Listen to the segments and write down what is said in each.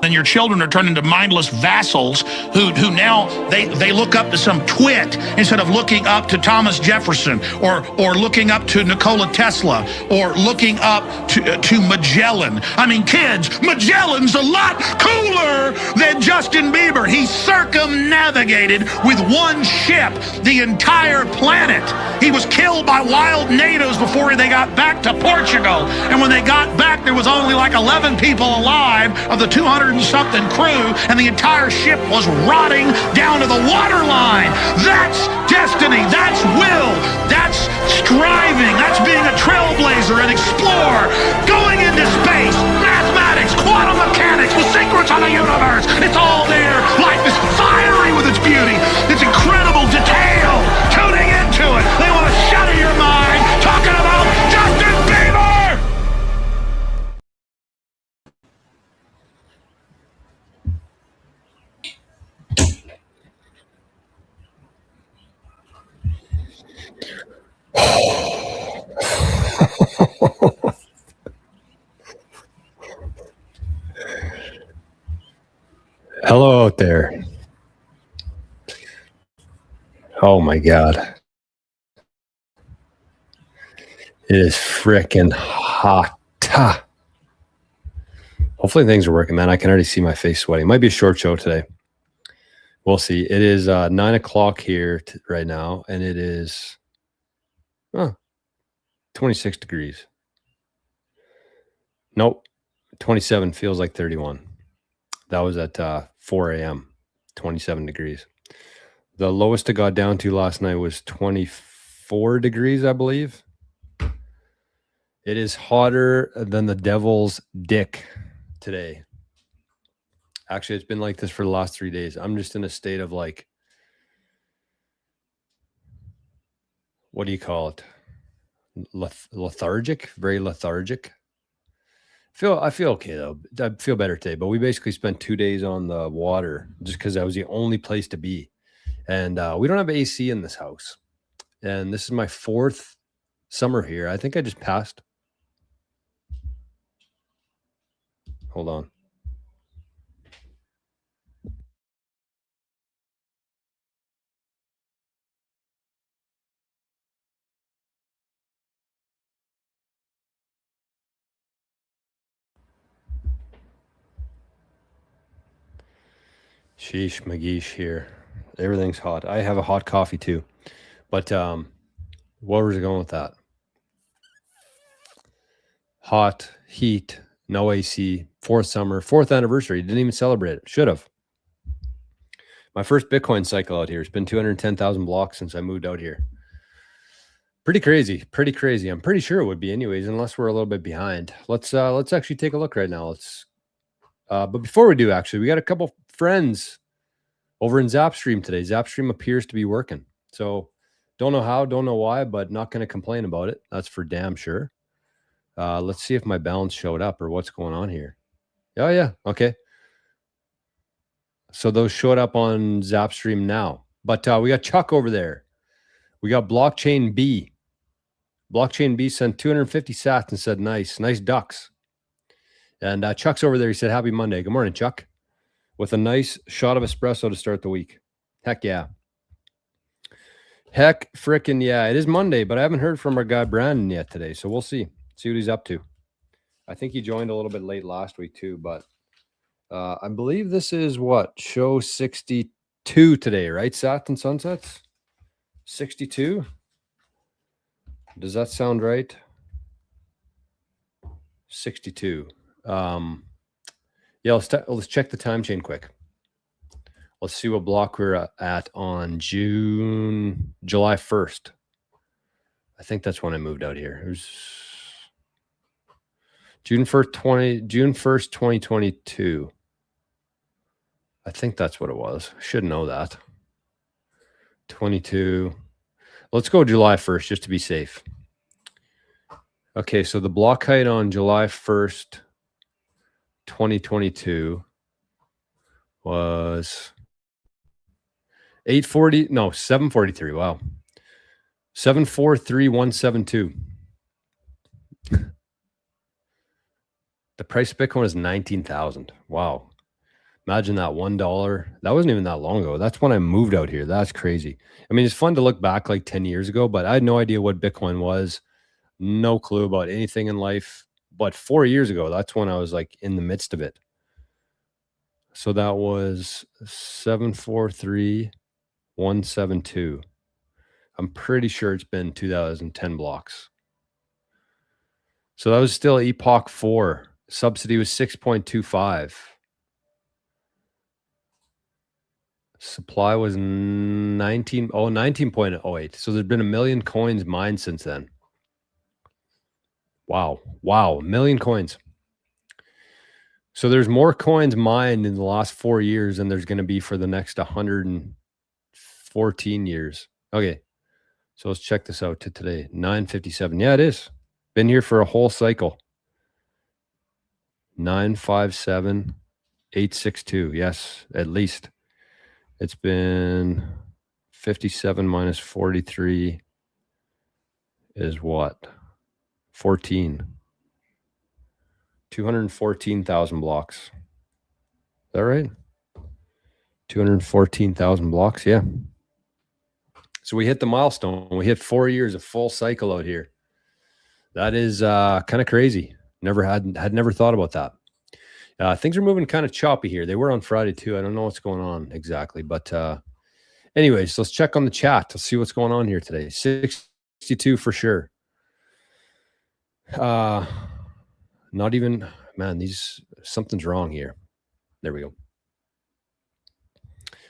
and your children are turned into mindless vassals who now they look up to some twit instead of looking up to Thomas Jefferson or looking up to Nikola Tesla or looking up to Magellan. I mean, kids, Magellan's a lot cooler than Justin Bieber. He circumnavigated with one ship the entire planet. He was killed by wild natives before they got back to Portugal. And when they got back, there was only like 11 people alive of the 200-something crew, and the entire ship was rotting down to the waterline. That's destiny. That's will. That's striving. That's being a trailblazer and explorer. Going into space, mathematics, quantum mechanics, the secrets of the universe. It's all there. Life is fiery with its beauty. It's incredible detail. Tuning into it. They want to shatter your mind. Talking about Justin Bieber. Hello out there. Oh my God. It is frickin' hot. Hopefully things are working, man. I can already see my face sweating. Might be a short show today. We'll see. It is 9 o'clock here right now, and it is 26 degrees. Nope. 27 feels like 31. That was at 4 a.m., 27 degrees. The lowest it got down to last night was 24 degrees, I believe. It is hotter than the devil's dick today. Actually, it's been like this for the last 3 days. I'm just in a state of like, what do you call it? Lethargic, very lethargic. I feel okay though. I feel better today, but we basically spent 2 days on the water just because that was the only place to be. And we don't have AC in this house. And this is my 4th summer here. I think I just passed. Hold on. Sheesh, McGeesh here. Everything's hot. I have a hot coffee too. But where was it going with that? Hot, heat, no AC, 4th summer, 4th anniversary. Didn't even celebrate it. Should have. My first Bitcoin cycle out here. It's been 210,000 blocks since I moved out here. Pretty crazy. Pretty crazy. I'm pretty sure it would be anyways, unless we're a little bit behind. Let's actually take a look right now. But before we do, actually, we got a couple friends over in Zapstream today. Zapstream appears to be working. So don't know how, don't know why, but not going to complain about it. That's for damn sure. Let's see if my balance showed up or what's going on here. Oh, yeah. Okay. So those showed up on Zapstream now. But we got Chuck over there. We got Blockchain B. Blockchain B sent 250 sats and said, nice ducks. And Chuck's over there. He said, happy Monday. Good morning, Chuck. With a nice shot of espresso to start the week. Heck yeah. Heck frickin' yeah. It is Monday, but I haven't heard from our guy Brandon yet today. So we'll see. See what he's up to. I think he joined a little bit late last week too, but I believe this is what? Show 62 today, right? Sats and Sunsets? 62? Does that sound right? 62. Yeah, let's check the time chain quick. Let's see what block we're at on July 1st. I think that's when I moved out here. It was June 1st, 2022. I think that's what it was. I should know that. 22. Let's go July 1st just to be safe. Okay, so the block height on July 1st, 2022 was 743. Wow. 743,172. The price of Bitcoin is 19,000. Wow. Imagine that $1. That wasn't even that long ago. That's when I moved out here. That's crazy. I mean, it's fun to look back like 10 years ago, but I had no idea what Bitcoin was. No clue about anything in life. But 4 years ago, that's when I was like in the midst of it. So that was 743,172. I'm pretty sure it's been 2010 blocks. So that was still Epoch 4. Subsidy was 6.25. Supply was 19.08. So there's been 1 million coins mined since then. Wow. Wow. 1 million coins. So there's more coins mined in the last 4 years than there's going to be for the next 114 years. Okay. So let's check this out to today. 957. Yeah, it is. Been here for a whole cycle. 957,862. Yes, at least. It's been 57 minus 43 is what? 14. 214,000 blocks. Is that right? 214,000 blocks. Yeah. So we hit the milestone. We hit 4 years of full cycle out here. That is kind of crazy. Had never thought about that. Things are moving kind of choppy here. They were on Friday too. I don't know what's going on exactly, but anyways, let's check on the chat. Let's see what's going on here today. 62 for sure. Not even, man, something's wrong here. There we go.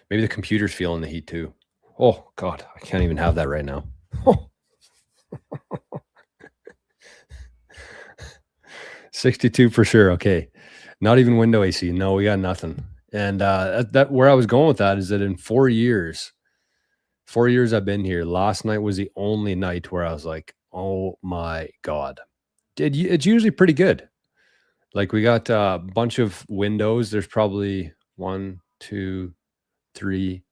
Maybe the computer's feeling the heat too. Oh God, I can't even have that right now. 62 for sure. Okay. Not even window AC. No, we got nothing. And that where I was going with that is that in 4 years I've been here, last night was the only night where I was like, oh my God. It's usually pretty good. Like we got a bunch of windows. There's probably 1, 2, 3,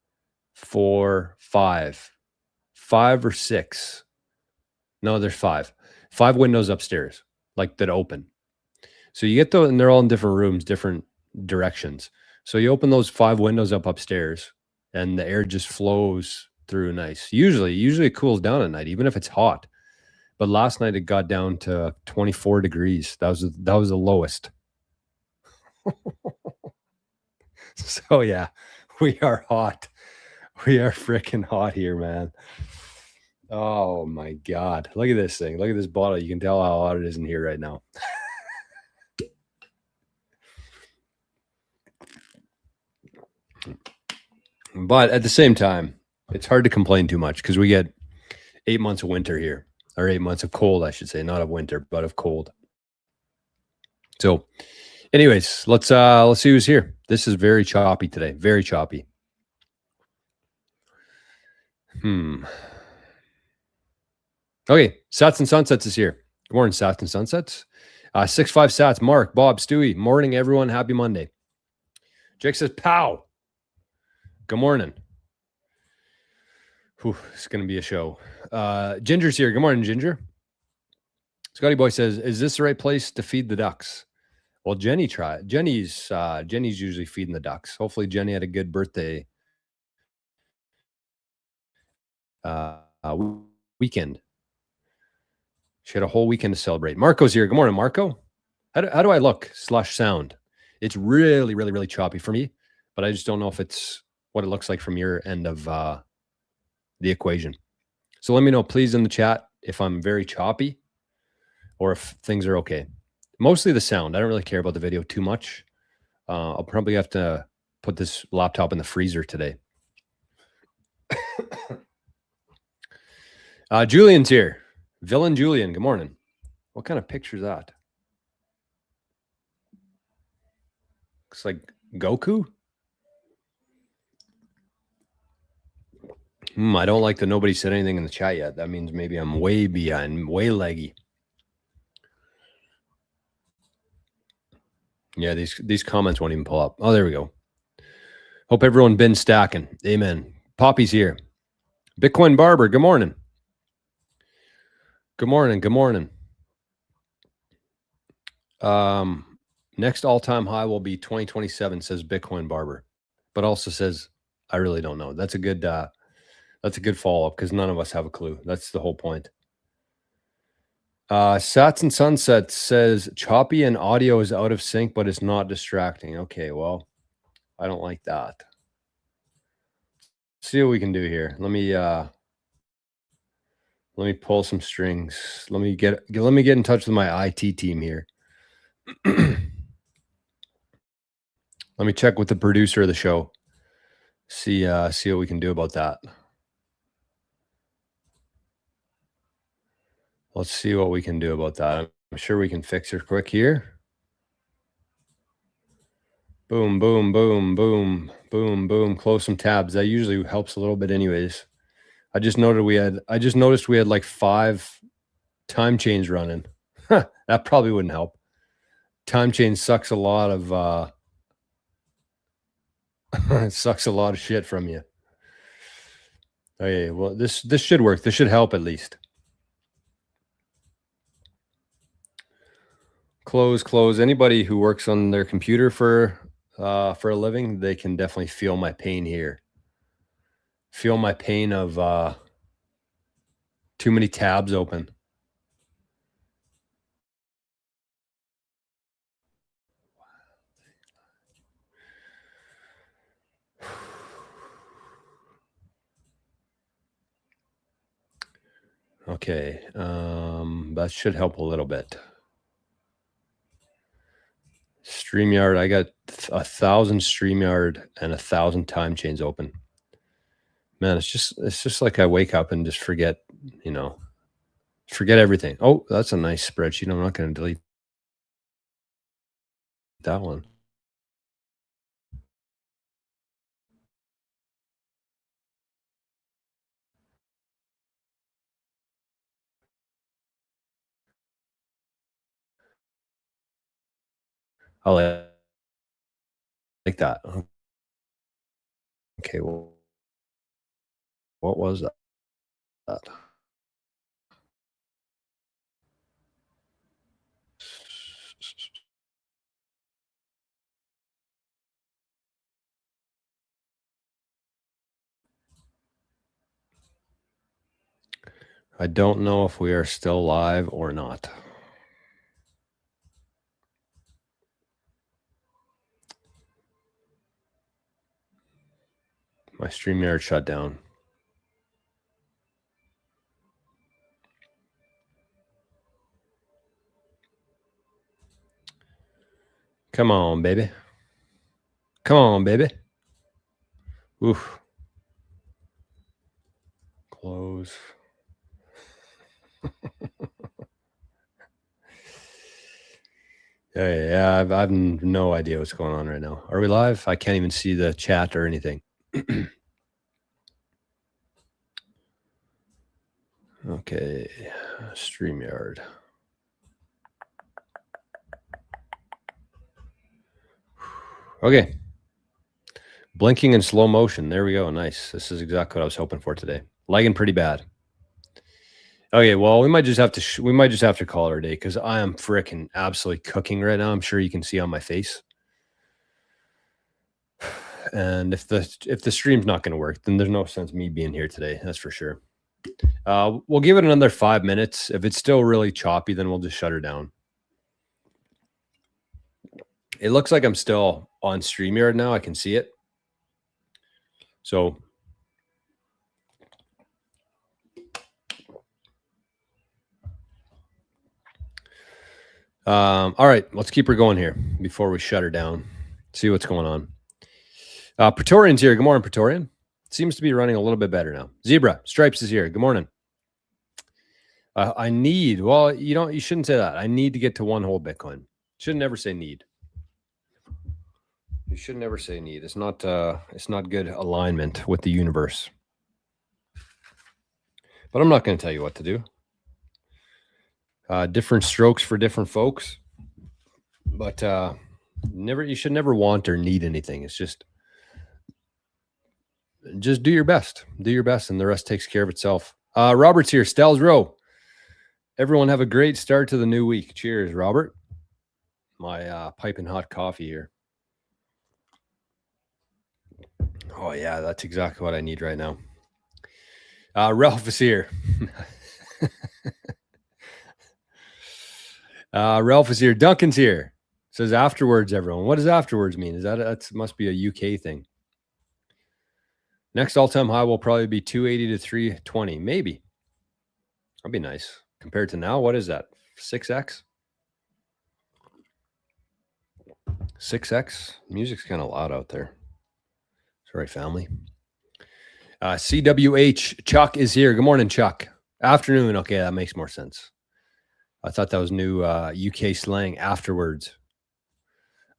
4, 5 or 6. No, there's 5 windows upstairs, like that open. So you get those, and they're all in different rooms, different directions. So you open those 5 windows up upstairs, and the air just flows through nice. Usually it cools down at night, even if it's hot. But last night it got down to 24 degrees. That was the lowest. So yeah, we are hot. We are freaking hot here, man. Oh my God. Look at this thing. Look at this bottle. You can tell how hot it is in here right now. But at the same time, it's hard to complain too much because we get 8 months of winter here, or 8 months of cold, I should say, not of winter, but of cold. So anyways, let's see who's here. This is very choppy today. Very choppy. Okay, Sats and Sunsets is here. Good morning, Sats and Sunsets. 65 Sats, Mark, Bob, Stewie. Morning, everyone. Happy Monday. Jake says, pow. Good morning. Whew, it's going to be a show. Ginger's here. Good morning, Ginger. Scotty Boy says, is this the right place to feed the ducks? Well, Jenny's usually feeding the ducks. Hopefully Jenny had a good birthday weekend. She had a whole weekend to celebrate. Marco's here. Good morning, Marco. How do I look / sound? It's really, really, really choppy for me, but I just don't know if it's what it looks like from your end of the equation. So let me know, please, in the chat if I'm very choppy or if things are okay. Mostly the sound. I don't really care about the video too much. I'll probably have to put this laptop in the freezer today. Julian's here. Villain Julian, good morning. What kind of picture is that? Looks like Goku. I don't like that nobody said anything in the chat yet. That means maybe I'm way behind, way leggy. Yeah, these comments won't even pull up. Oh, there we go. Hope everyone been stacking. Amen. Poppy's here. Bitcoin Barber, good morning. Good morning. Good morning. Next all-time high will be 2027, says Bitcoin Barber, but also says, I really don't know. That's a good follow-up because none of us have a clue. That's the whole point. Sats and Sunset says choppy and audio is out of sync, but it's not distracting. Okay, well, I don't like that. See what we can do here. Let me pull some strings. Let me get in touch with my IT team here. Let me check with the producer of the show. See what we can do about that. Let's see what we can do about that. I'm sure we can fix it quick here. Boom, boom, boom, boom, boom, boom. Close some tabs. That usually helps a little bit anyways. I just noticed we had like 5 time chains running. That probably wouldn't help. Time chain sucks a lot of it sucks a lot of shit from you. Okay, well this should work. This should help at least. Close. Anybody who works on their computer for a living, they can definitely feel my pain here. Feel my pain of too many tabs open. Okay, that should help a little bit. StreamYard, I got 1,000 StreamYard and 1,000 time chains open. Man, it's just like I wake up and just forget everything. Oh, that's a nice spreadsheet. I'm not going to delete that one. I'll like that. Okay, well, what was that? I don't know if we are still live or not. My StreamYard shut down. Come on, baby. Come on, baby. Oof. Close. Yeah, I've no idea what's going on right now. Are we live? I can't even see the chat or anything. Okay, StreamYard. Okay. Blinking in slow motion. There we go. Nice. This is exactly what I was hoping for today. Lagging pretty bad. Okay, well, we might just have to call it a day because I am freaking absolutely cooking right now. I'm sure you can see on my face. And if the stream's not going to work, then there's no sense me being here today. That's for sure. We'll give it another 5 minutes. If it's still really choppy, then we'll just shut her down. It looks like I'm still on StreamYard now. I can see it. So all right, let's keep her going here before we shut her down. See what's going on. Praetorian's here. Good morning, Praetorian. Seems to be running a little bit better now. Zebra Stripes is here. Good morning. You shouldn't say that. I need to get to 1 whole Bitcoin. Should never say need. You should never say need. It's not good alignment with the universe. But I'm not going to tell you what to do. Different strokes for different folks. But you should never want or need anything. It's just do your best. Do your best, and the rest takes care of itself. Robert's here. Stell's Row. Everyone have a great start to the new week. Cheers, Robert. my piping hot coffee here. Oh yeah, that's exactly what I need right now. Ralph is here. Ralph is here. Duncan's here. Says afterwards, everyone. What does afterwards mean? Is that must be a UK thing? Next all-time high will probably be 280 to 320. Maybe. That'd be nice. Compared to now, what is that? 6x? 6x? Music's kind of loud out there. Sorry, family. CWH Chuck is here. Good morning, Chuck. Afternoon. Okay, that makes more sense. I thought that was new UK slang. Afterwards.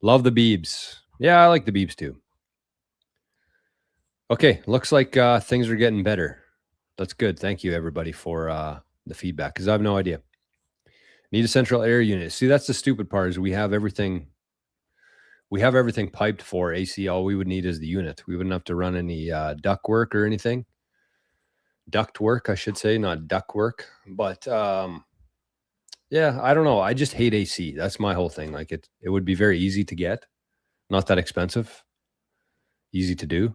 Love the Beebs. Yeah, I like the Beebs too. Okay, looks like things are getting better. That's good. Thank you, everybody, for the feedback, because I have no idea. Need a central air unit. See, that's the stupid part, is we have everything piped for AC. All we would need is the unit. We wouldn't have to run any duct work or anything. Duct work, I should say, not duct work. But yeah, I don't know. I just hate AC. That's my whole thing. Like it would be very easy to get, not that expensive, easy to do.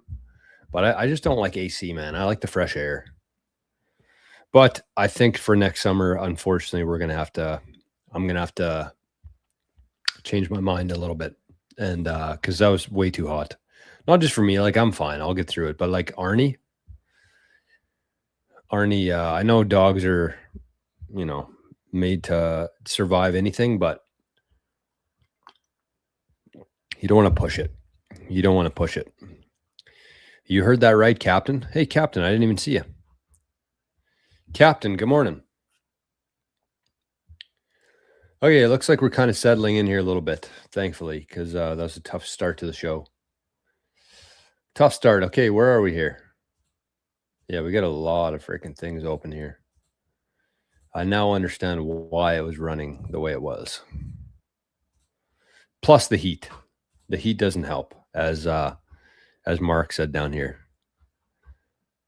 But I just don't like AC, man. I like the fresh air. But I think for next summer, unfortunately, I'm gonna have to change my mind a little bit, and because that was way too hot. Not just for me. Like I'm fine, I'll get through it. But like Arnie, I know dogs are, made to survive anything, but you don't want to push it. You don't want to push it. You heard that right, Captain? Hey, Captain, I didn't even see you. Captain, good morning. Okay, it looks like we're kind of settling in here a little bit, thankfully, because that was a tough start to the show. Tough start. Okay, where are we here? Yeah, we got a lot of freaking things open here. I now understand why it was running the way it was. Plus the heat. The heat doesn't help, as Mark said down here.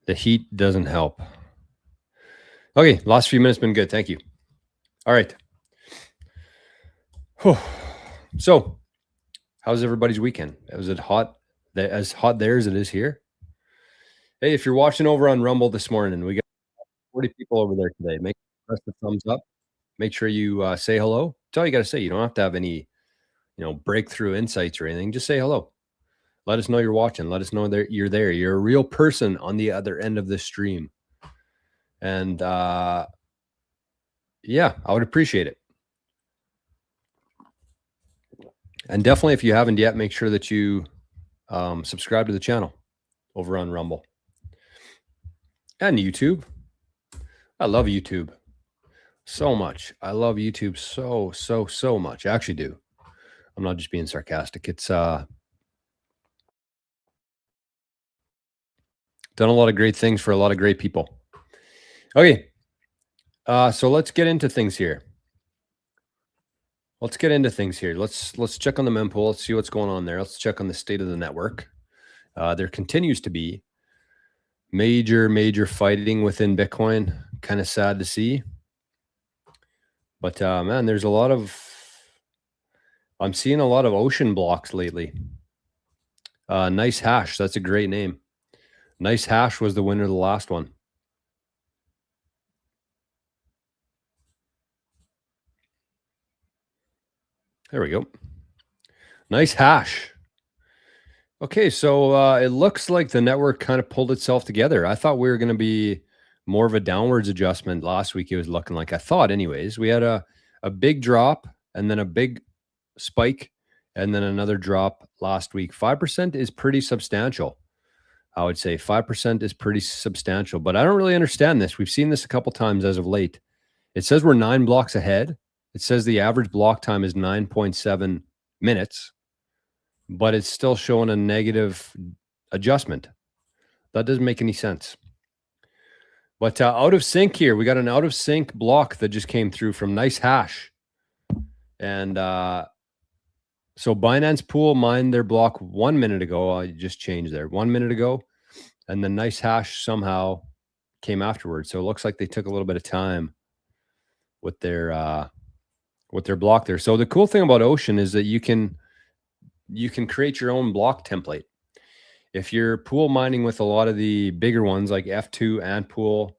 The heat doesn't help. Okay, last few minutes been good. Thank you. All right. Whew. So, how's everybody's weekend? Was it hot? As hot there as it is here? Hey, if you're watching over on Rumble this morning, we got 40 people over there today. Make sure you press the thumbs up. Make sure you say hello. That's all you got to say. You don't have to have any, breakthrough insights or anything. Just say hello. Let us know you're watching. Let us know that you're there. You're a real person on the other end of this stream. And yeah, I would appreciate it. And definitely, if you haven't yet, make sure that you subscribe to the channel over on Rumble and YouTube. I love YouTube so much. I love YouTube so much. I actually do. I'm not just being sarcastic. It's done a lot of great things for a lot of great people. Okay. So let's get into things here. Let's check on the mempool. Let's see what's going on there. Let's check on the state of the network. There continues to be major fighting within Bitcoin. Kind of sad to see. But man, there's I'm seeing a lot of ocean blocks lately. Nice Hash. That's a great name. Nice Hash was the winner of the last one. There we go. Nice Hash. Okay, so it looks like the network kind of pulled itself together. I thought we were going to be more of a downwards adjustment last week. It was looking like, I thought anyways. We had a big drop and then a big spike and then another drop last week. 5% is pretty substantial. I would say 5% is pretty substantial, but I don't really understand this. We've seen this a couple times as of late. It says we're 9 blocks ahead. It says the average block time is 9.7 minutes, but it's still showing a negative adjustment. That doesn't make any sense. But out of sync here, we got an out of sync block that just came through from Nice Hash. And so Binance Pool mined their block 1 minute ago. I just changed there 1 minute ago. And the Nice Hash somehow came afterwards. So it looks like they took a little bit of time with their with their block there. So the cool thing about Ocean is that you can create your own block template. If you're pool mining with a lot of the bigger ones like F2, Antpool,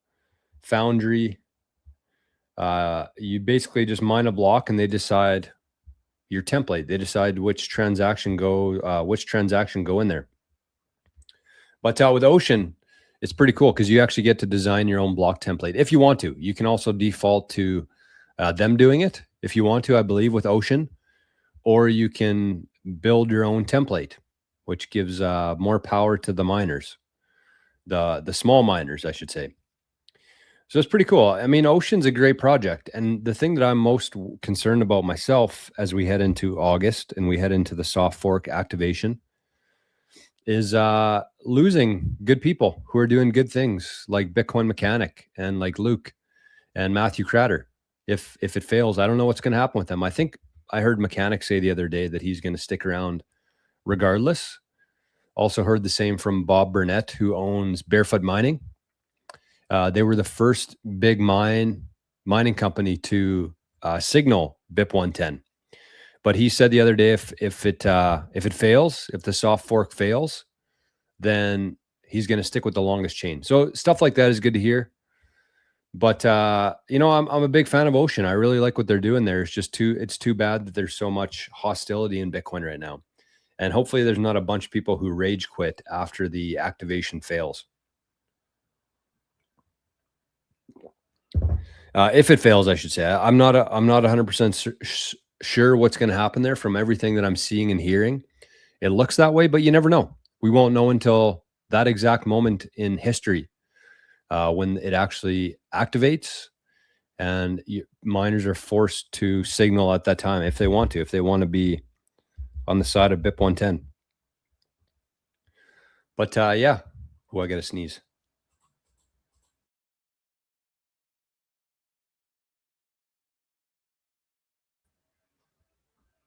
Foundry, you basically just mine a block and they decide your template. They decide which transaction go in there. But with Ocean, it's pretty cool because you actually get to design your own block template if you want to. You can also default to them doing it if you want to, I believe, with Ocean, or you can build your own template, which gives more power to the miners, the small miners, I should say. So it's pretty cool. I mean, Ocean's a great project. And the thing that I'm most concerned about myself as we head into August and we head into the soft fork activation is losing good people who are doing good things like Bitcoin Mechanic and like Luke and Matthew Cratter. If it fails, I don't know what's going to happen with them. I think I heard Mechanic say the other day that he's going to stick around regardless. Also heard the same from Bob Burnett, who owns Barefoot Mining. They were the first big mining company to signal BIP 110. But he said the other day, if it fails, if the soft fork fails, then he's going to stick with the longest chain. So stuff like that is good to hear. But I'm a big fan of Ocean. I really like what they're doing there. It's too bad that there's so much hostility in Bitcoin right now. And hopefully there's not a bunch of people who rage quit after the activation fails. If it fails, I should say. I'm not 100% sure what's going to happen there. From everything that I'm seeing and hearing, it looks that way, but you never know. We won't know until that exact moment in history when it actually activates, and miners are forced to signal at that time if they want to be on the side of BIP 110. But yeah, I got to sneeze.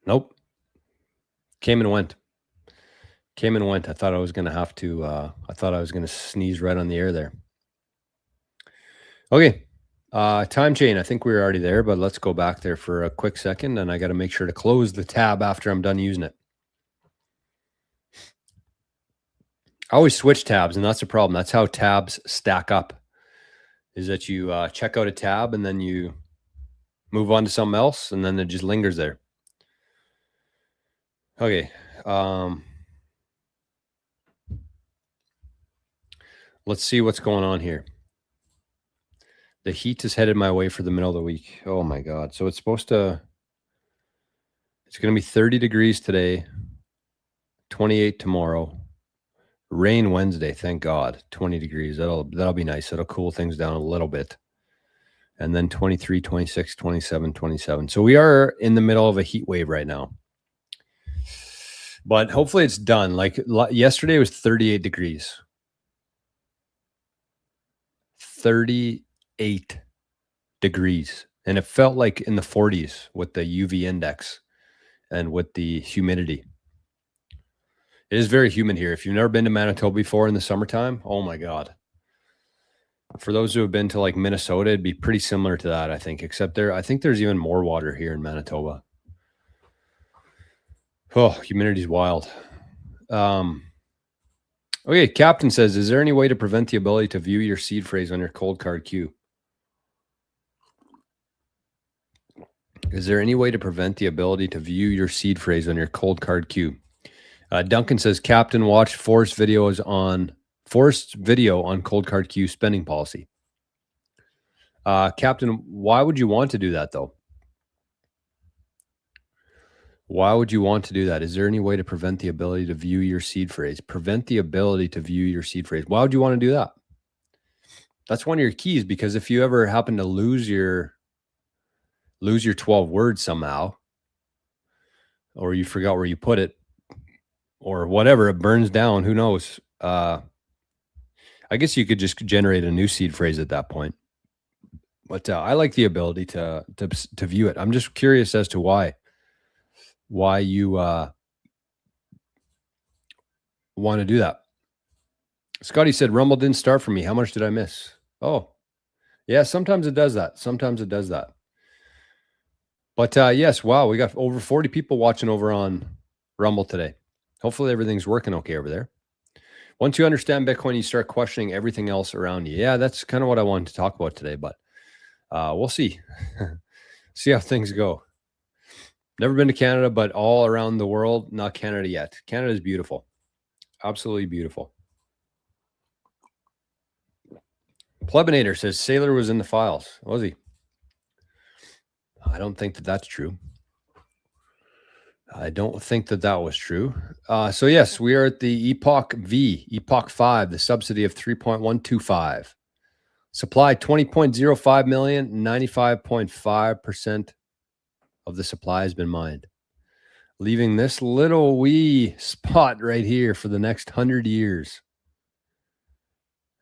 Nope. Came and went. I thought I was going to sneeze right on the air there. Okay. Time chain. I think we were already there, but let's go back there for a quick second. And I got to make sure to close the tab after I'm done using it. I always switch tabs, and that's the problem. That's how tabs stack up, is that you check out a tab and then you move on to something else, and then it just lingers there. Okay. Let's see what's going on here. The heat is headed my way for the middle of the week. Oh my God. So it's going to be 30 degrees today, 28 tomorrow, rain Wednesday. Thank God. 20 degrees. That'll be nice. That'll cool things down a little bit. And then 23, 26, 27, 27. So we are in the middle of a heat wave right now. But hopefully it's done. Like yesterday was 38 degrees. 38 degrees. And it felt like in the 40s with the UV index and with the humidity. It is very humid here. If you've never been to Manitoba before in the summertime, oh my God. For those who have been to like Minnesota, it'd be pretty similar to that, I think, except I think there's even more water here in Manitoba. Oh, humidity's wild. Okay, Captain says, is there any way to prevent the ability to view your seed phrase on your cold card queue? Is there any way to prevent the ability to view your seed phrase on your cold card queue? Duncan says, Captain, watch Forrest's video on cold card queue spending policy. Captain, why would you want to do that though? Why would you want to do that? Is there any way to prevent the ability to view your seed phrase? Prevent the ability to view your seed phrase. Why would you want to do that? That's one of your keys, because if you ever happen to lose your 12 words somehow, or you forgot where you put it, or whatever, it burns down, who knows? I guess you could just generate a new seed phrase at that point. But I like the ability to view it. I'm just curious as to why you want to do that. Scotty said, Rumble didn't start for me. How much did I miss? Oh, yeah, sometimes it does that. But yes, wow, we got over 40 people watching over on Rumble today. Hopefully everything's working okay over there. Once you understand Bitcoin, you start questioning everything else around you. Yeah, that's kind of what I wanted to talk about today, but we'll see. See how things go. Never been to Canada, but all around the world, not Canada yet. Canada is beautiful. Absolutely beautiful. Plebinator says Sailor was in the files. Was he? I don't think that that's true. I don't think that that was true. So yes, we are at the Epoch V, Epoch 5, the subsidy of 3.125. Supply 20.05 million, 95.5% of the supply has been mined, leaving this little wee spot right here for the next 100 years.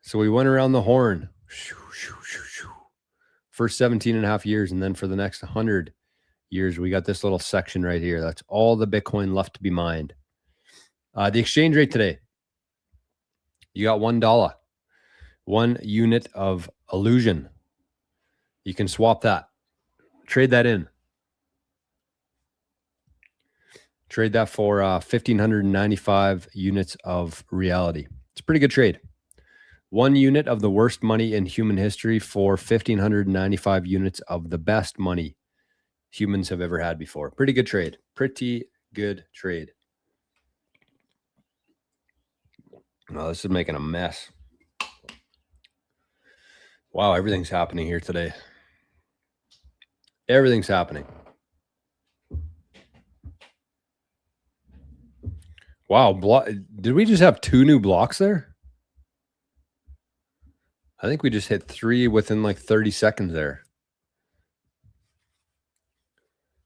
So we went around the horn. First 17 and a half years, and then for the next 100 years, we got this little section right here. That's all the Bitcoin left to be mined. The exchange rate today, you got $1, 1 unit of illusion. You can swap that, trade that in. Trade that for 1,595 units of reality. It's a pretty good trade. 1 unit of the worst money in human history for 1,595 units of the best money humans have ever had before. Pretty good trade. Pretty good trade. Oh, this is making a mess. Wow, everything's happening here today. Everything's happening. Wow, did we just have 2 new blocks there? I think we just hit 3 within like 30 seconds there.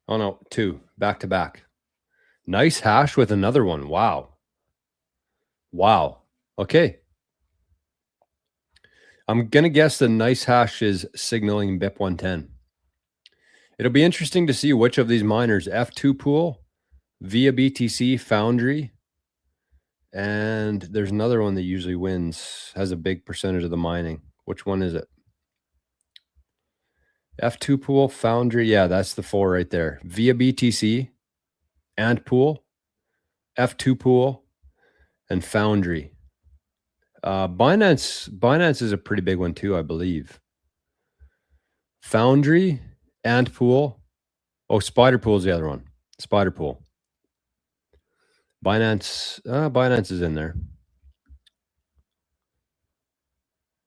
Oh no, 2 back to back. Nice hash with another one. Wow. Wow. Okay. I'm going to guess the nice hash is signaling BIP 110. It'll be interesting to see which of these miners, F2 pool, via BTC, Foundry, and there's another one that usually wins, has a big percentage of the mining. Which one is it? F2 pool, Foundry. Yeah, that's the 4 right there. Via BTC, Ant pool, F2 pool, and Foundry. Binance is a pretty big one too, I believe. Foundry, Ant pool. Oh, Spider pool is the other one. Spider pool. Binance is in there.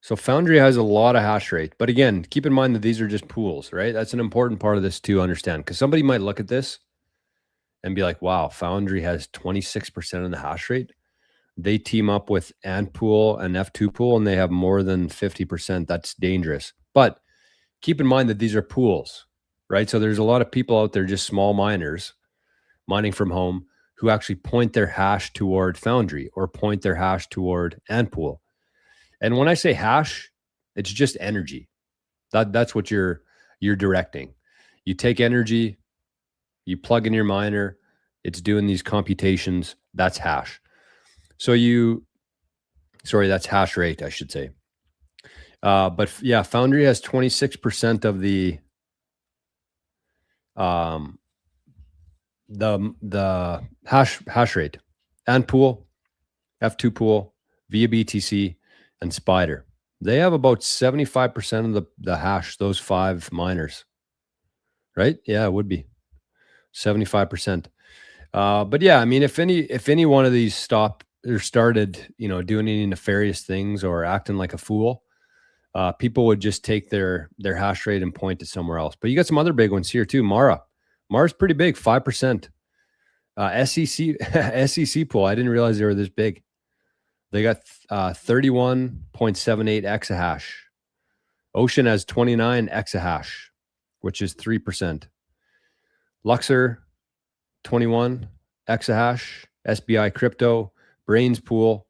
So Foundry has a lot of hash rate. But again, keep in mind that these are just pools, right? That's an important part of this to understand, because somebody might look at this and be like, wow, Foundry has 26% of the hash rate. They team up with Ant pool and F2 pool, and they have more than 50%. That's dangerous. But keep in mind that these are pools, right? So there's a lot of people out there, just small miners, mining from home, who actually point their hash toward Foundry or point their hash toward Ant pool. And when I say hash, it's just energy. That's what you're directing. You take energy, you plug in your miner, it's doing these computations. That's hash. So that's hash rate, I should say. But yeah, Foundry has 26% of the hash rate. Ant pool, F2 pool, via BTC, and Spider. They have about 75% of the hash, those 5 miners. Right? Yeah, it would be 75%. But yeah, I mean, if any one of these started, doing any nefarious things or acting like a fool, people would just take their hash rate and point it somewhere else. But you got some other big ones here too. Mara's pretty big, 5%. SEC pool, I didn't realize they were this big. They got 31.78 exahash. Ocean has 29 exahash, which is 3%. Luxor, 21 exahash. SBI Crypto, Brains pool,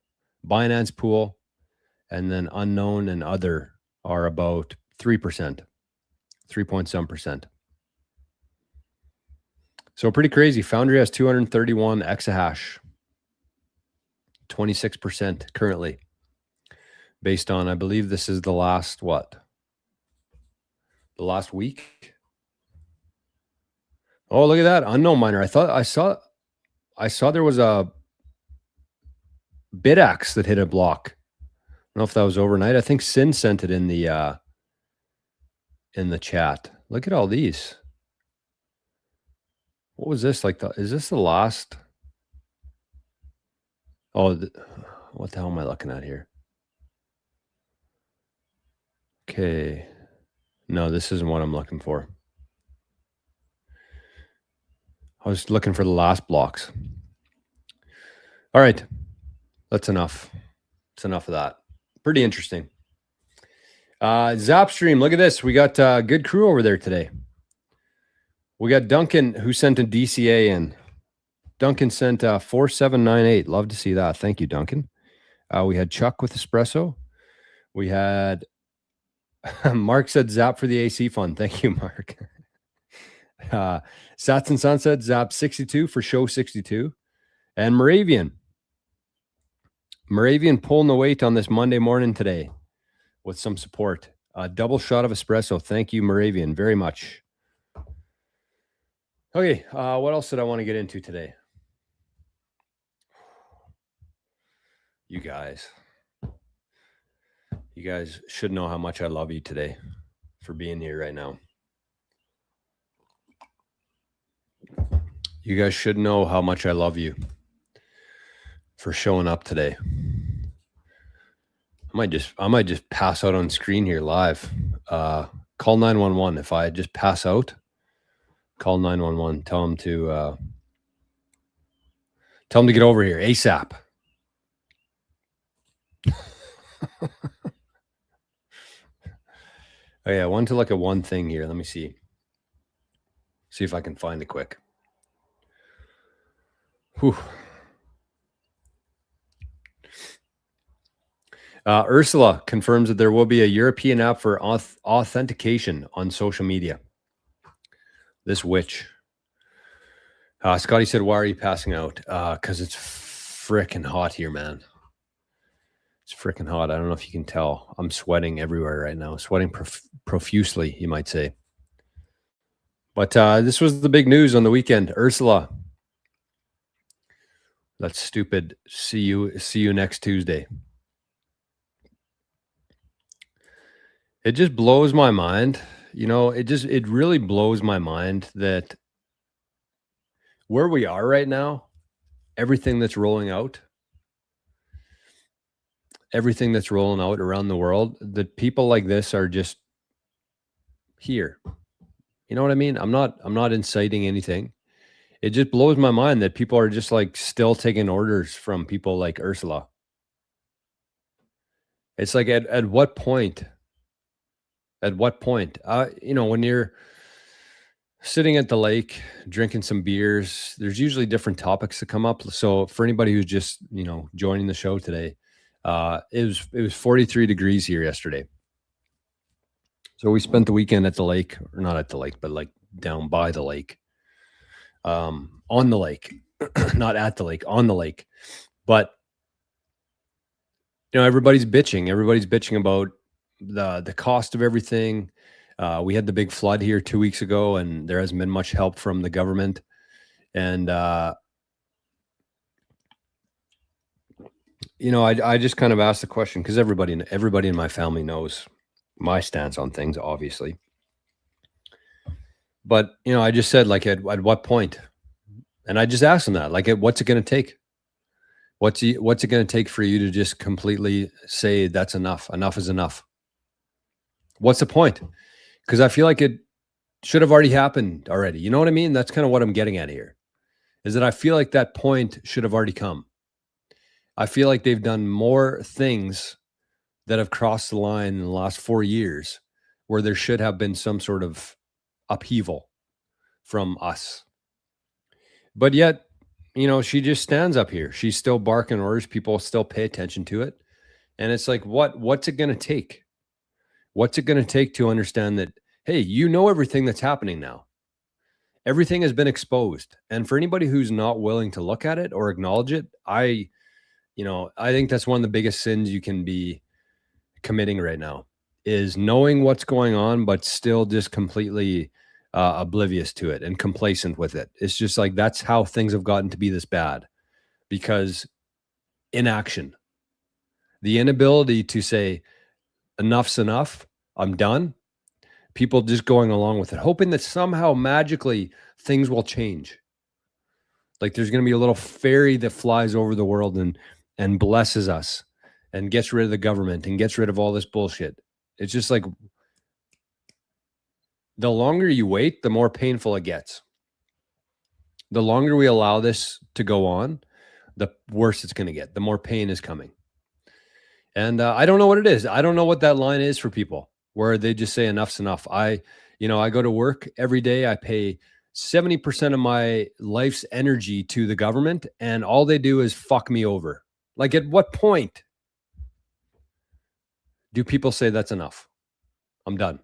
Binance pool, and then unknown and other are about 3%, 3.7%. So pretty crazy. Foundry has 231 exahash, 26% currently, based on, I believe this is the last, the last week? Oh, look at that. Unknown miner. I saw there was a BitX that hit a block. I don't know if that was overnight. I think Sin sent it in the chat. Look at all these. What was this? Is this the last? Oh, what the hell am I looking at here? Okay. No, this isn't what I'm looking for. I was looking for the last blocks. All right. That's enough. It's enough of that. Pretty interesting. Zapstream, look at this. We got a good crew over there today. We got Duncan who sent a DCA in. Duncan sent 4798. Love to see that. Thank you, Duncan. We had Chuck with espresso. We had Mark said zap for the AC fund. Thank you, Mark. Sats and Sunset zap 62 for show 62. And Moravian pulling the weight on this Monday morning today with some support. A double shot of espresso. Thank you, Moravian, very much. Okay, what else did I want to get into today? You guys should know how much I love you today for being here right now. You guys should know how much I love you for showing up today. I might just pass out on screen here live. Call 911. If I just pass out, call 911. Tell them to get over here ASAP. Oh yeah, I wanted to look at one thing here. Let me see if I can find it quick. Whew. Ursula confirms that there will be a European app for authentication on social media. This witch. Scotty said, why are you passing out? Because it's freaking hot here, man. It's freaking hot. I don't know if you can tell. I'm sweating everywhere right now. Sweating profusely, you might say. But this was the big news on the weekend. Ursula. That's stupid. See you next Tuesday. It just blows my mind. You know, it really blows my mind that where we are right now, everything that's rolling out around the world, that people like this are just here. You know what I mean? I'm not inciting anything. It just blows my mind that people are just like still taking orders from people like Ursula. It's like at what point? At what point? You know, when you're sitting at the lake, drinking some beers, there's usually different topics that come up. So for anybody who's just, you know, joining the show today, it was 43 degrees here yesterday. So we spent the weekend at the lake, or not at the lake, but like down by the lake, on the lake, not at the lake, on the lake. But, you know, everybody's bitching about the cost of everything. We had the big flood here 2 weeks ago, and there hasn't been much help from the government. And, you know, I just kind of asked the question because everybody in my family knows my stance on things, obviously. But, you know, I just said, like, at what point? And I just asked them that, like, what's it going to take? What's it going to take for you to just completely say that's enough? Enough is enough. What's the point? Because I feel like it should have already happened already. You know what I mean? That's kind of what I'm getting at here, is that I feel like that point should have already come. I feel like they've done more things that have crossed the line in the last 4 years where there should have been some sort of upheaval from us. But yet, you know, she just stands up here. She's still barking orders. People still pay attention to it. And it's like, what's it going to take? What's it going to take to understand that, hey, you know everything that's happening now. Everything has been exposed. And for anybody who's not willing to look at it or acknowledge it, I think that's one of the biggest sins you can be committing right now, is knowing what's going on, but still just completely oblivious to it and complacent with it. It's just like, that's how things have gotten to be this bad, because inaction, the inability to say enough's enough, I'm done. People just going along with it, hoping that somehow magically things will change. Like there's going to be a little fairy that flies over the world and blesses us and gets rid of the government and gets rid of all this bullshit. It's just like, the longer you wait, the more painful it gets. The longer we allow this to go on, the worse it's going to get. The more pain is coming. And I don't know what it is. I don't know what that line is for people where they just say enough's enough. I go to work every day. I pay 70% of my life's energy to the government, and all they do is fuck me over. Like, at what point do people say that's enough? I'm done.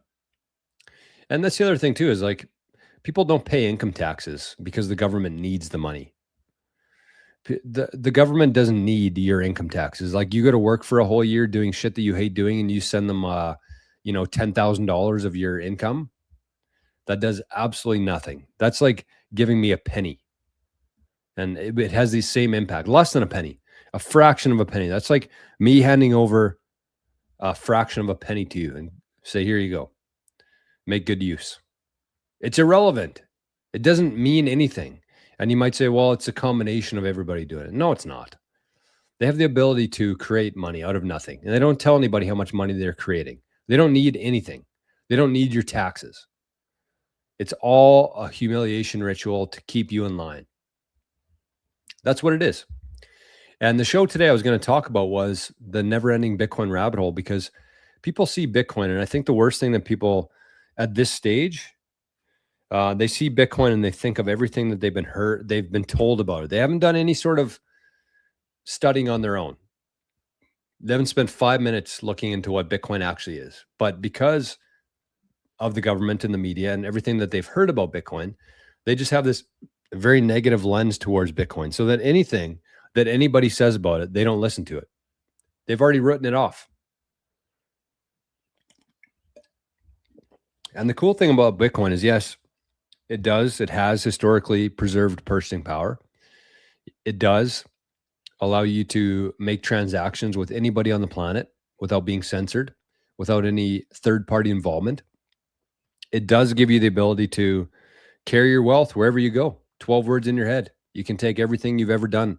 And that's the other thing too, is like, people don't pay income taxes because the government needs the money. The government doesn't need your income taxes. Like, you go to work for a whole year doing shit that you hate doing, and you send them, $10,000 of your income. That does absolutely nothing. That's like giving me a penny. And it has the same impact, less than a penny, a fraction of a penny. That's like me handing over a fraction of a penny to you and say, here you go. Make good use. It's irrelevant. It doesn't mean anything. And you might say, well, it's a combination of everybody doing it. No, it's not. They have the ability to create money out of nothing. And they don't tell anybody how much money they're creating. They don't need anything. They don't need your taxes. It's all a humiliation ritual to keep you in line. That's what it is. And the show today I was going to talk about was the never-ending Bitcoin rabbit hole, because people see Bitcoin, and I think the worst thing that people at this stage, they see Bitcoin and they think of everything that they've been told about it. They haven't done any sort of studying on their own. They haven't spent 5 minutes looking into what Bitcoin actually is. But because of the government and the media and everything that they've heard about Bitcoin, they just have this very negative lens towards Bitcoin, so that anything that anybody says about it, they don't listen to it. They've already written it off. And the cool thing about Bitcoin is, yes, it has historically preserved purchasing power. It does allow you to make transactions with anybody on the planet without being censored, without any third-party involvement. It does give you the ability to carry your wealth wherever you go. 12 words in your head. You can take everything you've ever done,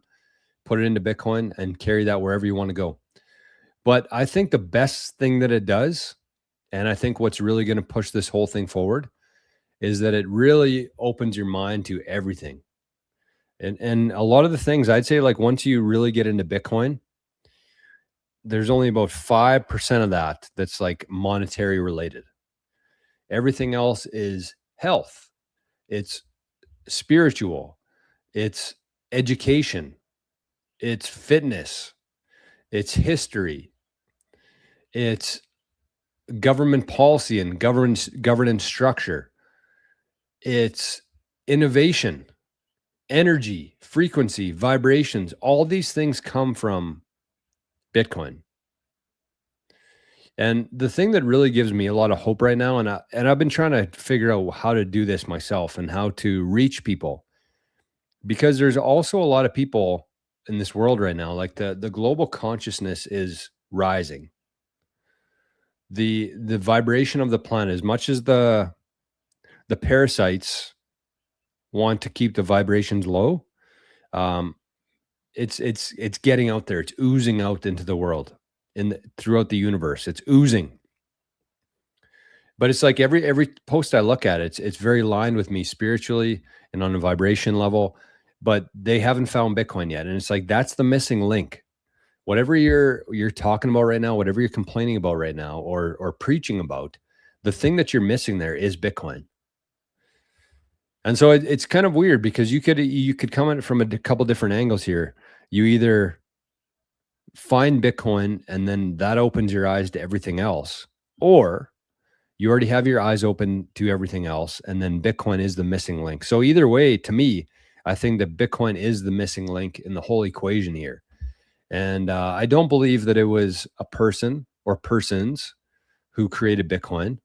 put it into Bitcoin, and carry that wherever you want to go. But I think the best thing that it does, and I think what's really going to push this whole thing forward, is that it really opens your mind to everything. And a lot of the things, I'd say, like, once you really get into Bitcoin, there's only about 5% of that that's like monetary related. Everything else is health. It's spiritual. It's education. It's fitness. It's history. It's government policy and governance structure. It's innovation, energy, frequency, vibrations. All these things come from Bitcoin. And the thing that really gives me a lot of hope right now, and I've been trying to figure out how to do this myself and how to reach people, because there's also a lot of people in this world right now, like the global consciousness is rising. The vibration of the planet, as much as the parasites want to keep the vibrations low, it's getting out there. It's oozing out into the world, throughout the universe. It's oozing. But it's like every post I look at, it's very aligned with me spiritually and on a vibration level, but they haven't found Bitcoin yet. And it's like, that's the missing link. Whatever you're talking about right now, whatever you're complaining about right now, or preaching about, the thing that you're missing there is Bitcoin. And so it's kind of weird, because you could come at it from a couple different angles here. You either find Bitcoin and then that opens your eyes to everything else, or you already have your eyes open to everything else, and then Bitcoin is the missing link. So either way, to me, I think that Bitcoin is the missing link in the whole equation here. And I don't believe that it was a person or persons who created Bitcoin.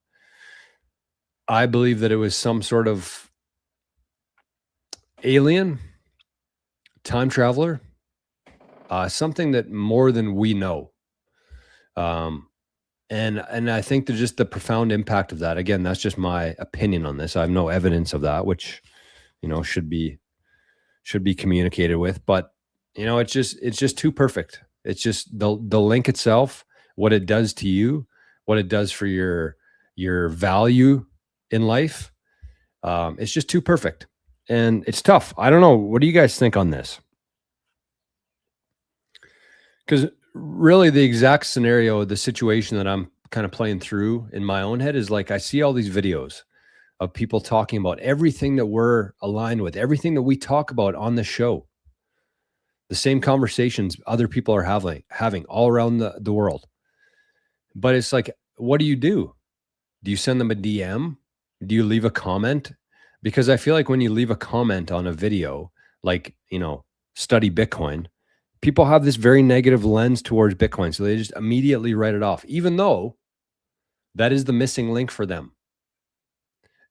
I believe that it was some sort of alien, time traveler, something that more than we know. And I think that just the profound impact of that, again, that's just my opinion on this. I have no evidence of that, which, should be communicated with, but it's just too perfect. It's just the link itself, what it does to you, what it does for your value in life. It's just too perfect, and it's tough. I don't know. What do you guys think on this? Because really the exact scenario, the situation that I'm kind of playing through in my own head is like, I see all these videos of people talking about everything that we're aligned with, everything that we talk about on the show, the same conversations other people are having all around the world. But it's like, what do? Do you send them a DM? Do you leave a comment? Because I feel like when you leave a comment on a video, like, study Bitcoin, people have this very negative lens towards Bitcoin. So they just immediately write it off, even though that is the missing link for them.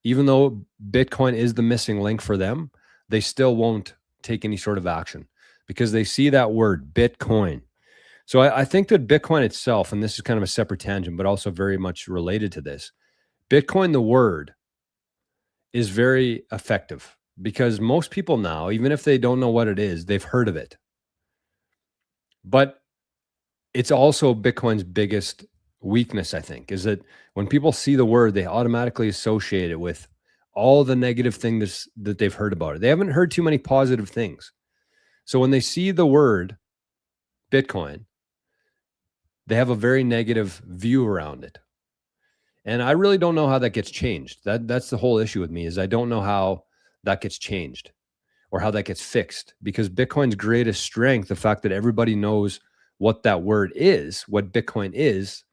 Even though Bitcoin is the missing link for them, they still won't take any sort of action because they see that word Bitcoin. So I think that Bitcoin itself, and this is kind of a separate tangent, but also very much related to this, Bitcoin, the word, is very effective because most people now, even if they don't know what it is, they've heard of it. But it's also Bitcoin's biggest weakness, I think, is that when people see the word, they automatically associate it with all the negative things that they've heard about it. They haven't heard too many positive things. So when they see the word Bitcoin, they have a very negative view around it. And I really don't know how that gets changed. That's the whole issue with me, is I don't know how that gets changed or how that gets fixed, because Bitcoin's greatest strength, the fact that everybody knows what that word is, what Bitcoin is,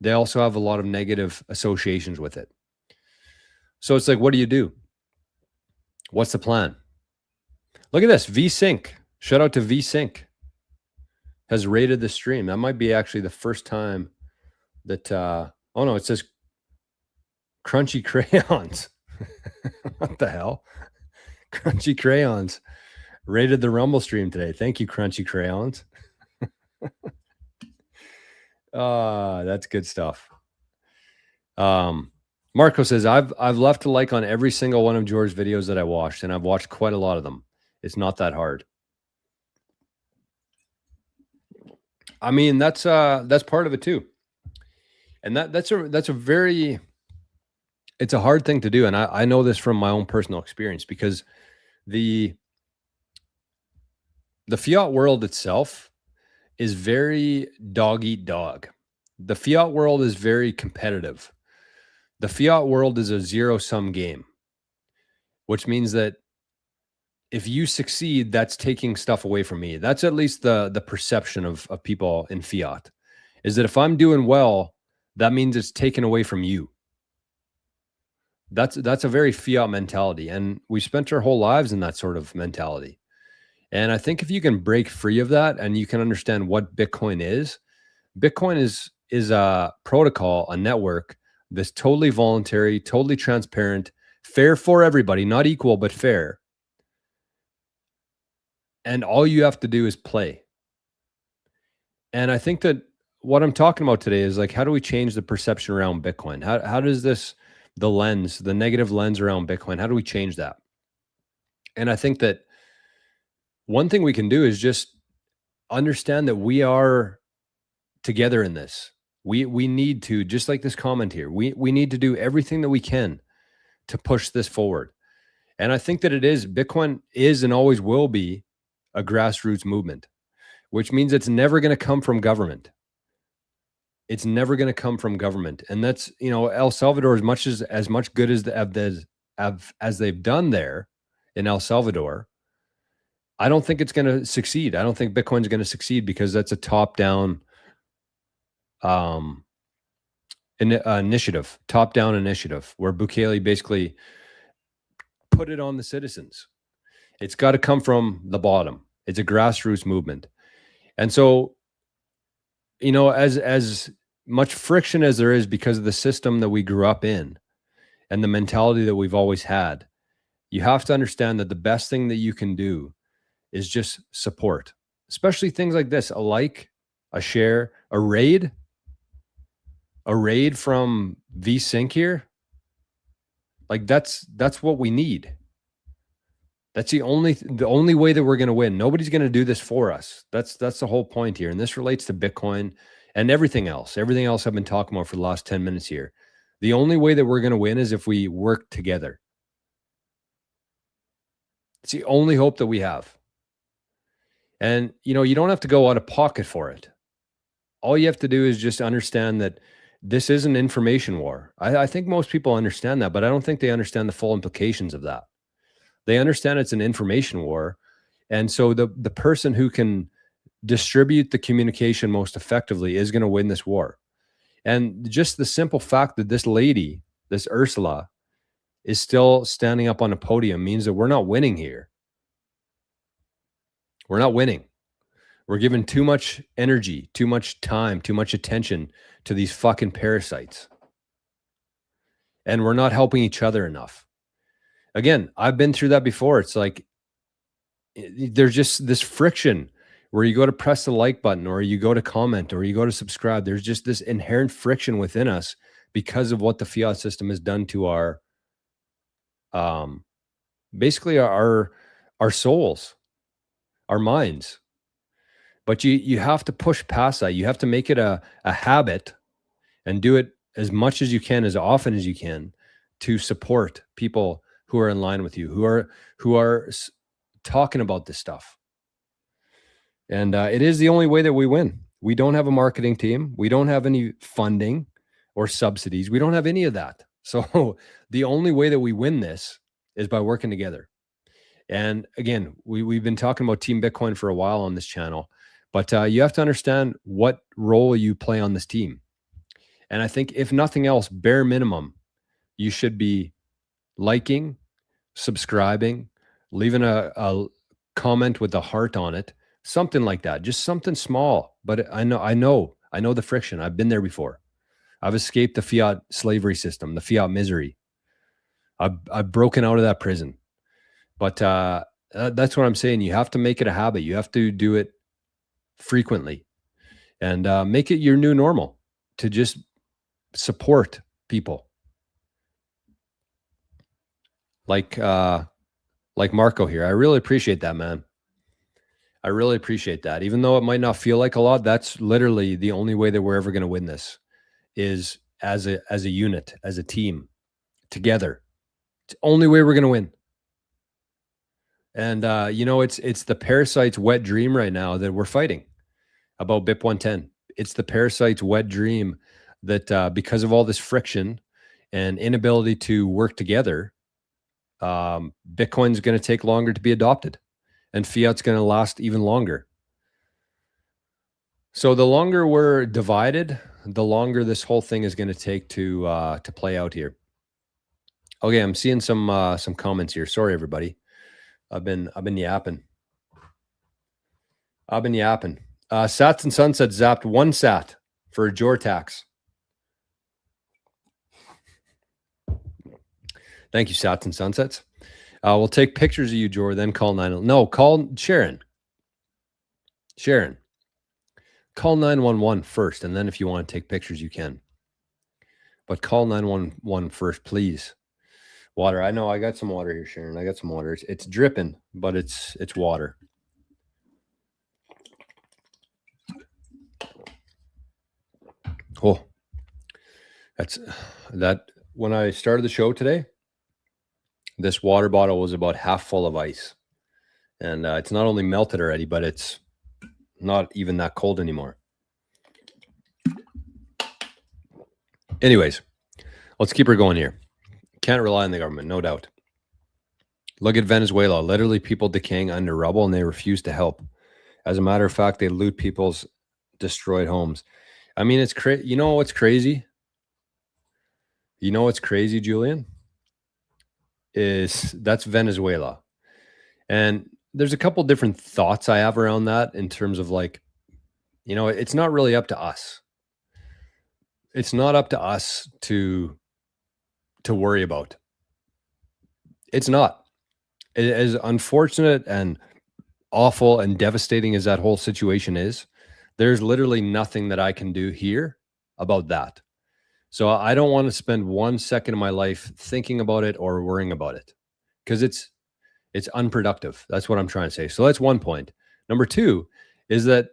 they also have a lot of negative associations with it. So it's like, what do you do? What's the plan? Look at this, VSync. Shout out to VSync. Has rated the stream. That might be actually the first time that, oh no, it says Crunchy Crayons. What the hell? Crunchy Crayons rated the Rumble stream today. Thank you, Crunchy Crayons. That's good stuff. Marco says, I've left a like on every single one of George's videos that I watched, and I've watched quite a lot of them. It's not that hard. I mean, that's part of it too. And that's a very, it's a hard thing to do. And I know this from my own personal experience, because the fiat world itself is very dog eat dog. The fiat world is very competitive. The fiat world is a zero-sum game, which means that if you succeed, that's taking stuff away from me. That's at least the perception of people in fiat, is that if I'm doing well, that means it's taken away from you. That's a very fiat mentality. And we spent our whole lives in that sort of mentality. And I think if you can break free of that and you can understand what Bitcoin is a protocol, a network that's totally voluntary, totally transparent, fair for everybody, not equal, but fair. And all you have to do is play. And I think that what I'm talking about today is like, how do we change the perception around Bitcoin? How does the negative lens around Bitcoin, how do we change that? And I think that one thing we can do is just understand that we are together in this. We need to, just like this comment here, we need to do everything that we can to push this forward. And I think that Bitcoin is and always will be a grassroots movement, which means it's never going to come from government. It's never going to come from government. And that's, El Salvador, as much good as they've done there in El Salvador, I don't think it's going to succeed. I don't think Bitcoin's going to succeed, because that's a top-down initiative, top-down initiative, where Bukele basically put it on the citizens. It's got to come from the bottom. It's a grassroots movement. And so, as much friction as there is because of the system that we grew up in, and the mentality that we've always had, you have to understand that the best thing that you can do is just support, especially things like this: a like, a share, a raid from VSync here. Like that's what we need. That's the only way that we're going to win. Nobody's going to do this for us. That's the whole point here. And this relates to Bitcoin and everything else. Everything else I've been talking about for the last 10 minutes here. The only way that we're going to win is if we work together. It's the only hope that we have. And, you don't have to go out of pocket for it. All you have to do is just understand that this is an information war. I think most people understand that, but I don't think they understand the full implications of that. They understand it's an information war. And so the person who can distribute the communication most effectively is going to win this war. And just the simple fact that this lady, this Ursula, is still standing up on a podium means that we're not winning here. We're not winning. We're giving too much energy, too much time, too much attention to these fucking parasites. And we're not helping each other enough. Again, I've been through that before. It's like there's just this friction where you go to press the like button, or you go to comment, or you go to subscribe. There's just this inherent friction within us because of what the fiat system has done to our, basically our souls, our minds. But you have to push past that. You have to make it a habit and do it as much as you can, as often as you can, to support people who are in line with you, who are talking about this stuff. And it is the only way that we win. We don't have a marketing team. We don't have any funding or subsidies. We don't have any of that. So the only way that we win this is by working together. And again, we've been talking about Team Bitcoin for a while on this channel, but you have to understand what role you play on this team. And I think if nothing else, bare minimum, you should be liking, subscribing, leaving a comment with a heart on it, something like that, just something small. But I know the friction. I've been there before. I've escaped the fiat slavery system, the fiat misery. I've broken out of that prison. But that's what I'm saying. You have to make it a habit. You have to do it frequently, and make it your new normal to just support people. Like Marco here. I really appreciate that, man. I really appreciate that. Even though it might not feel like a lot, that's literally the only way that we're ever going to win this, is as a unit, as a team, together. It's the only way we're going to win. And it's the parasite's wet dream right now that we're fighting about BIP 110. It's the parasite's wet dream that because of all this friction and inability to work together, Bitcoin's going to take longer to be adopted, and fiat's going to last even longer. So the longer we're divided, the longer this whole thing is going to take to play out here. Okay, I'm seeing some comments here. Sorry, everybody. I've been yapping. Sats and Sunset zapped 1 sat for a Jor tax. Thank you, Sats and Sunsets. We'll take pictures of you, Jor, then call 911. No, call Sharon. Call 911 first, and then if you want to take pictures, you can. But call 911 first, please. Water. I know I got some water here, Sharon. I got some water. It's dripping, but it's water. Oh, that when I started the show today, this water bottle was about half full of ice, and it's not only melted already, but it's not even that cold anymore. Anyways, let's keep her going here. Can't rely on the government, no doubt. Look at Venezuela. Literally people decaying under rubble, and they refuse to help. As a matter of fact, they loot people's destroyed homes. I mean, it's crazy. You know what's crazy? You know what's crazy, Julian? That's Venezuela. And there's a couple different thoughts I have around that in terms of like, it's not really up to us. It's not up to us to to worry about. It's not. As unfortunate and awful and devastating as that whole situation is, there's literally nothing that I can do here about that. So I don't want to spend 1 second of my life thinking about it or worrying about it, because it's unproductive. That's what I'm trying to say. So that's one point. Number two is that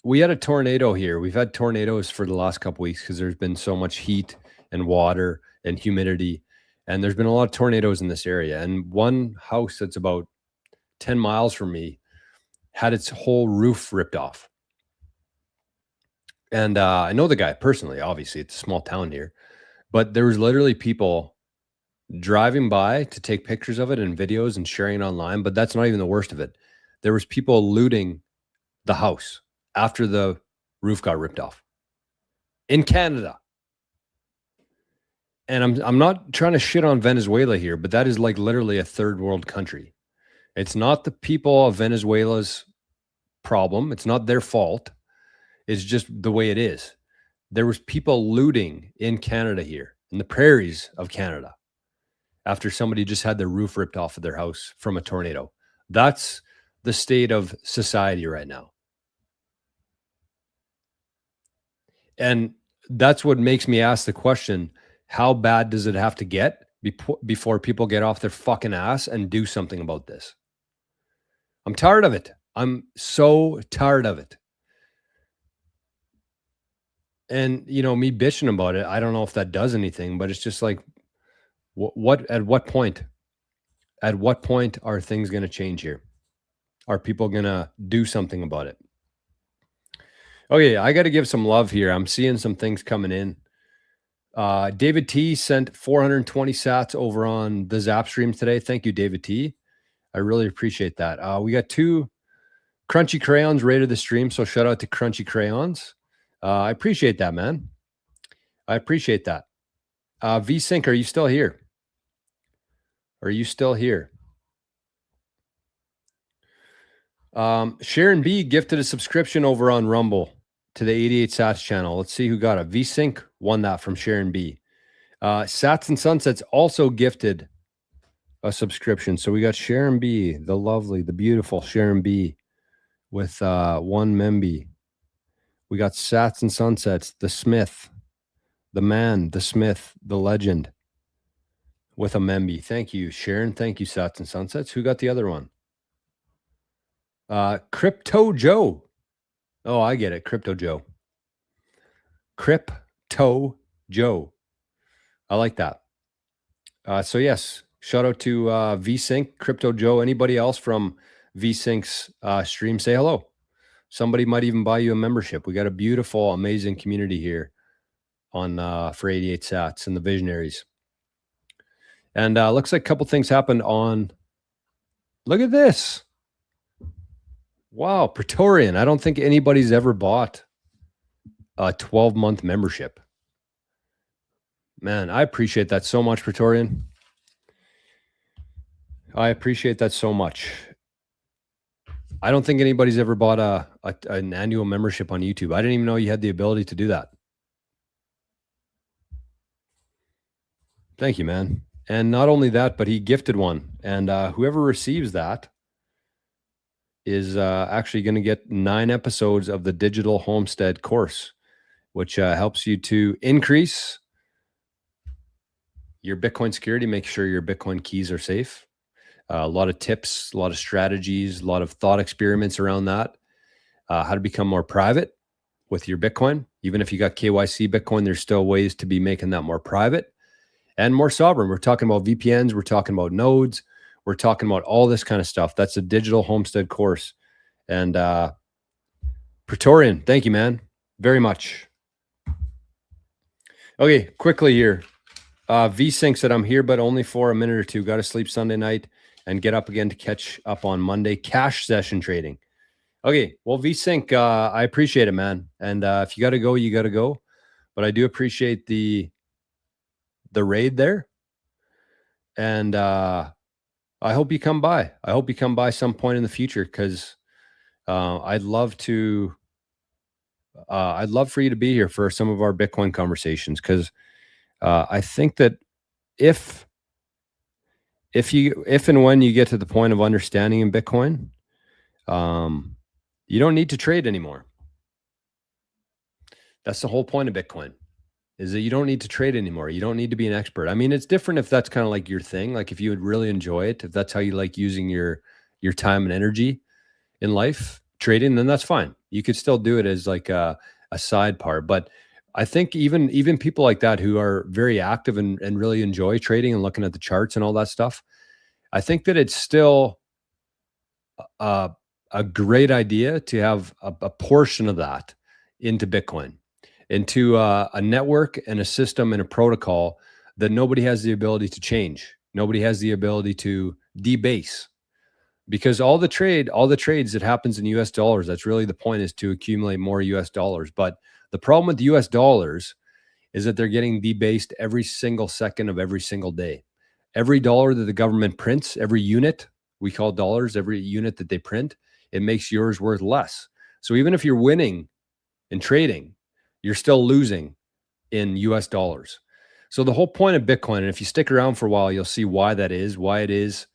we had a tornado here. We've had tornadoes for the last couple weeks because there's been so much heat and water and humidity, and there's been a lot of tornadoes in this area. And one house that's about 10 miles from me had its whole roof ripped off. And I know the guy personally. Obviously, it's a small town here, but there was literally people driving by to take pictures of it and videos and sharing it online. But that's not even the worst of it. There was people looting the house after the roof got ripped off in Canada. And I'm not trying to shit on Venezuela here, but that is like literally a third world country. It's not the people of Venezuela's problem. It's not their fault. It's just the way it is. There was people looting in Canada here, in the prairies of Canada, after somebody just had their roof ripped off of their house from a tornado. That's the state of society right now. And that's what makes me ask the question, how bad does it have to get before people get off their fucking ass and do something about this? I'm tired of it. I'm so tired of it. And, you know, me bitching about it, I don't know if that does anything, but it's just like, at what point are things going to change here? Are people going to do something about it? Okay, I got to give some love here. I'm seeing some things coming in. David T sent 420 sats over on the Zap stream today. Thank you, David T. I really appreciate that. We got 2 Crunchy Crayons rated the stream, so shout out to Crunchy Crayons. I appreciate that, man. I appreciate that. VSync, are you still here? Are you still here? Sharon B gifted a subscription over on Rumble to the 88 Sats channel. Let's see who got it. VSync won that from Sharon B. Sats and Sunsets also gifted a subscription. So we got Sharon B, the lovely, the beautiful Sharon B with 1 Memby. We got Sats and Sunsets, the Smith, the man, the Smith, the legend with a Memby. Thank you, Sharon. Thank you, Sats and Sunsets. Who got the other one? Crypto Joe. Oh, I get it. Crypto Joe. Crypto Joe. I like that. So yes, shout out to VSync, Crypto Joe. Anybody else from VSync's stream, say hello. Somebody might even buy you a membership. We got a beautiful, amazing community here on for 88 Sats and the Visionaries. And looks like a couple things happened on. Look at this. Wow, Praetorian. I don't think anybody's ever bought a 12-month membership. Man, I appreciate that so much, Praetorian. I appreciate that so much. I don't think anybody's ever bought an annual membership on YouTube. I didn't even know you had the ability to do that. Thank you, man. And not only that, but he gifted one. And whoever receives that is actually going to get 9 episodes of the Digital Homestead course, which helps you to increase your Bitcoin security, make sure your Bitcoin keys are safe. A lot of tips, a lot of strategies, a lot of thought experiments around that. How to become more private with your Bitcoin. Even if you got KYC Bitcoin, there's still ways to be making that more private and more sovereign. We're talking about VPNs. We're talking about nodes. We're talking about all this kind of stuff. That's a Digital Homestead course. And Praetorian, thank you, man. Very much. Okay, quickly here. VSync said, I'm here, but only for a minute or two. Got to sleep Sunday night and get up again to catch up on Monday. Cash session trading. Okay, well, VSync, I appreciate it, man. And if you got to go, you got to go. But I do appreciate the raid there. And I hope you come by. I hope you come by some point in the future, because I'd love for you to be here for some of our Bitcoin conversations, because I think that if and when you get to the point of understanding in Bitcoin, you don't need to trade anymore. That's the whole point of Bitcoin, is that you don't need to trade anymore. You don't need to be an expert. I mean, it's different if that's kind of like your thing. Like if you would really enjoy it, if that's how you like using your time and energy in life, trading, then that's fine. You could still do it as like a side part. But I think even people like that who are very active and really enjoy trading and looking at the charts and all that stuff, I think that it's still a great idea to have a portion of that into Bitcoin, into a network and a system and a protocol that nobody has the ability to change. Nobody has the ability to debase, because all the trades that happens in US dollars, that's really the point, is to accumulate more US dollars. But the problem with the US dollars is that they're getting debased every single second of every single day. Every dollar that the government prints, every unit, we call dollars, every unit that they print, it makes yours worth less. So even if you're winning in trading, you're still losing in US dollars. So the whole point of Bitcoin, and if you stick around for a while, you'll see why that is, why it is.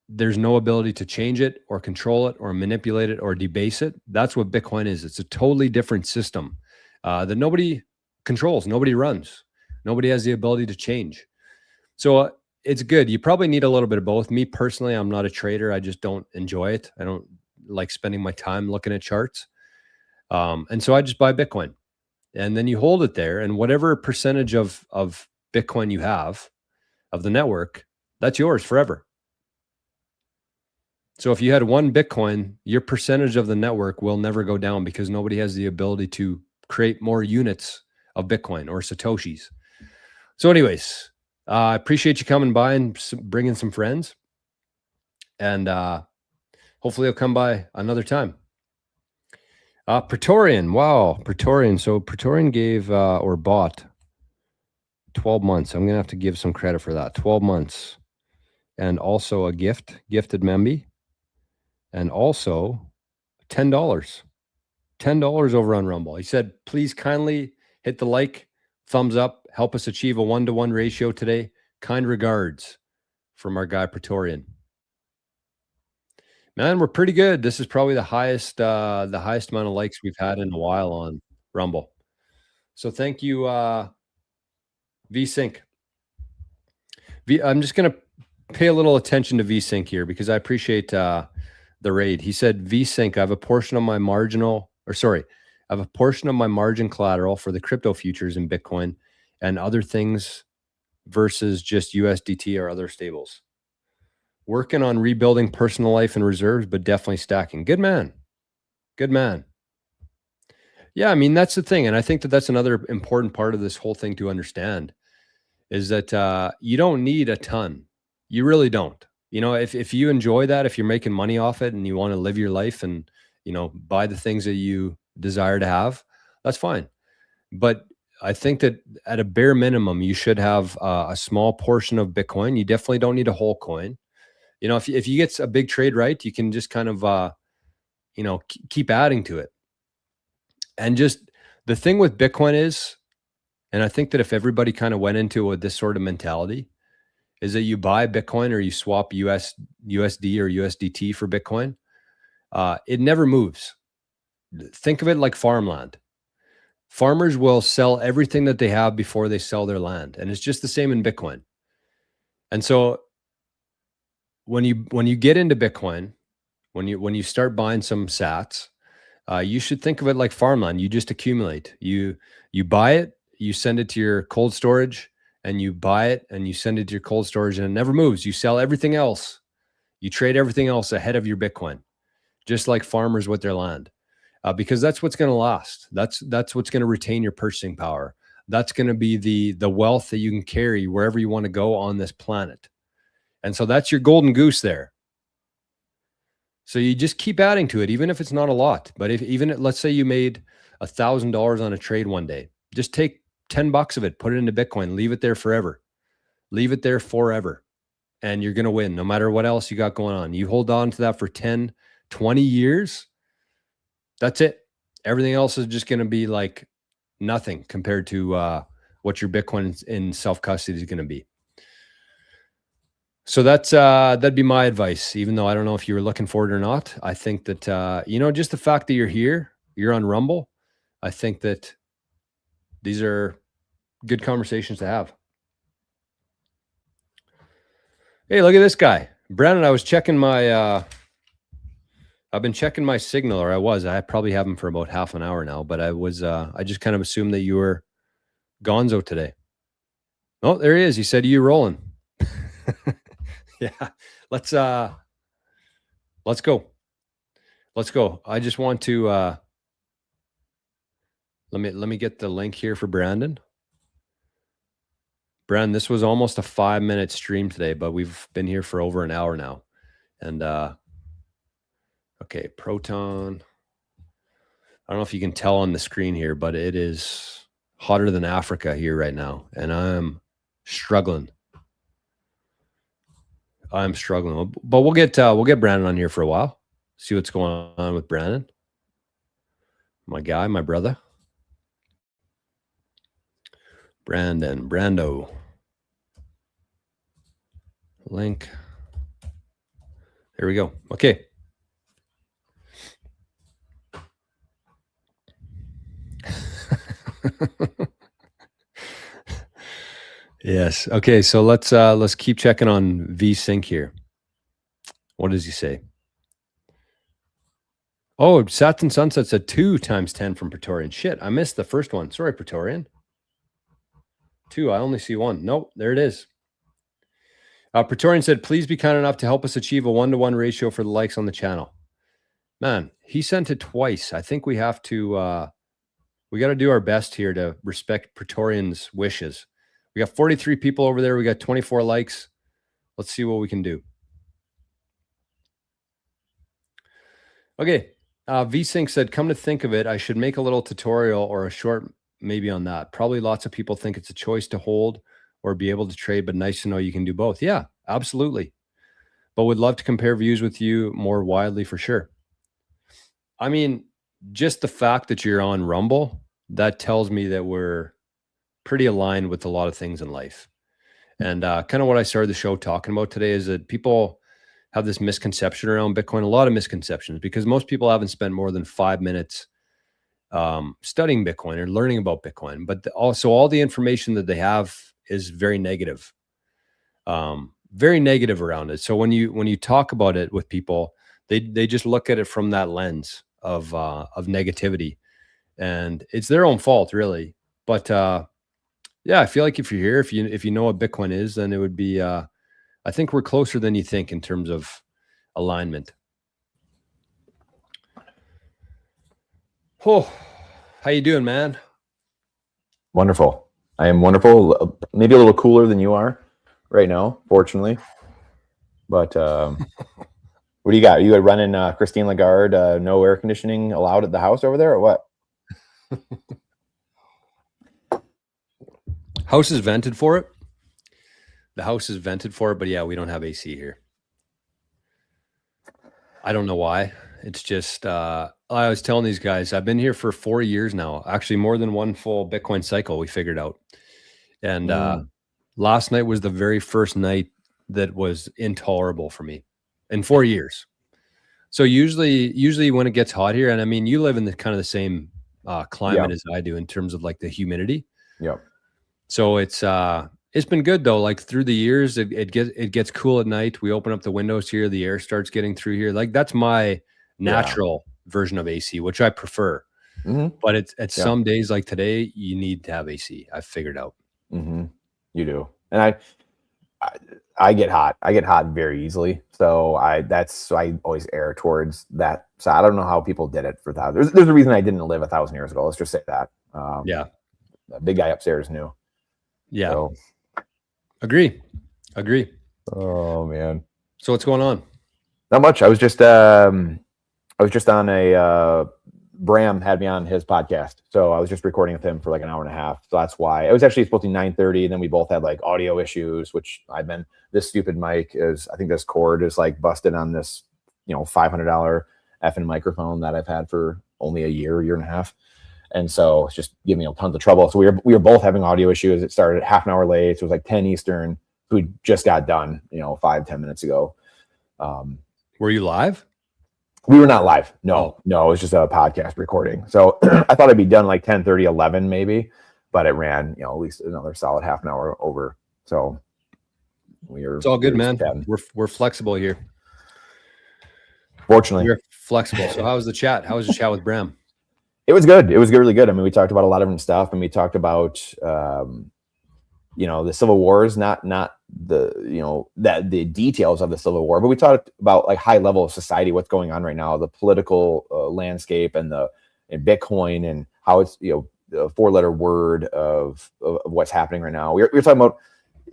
There's no ability to change it or control it or manipulate it or debase it. That's what Bitcoin is. It's a totally different system that nobody controls, nobody runs, nobody has the ability to change. So it's good. You probably need a little bit of both. Me personally, I'm not a trader. I just don't enjoy it. I don't like spending my time looking at charts. And so I just buy Bitcoin, and then you hold it there, and whatever percentage of Bitcoin you have of the network, that's yours forever. So if you had one Bitcoin, your percentage of the network will never go down, because nobody has the ability to create more units of Bitcoin or Satoshis. So anyways, I appreciate you coming by and bringing some friends, and hopefully you'll come by another time. Praetorian, wow, Praetorian. So Praetorian gave or bought 12 months. I'm going to have to give some credit for that. 12 months. And also a gifted Memby. And also $10. $10 over on Rumble. He said, please kindly hit the like, thumbs up, help us achieve a 1-to-1 ratio today. Kind regards from our guy Praetorian. Man, we're pretty good. This is probably the highest amount of likes we've had in a while on Rumble. So thank you, VSync. I'm just going to pay a little attention to VSync here, because I appreciate the raid. He said, VSync, I have a portion of my margin collateral for the crypto futures in Bitcoin and other things versus just USDT or other stables. Working on rebuilding personal life and reserves, but definitely stacking. Good man. Good man. Yeah, I mean, that's the thing. And I think that that's another important part of this whole thing to understand, is that you don't need a ton. You really don't. You know, if you enjoy that, if you're making money off it and you want to live your life and, you know, buy the things that you desire to have, that's fine. But I think that at a bare minimum, you should have a small portion of Bitcoin. You definitely don't need a whole coin. You know, if you get a big trade right, you can just kind of, you know, keep adding to it. And just the thing with Bitcoin is, and I think that if everybody kind of went into this sort of mentality, is that you buy Bitcoin or you swap USD or USDT for Bitcoin, it never moves. Think of it like farmland. Farmers will sell everything that they have before they sell their land. And it's just the same in Bitcoin. And so when you get into Bitcoin, when you start buying some sats, you should think of it like farmland. You just accumulate. You buy it, you send it to your cold storage, and you buy it and you send it to your cold storage, and it never moves. You sell everything else. You trade everything else ahead of your Bitcoin, just like farmers with their land, because that's what's going to last. That's what's going to retain your purchasing power. That's going to be the wealth that you can carry wherever you want to go on this planet. And so that's your golden goose there. So you just keep adding to it, even if it's not a lot. But let's say you made $1,000 on a trade one day, just take $10 of it, put it into Bitcoin, leave it there forever. Leave it there forever. And you're going to win no matter what else you got going on. You hold on to that for 10, 20 years. That's it. Everything else is just going to be like nothing compared to what your Bitcoin in self-custody is going to be. So that's that'd be my advice, even though I don't know if you were looking for it or not. I think that, just the fact that you're here, you're on Rumble, I think that these are good conversations to have. Hey, look at this guy. Brandon, I was checking my, I've been checking my signal, or I probably haven't for about half an hour now, but I just kind of assumed that you were gonzo today. Oh, there he is. He said, you rolling. Yeah. Let's go. Let's go. I just want to, let me get the link here for Brandon. Brandon, this was almost a 5-minute stream today, but we've been here for over an hour now. And, okay, Proton. I don't know if you can tell on the screen here, but it is hotter than Africa here right now. And I'm struggling. But we'll get Brandon on here for a while. See what's going on with Brandon. My guy, my brother. Brando. Link. There we go. Okay. Yes. Okay. So let's keep checking on VSync here. What does he say? Oh, Satin Sunset's at 2 times 10 from Praetorian. Shit, I missed the first one. Sorry, Praetorian. 2. I only see 1. Nope, there it is. Praetorian said, please be kind enough to help us achieve a 1-to-1 ratio for the likes on the channel. Man, he sent it twice. I think we have to, we got to do our best here to respect Praetorian's wishes. We got 43 people over there. We got 24 likes. Let's see what we can do. Okay. VSync said, come to think of it, I should make a little tutorial or a short maybe on that. Probably lots of people think it's a choice to hold or be able to trade, but nice to know you can do both. Yeah, absolutely. But would love to compare views with you more widely for sure. I mean, just the fact that you're on Rumble, that tells me that we're pretty aligned with a lot of things in life. And kind of what I started the show talking about today is that people have this misconception around Bitcoin, a lot of misconceptions, because most people haven't spent more than 5 minutes studying Bitcoin or learning about Bitcoin. But also all the information that they have is very negative around it. So when you talk about it with people, they just look at it from that lens of negativity, and it's their own fault really. But yeah, I feel like if you're here, if you know what Bitcoin is, then it would be, I think we're closer than you think in terms of alignment. Oh, how you doing, man? Wonderful. I am wonderful. Maybe a little cooler than you are right now, fortunately. But what do you got? Are you running Christine Lagarde, no air conditioning allowed at the house over there, or what? House is vented for it. The house is vented for it, but yeah, we don't have AC here. I don't know why. It's just, I was telling these guys, I've been here for 4 years now, actually more than one full Bitcoin cycle we figured out. And last night was the very first night that was intolerable for me in 4 years. So usually when it gets hot here, and I mean, you live in the kind of the same climate as I do in terms of like the humidity. Yep. So it's been good though. Like through the years, it gets cool at night. We open up the windows here, the air starts getting through here. Like that's my natural version of AC, which I prefer. Mm-hmm. But it's at some days like today, you need to have AC. I've figured out. Mm-hmm. You do, and I get hot. I get hot very easily. So I always err towards that. So I don't know how people did it for that. There's a reason I didn't live 1,000 years ago. Let's just say that. The big guy upstairs knew. Yeah. So. Agree. Oh man. So what's going on? Not much. I was just on a Bram had me on his podcast. So I was just recording with him for like an hour and a half. So that's why it was actually supposed to be 9:30. And then we both had like audio issues, which this stupid mic is, I think this cord is like busted on this, $500 effing microphone that I've had for only a year and a half. And so it's just giving me tons of trouble. So we were both having audio issues. It started half an hour late. So it was like 10 Eastern. We just got done, 5-10 minutes ago. Were you live? We were not live. No, it was just a podcast recording. So I thought I'd be done like 10:30, 11 maybe, but it ran, at least another solid half an hour over. So it's all good, man. We're flexible here. Fortunately, we're flexible. So how was the chat? How was the chat with Bram? It was good. It was really good. I mean, we talked about a lot of different stuff, and we talked about, the Civil Wars, not the details of the Civil War, but we talked about like high level of society, what's going on right now, the political landscape, and Bitcoin, and how it's the 4-letter word of what's happening right now. We were talking about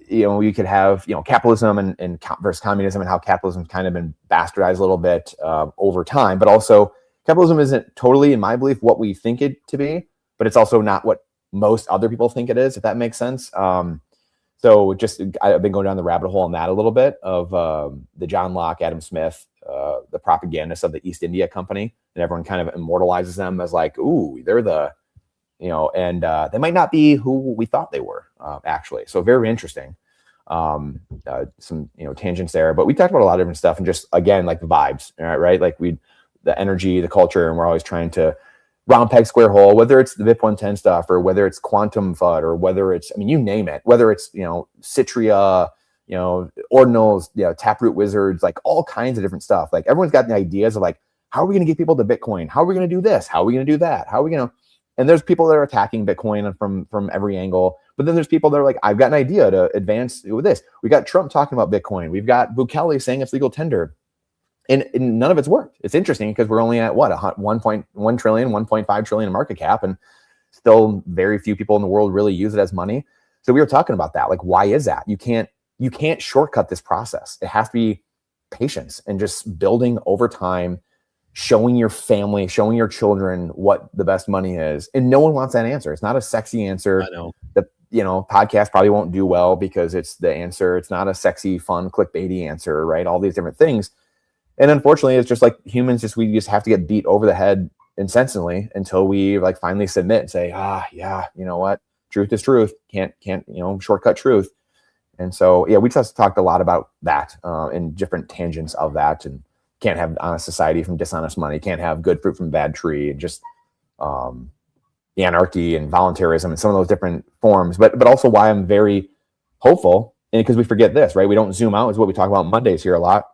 you could have capitalism and versus communism, and how capitalism's kind of been bastardized a little bit over time, but also capitalism isn't totally, in my belief, what we think it to be, but it's also not what most other people think it is, if that makes sense. So I've been going down the rabbit hole on that a little bit of the John Locke, Adam Smith, the propagandists of the East India Company, and everyone kind of immortalizes them as like, ooh, they're the, and they might not be who we thought they were actually. So very interesting. Some tangents there, but we talked about a lot of different stuff, and just again like the vibes, right? Like the energy, the culture, and we're always trying to round peg square hole, whether it's the VIP 110 stuff, or whether it's quantum FUD, or whether it's, you name it, whether it's, Citria, ordinals, Taproot wizards, like all kinds of different stuff. Like everyone's got the ideas of like, how are we going to get people to Bitcoin? How are we going to do this? How are we going to do that? How are we going to, and there's people that are attacking Bitcoin from every angle, but then there's people that are like, I've got an idea to advance with this. We got Trump talking about Bitcoin. We've got Bukele saying it's legal tender. And none of it's worked. It's interesting because we're only at what, 1.1 trillion, 1.5 trillion in market cap, and still very few people in the world really use it as money. So we were talking about that. Like, why is that? You can't shortcut this process. It has to be patience and just building over time, showing your family, showing your children what the best money is. And no one wants that answer. It's not a sexy answer. I know. The podcast probably won't do well because it's the answer. It's not a sexy, fun, clickbaity answer, right? All these different things. And unfortunately, it's just like humans, we just have to get beat over the head incessantly until we like finally submit and say, yeah, you know what? Truth is truth. Can't shortcut truth. And so, yeah, we just talked a lot about that and different tangents of that, and can't have honest society from dishonest money. Can't have good fruit from bad tree, and just anarchy and voluntarism and some of those different forms. But also why I'm very hopeful, and because we forget this, right? We don't zoom out, is what we talk about Mondays here a lot.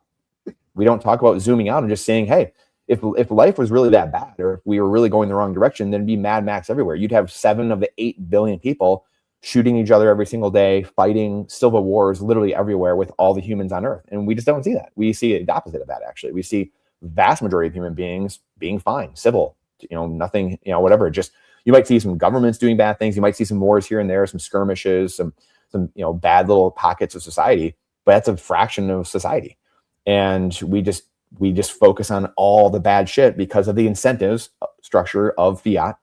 We don't talk about zooming out and just saying, hey, if life was really that bad, or if we were really going the wrong direction, then it'd be Mad Max everywhere. You'd have 7 of the 8 billion people shooting each other every single day, fighting civil wars literally everywhere with all the humans on Earth. And we just don't see that. We see the opposite of that, actually. We see vast majority of human beings being fine, civil, nothing, whatever. Just, you might see some governments doing bad things. You might see some wars here and there, some skirmishes, some bad little pockets of society, but that's a fraction of society. And we just focus on all the bad shit because of the incentives structure of fiat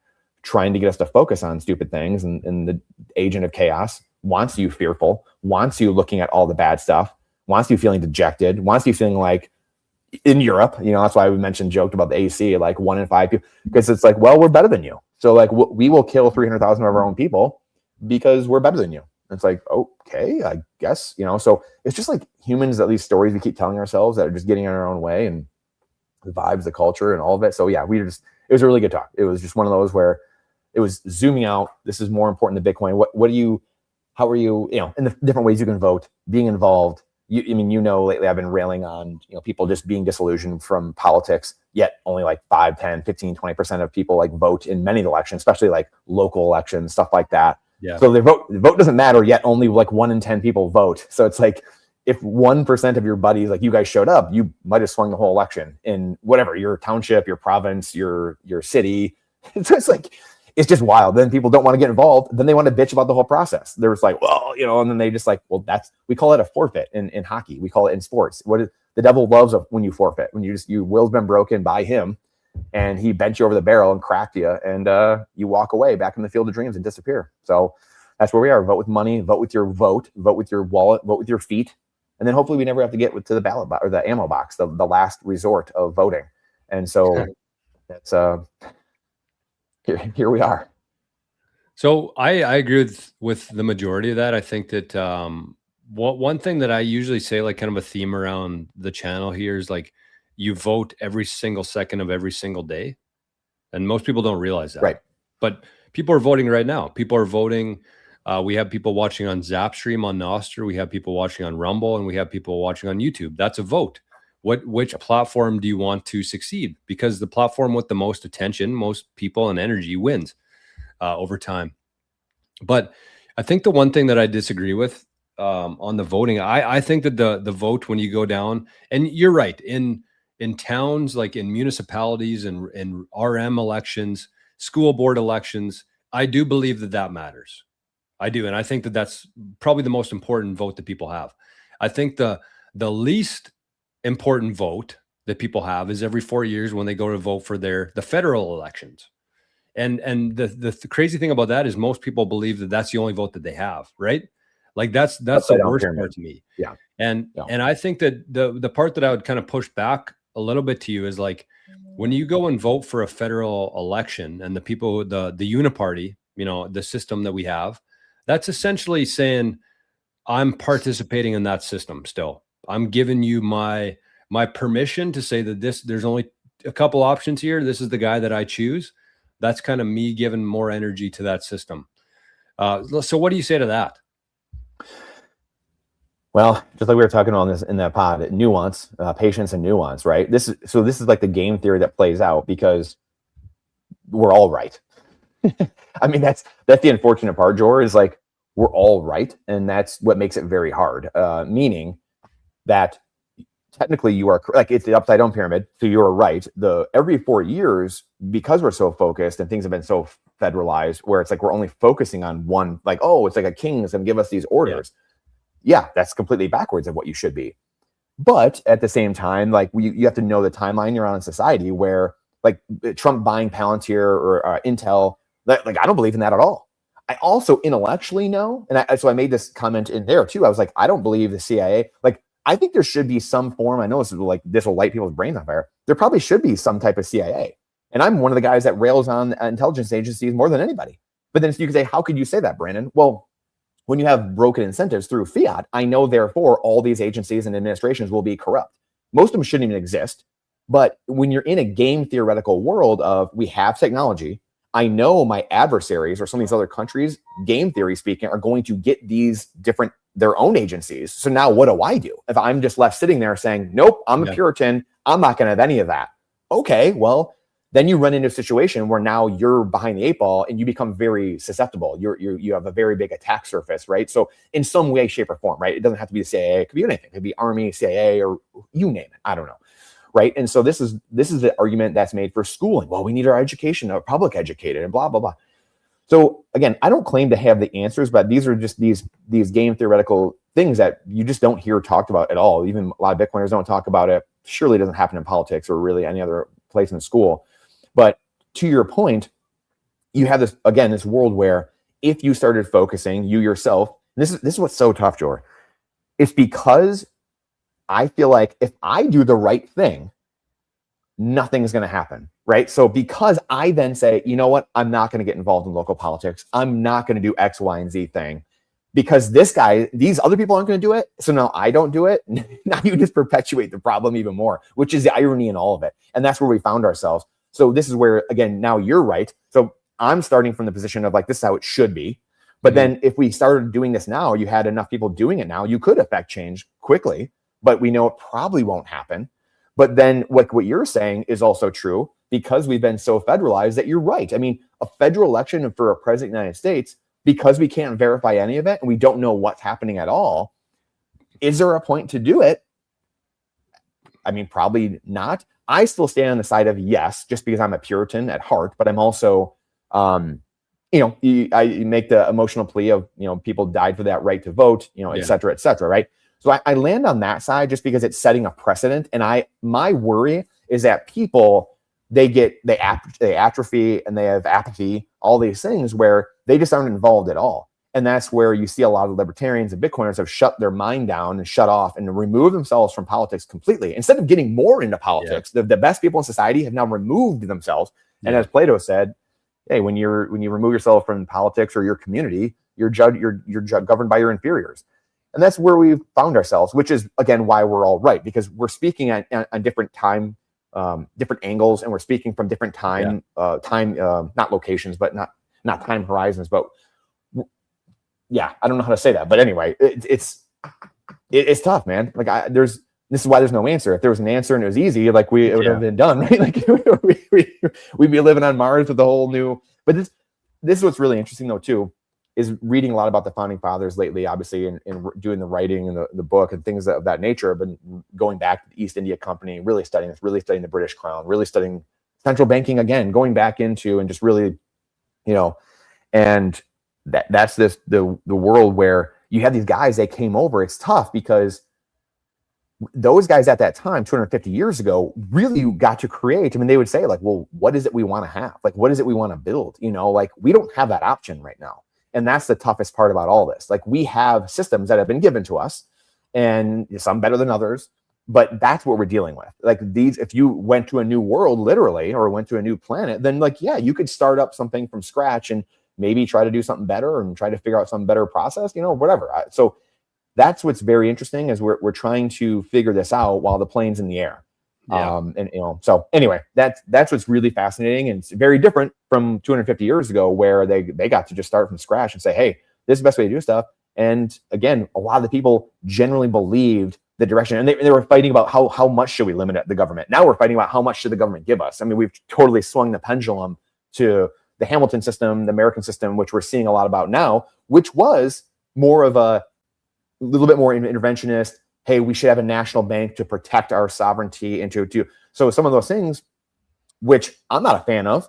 trying to get us to focus on stupid things. And the agent of chaos wants you fearful, wants you looking at all the bad stuff, wants you feeling dejected, wants you feeling like in Europe, that's why we joked about the AC, like 1 in 5 people, because it's like, well, we're better than you. So like we will kill 300,000 of our own people because we're better than you. It's like, okay, I guess, so it's just like humans, at least stories we keep telling ourselves that are just getting in our own way, and the vibes, the culture, and all of it. So yeah, it was a really good talk. It was just one of those where it was zooming out. This is more important than Bitcoin. How are you, in the different ways you can vote, being involved. Lately I've been railing on, people just being disillusioned from politics, yet only like 5, 10, 15, 20% of people like vote in many elections, especially like local elections, stuff like that. Yeah. So the vote doesn't matter, yet only like 1 in 10 people vote. So it's like, if 1% of your buddies, like you guys, showed up, you might have swung the whole election in whatever, your township, your province, your city. So it's like, it's just wild. Then people don't want to get involved. Then they want to bitch about the whole process. They're just like, well, and then they just like, well, we call it a forfeit in hockey. We call it in sports. The devil loves when you forfeit, when your will's been broken by him, and he bent you over the barrel and cracked you, and you walk away back in the field of dreams and disappear. So that's where we are. Vote with money, vote with your vote with your wallet, vote with your feet. And then hopefully we never have to get to the ballot box or the ammo box, the last resort of voting. And so that's here we are. So I agree with the majority of that. I think that one thing that I usually say, like kind of a theme around the channel here, is like you vote every single second of every single day. And most people don't realize that. Right. But people are voting right now. People are voting. We have people watching on Zapstream on Nostr. We have people watching on Rumble, and we have people watching on YouTube. That's a vote. Which platform do you want to succeed? Because the platform with the most attention, most people, and energy wins over time. But I think the one thing that I disagree with on the voting, I think that the vote, when you go down, and you're right, in towns, like in municipalities and in RM elections, school board elections, I do believe that matters. I do. And I think that that's probably the most important vote that people have. I think the least important vote that people have is every 4 years when they go to vote for the federal elections. And the crazy thing about that is most people believe that that's the only vote that they have, right? Like that's the worst part to me. Yeah. And I think that the part that I would kind of push back a little bit to you is like, when you go and vote for a federal election and the people, the uniparty, the system that we have, that's essentially saying, I'm participating in that system still. I'm giving you my permission to say that there's only a couple options here. This is the guy that I choose. That's kind of me giving more energy to that system. So what do you say to that? Well, just like we were talking on this in that pod, nuance, patience and nuance, right? This is like the game theory that plays out because we're all right. I mean, that's the unfortunate part, Jor, is like we're all right. And that's what makes it very hard. Meaning that technically you are like, it's the upside down pyramid. So you're right. Every 4 years, because we're so focused and things have been so federalized, where it's like we're only focusing on one, like, oh, it's like a king is going to give us these orders. Yeah, that's completely backwards of what you should be. But at the same time, like you have to know the timeline you're on in society, where like Trump buying Palantir or Intel, like I don't believe in that at all. I also intellectually know, and so I made this comment in there too. I was like, I don't believe the CIA. Like, I think there should be some form. I know this will light people's brains on fire. There probably should be some type of CIA. And I'm one of the guys that rails on intelligence agencies more than anybody. But then you can say, how could you say that, Brandon? Well, when you have broken incentives through fiat, I know therefore all these agencies and administrations will be corrupt. Most of them shouldn't even exist. But when you're in a game theoretical world of we have technology, I know my adversaries or some of these other countries, game theory speaking, are going to get these their own agencies. So now what do I do? If I'm just left sitting there saying, nope, I'm a Puritan, I'm not going to have any of that. Okay, well, then you run into a situation where now you're behind the eight ball and you become very susceptible. You have a very big attack surface, right? So in some way, shape, or form, right? It doesn't have to be the CIA. It could be anything. It could be Army, CIA, or you name it. I don't know. Right. And so this is the argument that's made for schooling. Well, we need our education, our public educated, and blah, blah, blah. So again, I don't claim to have the answers, but these are just these game theoretical things that you just don't hear talked about at all. Even a lot of Bitcoiners don't talk about it. Surely it doesn't happen in politics or really any other place in school. But to your point, you have this world where if you started focusing, you yourself, this is what's so tough, Jor. It's because I feel like if I do the right thing, nothing's going to happen, right? So because I then say, you know what, I'm not going to get involved in local politics. I'm not going to do X, Y, and Z thing because these other people aren't going to do it. So now I don't do it. Now you just perpetuate the problem even more, which is the irony in all of it. And that's where we found ourselves. So this is where, again, now you're right. So I'm starting from the position of like, this is how it should be. But then if we started doing this now, you had enough people doing it now, you could affect change quickly. But we know it probably won't happen. But then what you're saying is also true because we've been so federalized that you're right. I mean, a federal election for a president of the United States, because we can't verify any of it and we don't know what's happening at all, is there a point to do it? I mean, probably not. I still stand on the side of yes, just because I'm a Puritan at heart, but I'm also, I make the emotional plea of, people died for that right to vote, et cetera, right? So I land on that side just because it's setting a precedent. And my worry is that people, they atrophy and they have apathy, all these things where they just aren't involved at all. And that's where you see a lot of libertarians and Bitcoiners have shut their mind down and shut off and remove themselves from politics completely. Instead of getting more into politics, the best people in society have now removed themselves. And as Plato said, hey, when you remove yourself from politics or your community, you're governed by your inferiors. And that's where we've found ourselves, which is, again, why we're all right, because we're speaking on different time, different angles, and we're speaking from different time, not locations, but not time horizons. But yeah, I don't know how to say that. But anyway, it's tough, man. Like this is why there's no answer. If there was an answer and it was easy, like it would have been done, right? Like we'd be living on Mars with a whole new. But this is what's really interesting though too, is reading a lot about the founding fathers lately, obviously, and doing the writing and the book and things of that nature. I've been going back to the East India Company, really studying this, really studying the British Crown, really studying central banking again, going back into and just really, and that's the world where you have these guys that came over. It's tough because those guys at that time, 250 years ago, really got to create. I mean, they would say like, well, what is it we want to have? Like, what is it we want to build? Like we don't have that option right now. And that's the toughest part about all this. Like we have systems that have been given to us, and some better than others, but that's what we're dealing with. Like if you went to a new world, literally, or went to a new planet, then like, yeah, you could start up something from scratch and maybe try to do something better and try to figure out some better process, whatever. So that's what's very interesting, is we're trying to figure this out while the plane's in the air. Yeah. So anyway, that's what's really fascinating, and it's very different from 250 years ago, where they got to just start from scratch and say, hey, this is the best way to do stuff. And again, a lot of the people generally believed the direction, and they were fighting about how much should we limit the government. Now we're fighting about how much should the government give us. I mean, we've totally swung the pendulum to the Hamilton system, the American system, which we're seeing a lot about now, which was more of a little bit more interventionist. Hey, we should have a national bank to protect our sovereignty and so some of those things, which I'm not a fan of,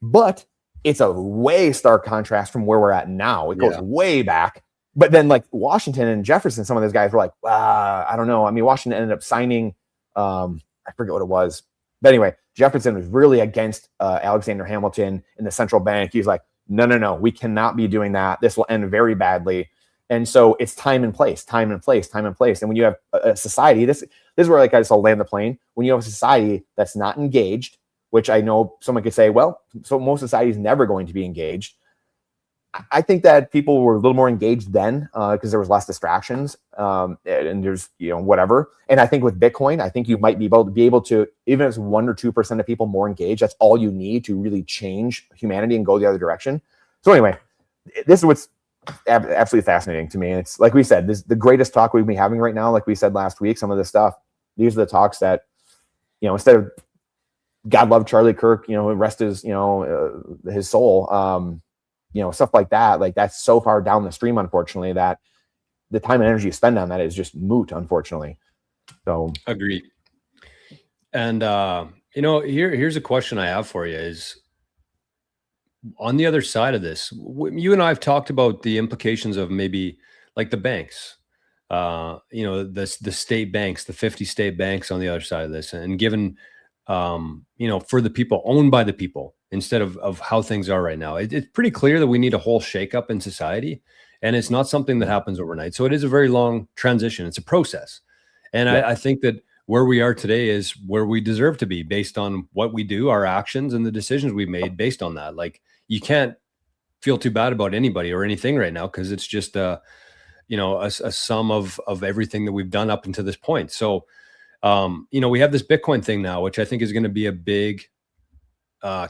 but it's a way stark contrast from where we're at now. It goes way back. But then like Washington and Jefferson, some of those guys were like, I don't know. I mean, Washington ended up signing, I forget what it was. But anyway, Jefferson was really against Alexander Hamilton in the central bank. He's like, no, we cannot be doing that. This will end very badly. And so it's time and place. And when you have a society, this is where like I just land the plane. When you have a society that's not engaged, which I know someone could say, well, so most society is never going to be engaged. I think that people were a little more engaged then because there was less distractions and there's, whatever. And I think with Bitcoin, I think you might be able to, even if it's 1 or 2% of people more engaged, that's all you need to really change humanity and go the other direction. So anyway, this is what's absolutely fascinating to me. And it's like we said, this is the greatest talk we've been having right now. Like we said last week, some of this stuff, these are the talks that, instead of God love Charlie Kirk, rest his soul, stuff like that. Like that's so far down the stream, unfortunately, that the time and energy you spend on that is just moot, unfortunately. So agreed. And, here's a question I have for you is, on the other side of this, you and I have talked about the implications of maybe like the banks, the state banks, the 50 state banks on the other side of this, and given, for the people, owned by the people, instead of how things are right now. It's pretty clear that we need a whole shakeup in society, and it's not something that happens overnight. So it is a very long transition. It's a process. And I think that where we are today is where we deserve to be based on what we do, our actions, and the decisions we've made based on that. Like, you can't feel too bad about anybody or anything right now, because it's just a sum of everything that we've done up until this point. So, we have this Bitcoin thing now, which I think is going to be a big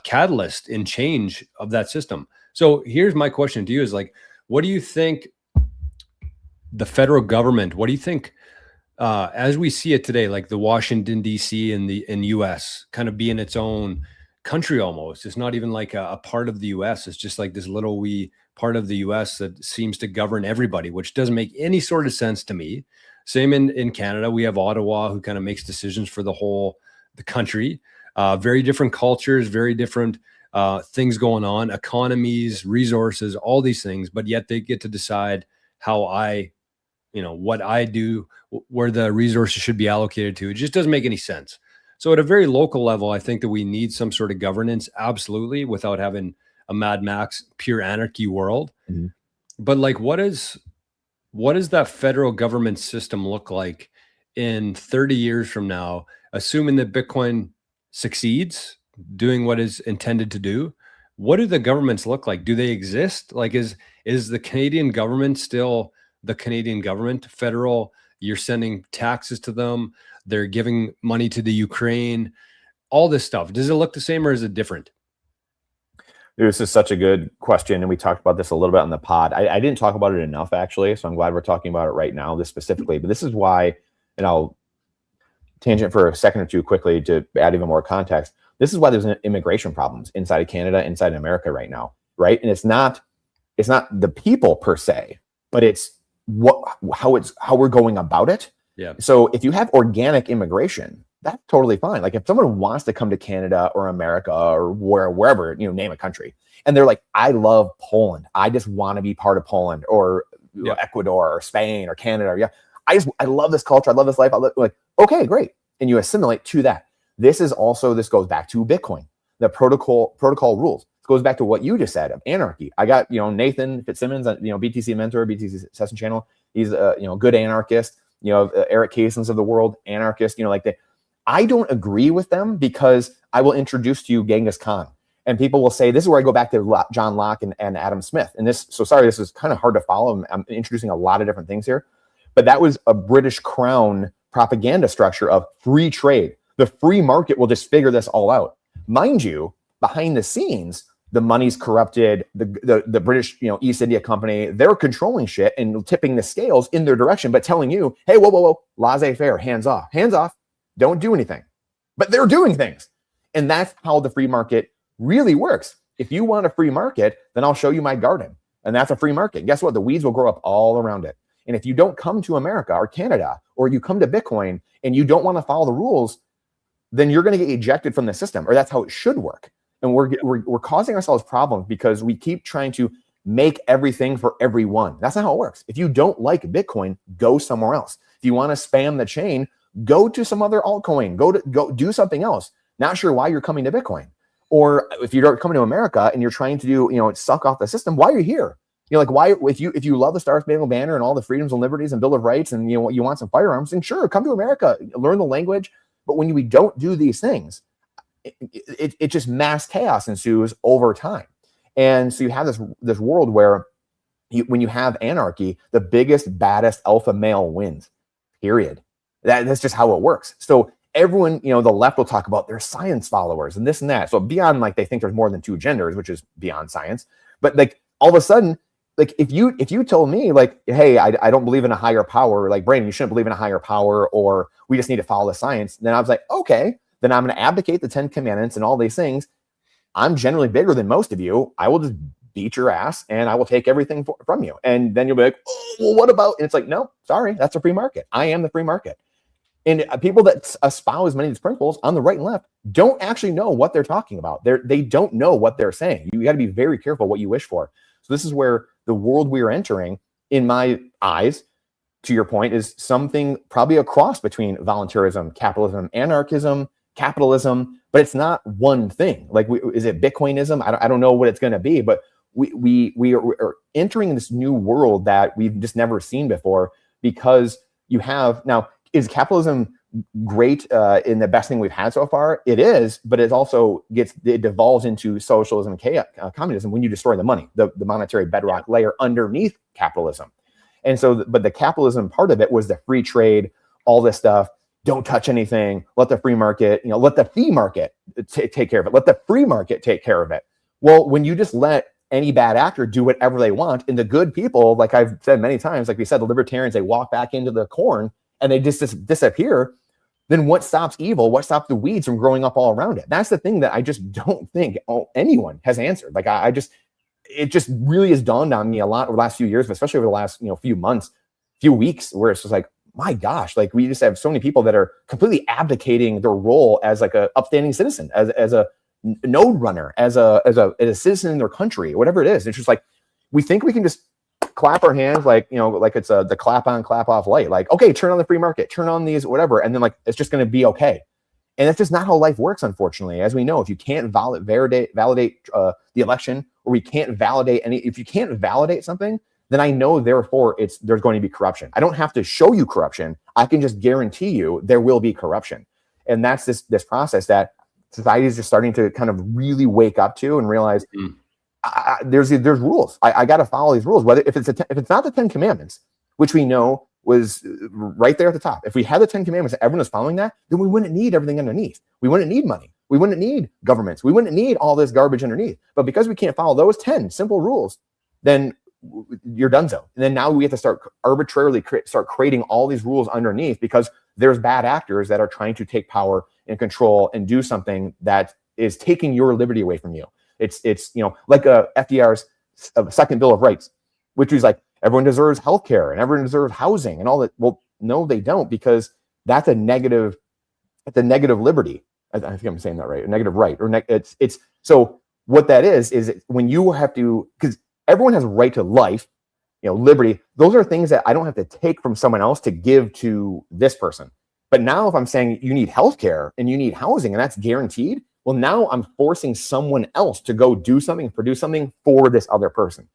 catalyst in change of that system. So here's my question to you is like, what do you think the federal government, what do you think as we see it today, like the Washington, D.C. in US kind of being its own country almost? It's not even like a part of the US. It's just like this little wee part of the US that seems to govern everybody, which doesn't make any sort of sense to me. Same in Canada. We have Ottawa, who kind of makes decisions for the country. Very different cultures, very different things going on, economies, resources, all these things, but yet they get to decide how what I do, where the resources should be allocated to. It just doesn't make any sense. So at a very local level, I think that we need some sort of governance, absolutely, without having a Mad Max pure anarchy world. Mm-hmm. But like, what does that federal government system look like in 30 years from now, assuming that Bitcoin succeeds doing what is intended to do? what do the governments look like? Do they exist? Like, is the Canadian government still the Canadian government, federal? You're sending taxes to them. They're giving money to the Ukraine, all this stuff. Does it look the same or is it different? This is such a good question. And we talked about this a little bit on the pod. I didn't talk about it enough, actually. So I'm glad we're talking about it right now, this specifically. But this is why, and I'll tangent for a second or two quickly to add even more context. This is why there's immigration problems inside of Canada, inside of America right now, right? And it's not the people per se, but it's how we're going about it. Yeah. So if you have organic immigration, that's totally fine. Like if someone wants to come to Canada or America or wherever, name a country, and they're like, I love Poland. I just want to be part of Poland or Ecuador or Spain or Canada. Or, I love this culture. I love this life. Like, okay, great. And you assimilate to that. This goes back to Bitcoin, the protocol rules. It goes back to what you just said of anarchy. I got, Nathan Fitzsimmons, BTC mentor, BTC session channel. He's a, good anarchist, Eric Kayson's of the world, anarchist, I don't agree with them because I will introduce to you Genghis Khan. And people will say, this is where I go back to John Locke and Adam Smith. And this is kind of hard to follow. I'm introducing a lot of different things here. But that was a British Crown propaganda structure of free trade. The free market will just figure this all out. Mind you, behind the scenes, the money's corrupted. The British, East India Company, they're controlling shit and tipping the scales in their direction, but telling you, hey, whoa, laissez-faire, hands off. Don't do anything. But they're doing things. And that's how the free market really works. If you want a free market, then I'll show you my garden. And that's a free market. Guess what? The weeds will grow up all around it. And if you don't come to America or Canada, or you come to Bitcoin and you don't want to follow the rules, then you're going to get ejected from the system, or that's how it should work. And we're causing ourselves problems because we keep trying to make everything for everyone. That's not how it works. If you don't like Bitcoin, go somewhere else. If you want to spam the chain, go to some other altcoin. Go do something else. Not sure why you're coming to Bitcoin. Or if you're coming to America and you're trying to do, suck off the system, why are you here? Why, if you love the Star Spangled Banner and all the freedoms and liberties and Bill of Rights and you want some firearms, then sure, come to America, learn the language. But when we don't do these things, it just mass chaos ensues over time. And so you have this world where when you have anarchy, the biggest, baddest alpha male wins, period. That's just how it works. So everyone, the left will talk about their science followers and this and that. So beyond they think there's more than two genders, which is beyond science. But all of a sudden, if you told me hey, I don't believe in a higher power, Brandon, you shouldn't believe in a higher power, or we just need to follow the science, then I was like, okay, then I'm going to abdicate the 10 commandments and all these things. I'm generally bigger than most of you. I will just beat your ass and I will take everything from you. And then you'll be like, oh, well, what about? And it's like, no, sorry, that's a free market. I am the free market. And people that espouse many of these principles on the right and left don't actually know what they're talking about. They don't know what they're saying. You got to be very careful what you wish for. So this is where the world we are entering, in my eyes, to your point, is something probably a cross between voluntarism, capitalism, anarchism, capitalism, but it's not one thing. Is it Bitcoinism? I don't know what it's going to be, but we are entering this new world that we've just never seen before, because you have now. Is capitalism great in the best thing we've had so far? It is, but it also it devolves into socialism and communism when you destroy the money, the monetary bedrock layer underneath capitalism. And so, but the capitalism part of it was the free trade, all this stuff. Don't touch anything. Let the free market, let the fee market take care of it. Let the free market take care of it. Well, when you just let any bad actor do whatever they want, and the good people, like I've said many times, like we said, the libertarians, they walk back into the corn and they just disappear, then what stops evil? What stops the weeds from growing up all around it? That's the thing that I just don't think anyone has answered. It just really has dawned on me a lot over the last few years, especially over the last few months, few weeks, where it's just like, my gosh, we just have so many people that are completely abdicating their role as a upstanding citizen, as a node runner, as a citizen in their country, whatever it is. It's just we think we can just clap our hands it's the clap on, clap off light. Okay, turn on the free market, turn on these, whatever, and then it's just going to be okay. And that's just not how life works, unfortunately. As we know, if you can't validate the election, or if you can't validate something, then I know therefore there's going to be corruption. I don't have to show you corruption. I can just guarantee you there will be corruption. And that's this process that society is just starting to kind of really wake up to and realize there's rules. I got to follow these rules. Whether if it's not the 10 Commandments, which we know was right there at the top. If we had the 10 Commandments and everyone was following that, then we wouldn't need everything underneath. We wouldn't need money. We wouldn't need governments. We wouldn't need all this garbage underneath. But because we can't follow those 10 simple rules, then you're donezo. And then now we have to start arbitrarily start creating all these rules underneath because there's bad actors that are trying to take power and control and do something that is taking your liberty away from you. It's like FDR's second Bill of Rights, which is like everyone deserves healthcare and everyone deserves housing and all that. Well, no, they don't, because that's a negative liberty. I think I'm saying that right. A negative right, or it's so what that is when you have to, because everyone has a right to life, liberty. Those are things that I don't have to take from someone else to give to this person. But now if I'm saying you need healthcare and you need housing and that's guaranteed, well, now I'm forcing someone else to go do something, produce something for this other person.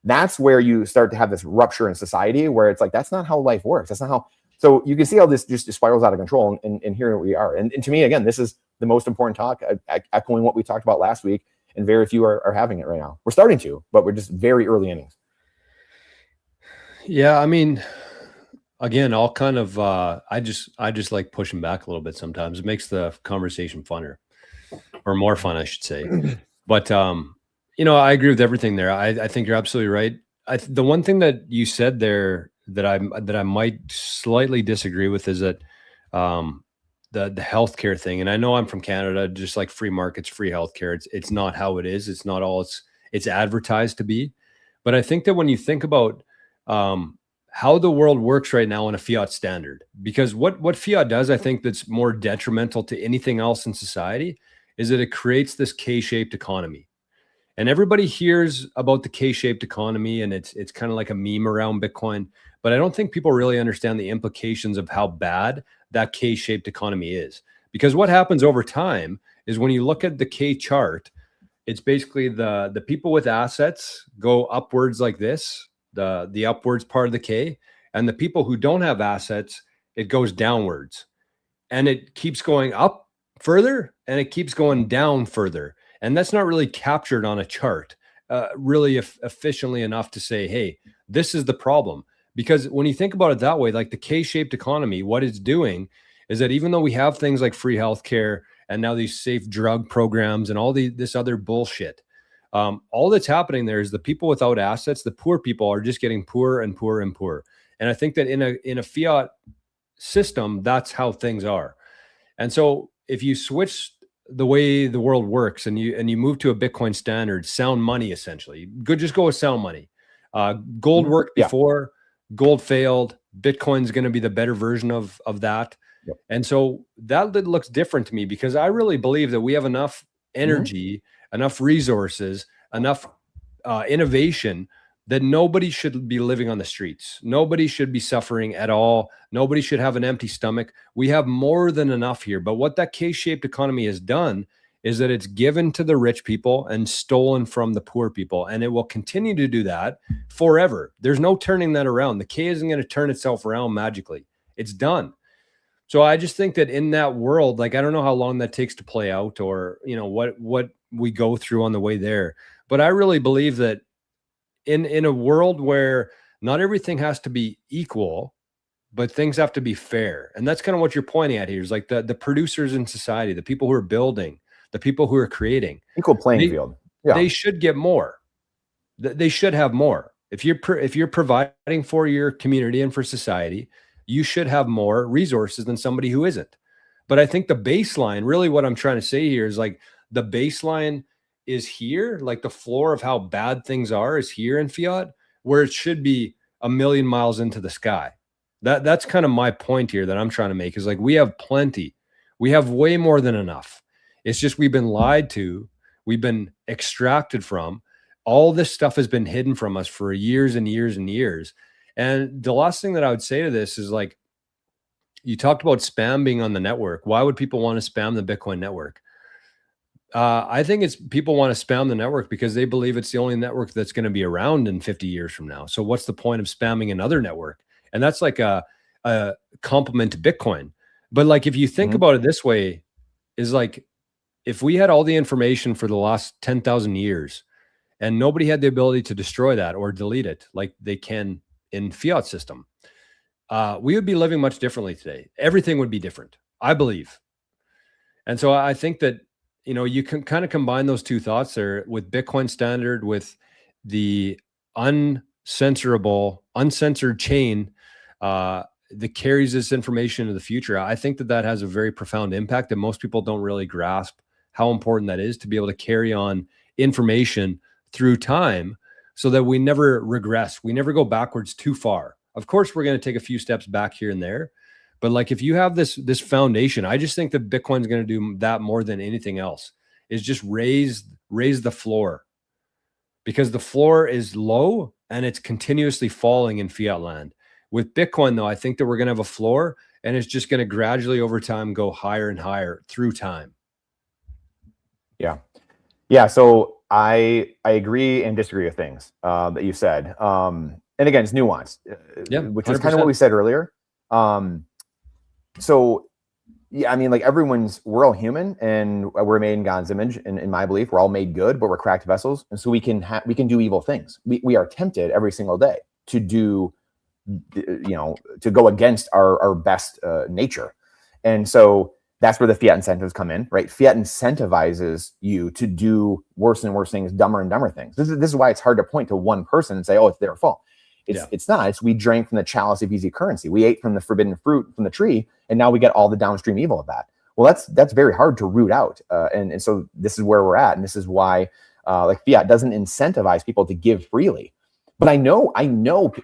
That's where you start to have this rupture in society where it's like, that's not how life works. That's not how. So you can see how this just spirals out of control, and here we are. And to me, again, this is the most important talk, echoing what we talked about last week, and very few are having it right now. We're starting to, but we're just very early innings. Yeah, I mean, again, I'll kind of, I just like pushing back a little bit sometimes. It makes the conversation funner, or more fun, I should say. But, I agree with everything there. I think you're absolutely right. The one thing that you said there that I might slightly disagree with is that the healthcare thing. And I know I'm from Canada, just like free markets, free healthcare. It's not how it is. It's not all it's advertised to be. But I think that when you think about how the world works right now on a fiat standard, because what fiat does, I think that's more detrimental to anything else in society, is that it creates this K-shaped economy. And everybody hears about the K-shaped economy, and it's kind of like a meme around Bitcoin. But I don't think people really understand the implications of how bad that K-shaped economy is. Because what happens over time is when you look at the K chart, it's basically the people with assets go upwards like this, the upwards part of the K, and the people who don't have assets, it goes downwards. And it keeps going up further, and it keeps going down further. And that's not really captured on a chart really efficiently enough to say, hey, this is the problem. Because when you think about it that way, like the K-shaped economy, what it's doing is that even though we have things like free healthcare and now these safe drug programs and all this other bullshit, all that's happening there is the people without assets, the poor people, are just getting poorer and poorer and poorer. And I think that in a fiat system, that's how things are. And so if you switch the way the world works and you move to a Bitcoin standard, sound money, essentially, just go with sound money. Gold worked before, gold failed. Bitcoin's going to be the better version of that. Yep. And so that looks different to me, because I really believe that we have enough energy, enough resources, enough innovation that nobody should be living on the streets. Nobody should be suffering at all. Nobody should have an empty stomach. We have more than enough here. But what that K-shaped economy has done is that it's given to the rich people and stolen from the poor people. And it will continue to do that forever. There's no turning that around. The K isn't going to turn itself around magically. It's done. So I just think that in that world, like, I don't know how long that takes to play out, or, what we go through on the way there. But I really believe that in a world where not everything has to be equal, but things have to be fair. And that's kind of what you're pointing at here, is like the producers in society, the people who are building, the people who are creating. Equal playing field. Yeah. They should get more. They should have more. If you're providing for your community and for society, you should have more resources than somebody who isn't. But I think the baseline, really what I'm trying to say here is like the baseline is here, like the floor of how bad things are is here in fiat, where it should be a million miles into the sky. That's kind of my point here that I'm trying to make, is like, we have plenty. We have way more than enough. It's just we've been lied to. We've been extracted from. All this stuff has been hidden from us for years and years and years. And the last thing that I would say to this is, like, you talked about spam being on the network. Why would people want to spam the Bitcoin network? I think it's people want to spam the network because they believe it's the only network that's going to be around in 50 years from now. So what's the point of spamming another network? And that's like a compliment to Bitcoin. But like, if you think about it this way, is like, if we had all the information for the last 10,000 years and nobody had the ability to destroy that or delete it like they can in fiat system, we would be living much differently today. Everything would be different, I believe. And so I think that, you can kind of combine those two thoughts there with Bitcoin Standard, with the uncensored chain that carries this information into the future. I think that has a very profound impact that most people don't really grasp how important that is, to be able to carry on information through time so that we never regress. We never go backwards too far. Of course, we're going to take a few steps back here and there, but like if you have this foundation, I just think that Bitcoin's going to do that more than anything else, is just raise the floor, because the floor is low and it's continuously falling in fiat land. With Bitcoin, though, I think that we're going to have a floor and it's just going to gradually over time go higher and higher through time. Yeah. So I agree and disagree with things that you said. And again, it's nuanced, which is kind of what we said earlier. So yeah, I mean, like we're all human and we're made in God's image. And in my belief, we're all made good, but we're cracked vessels. And so we can do evil things. We are tempted every single day to do, to go against our best nature. And so that's where the fiat incentives come in, right? Fiat incentivizes you to do worse and worse things, dumber and dumber things. This is why it's hard to point to one person and say, oh, it's their fault. It's not. It's we drank from the chalice of easy currency. We ate from the forbidden fruit from the tree, and now we get all the downstream evil of that. Well, that's very hard to root out. And so this is where we're at. And this is why like fiat doesn't incentivize people to give freely. But I know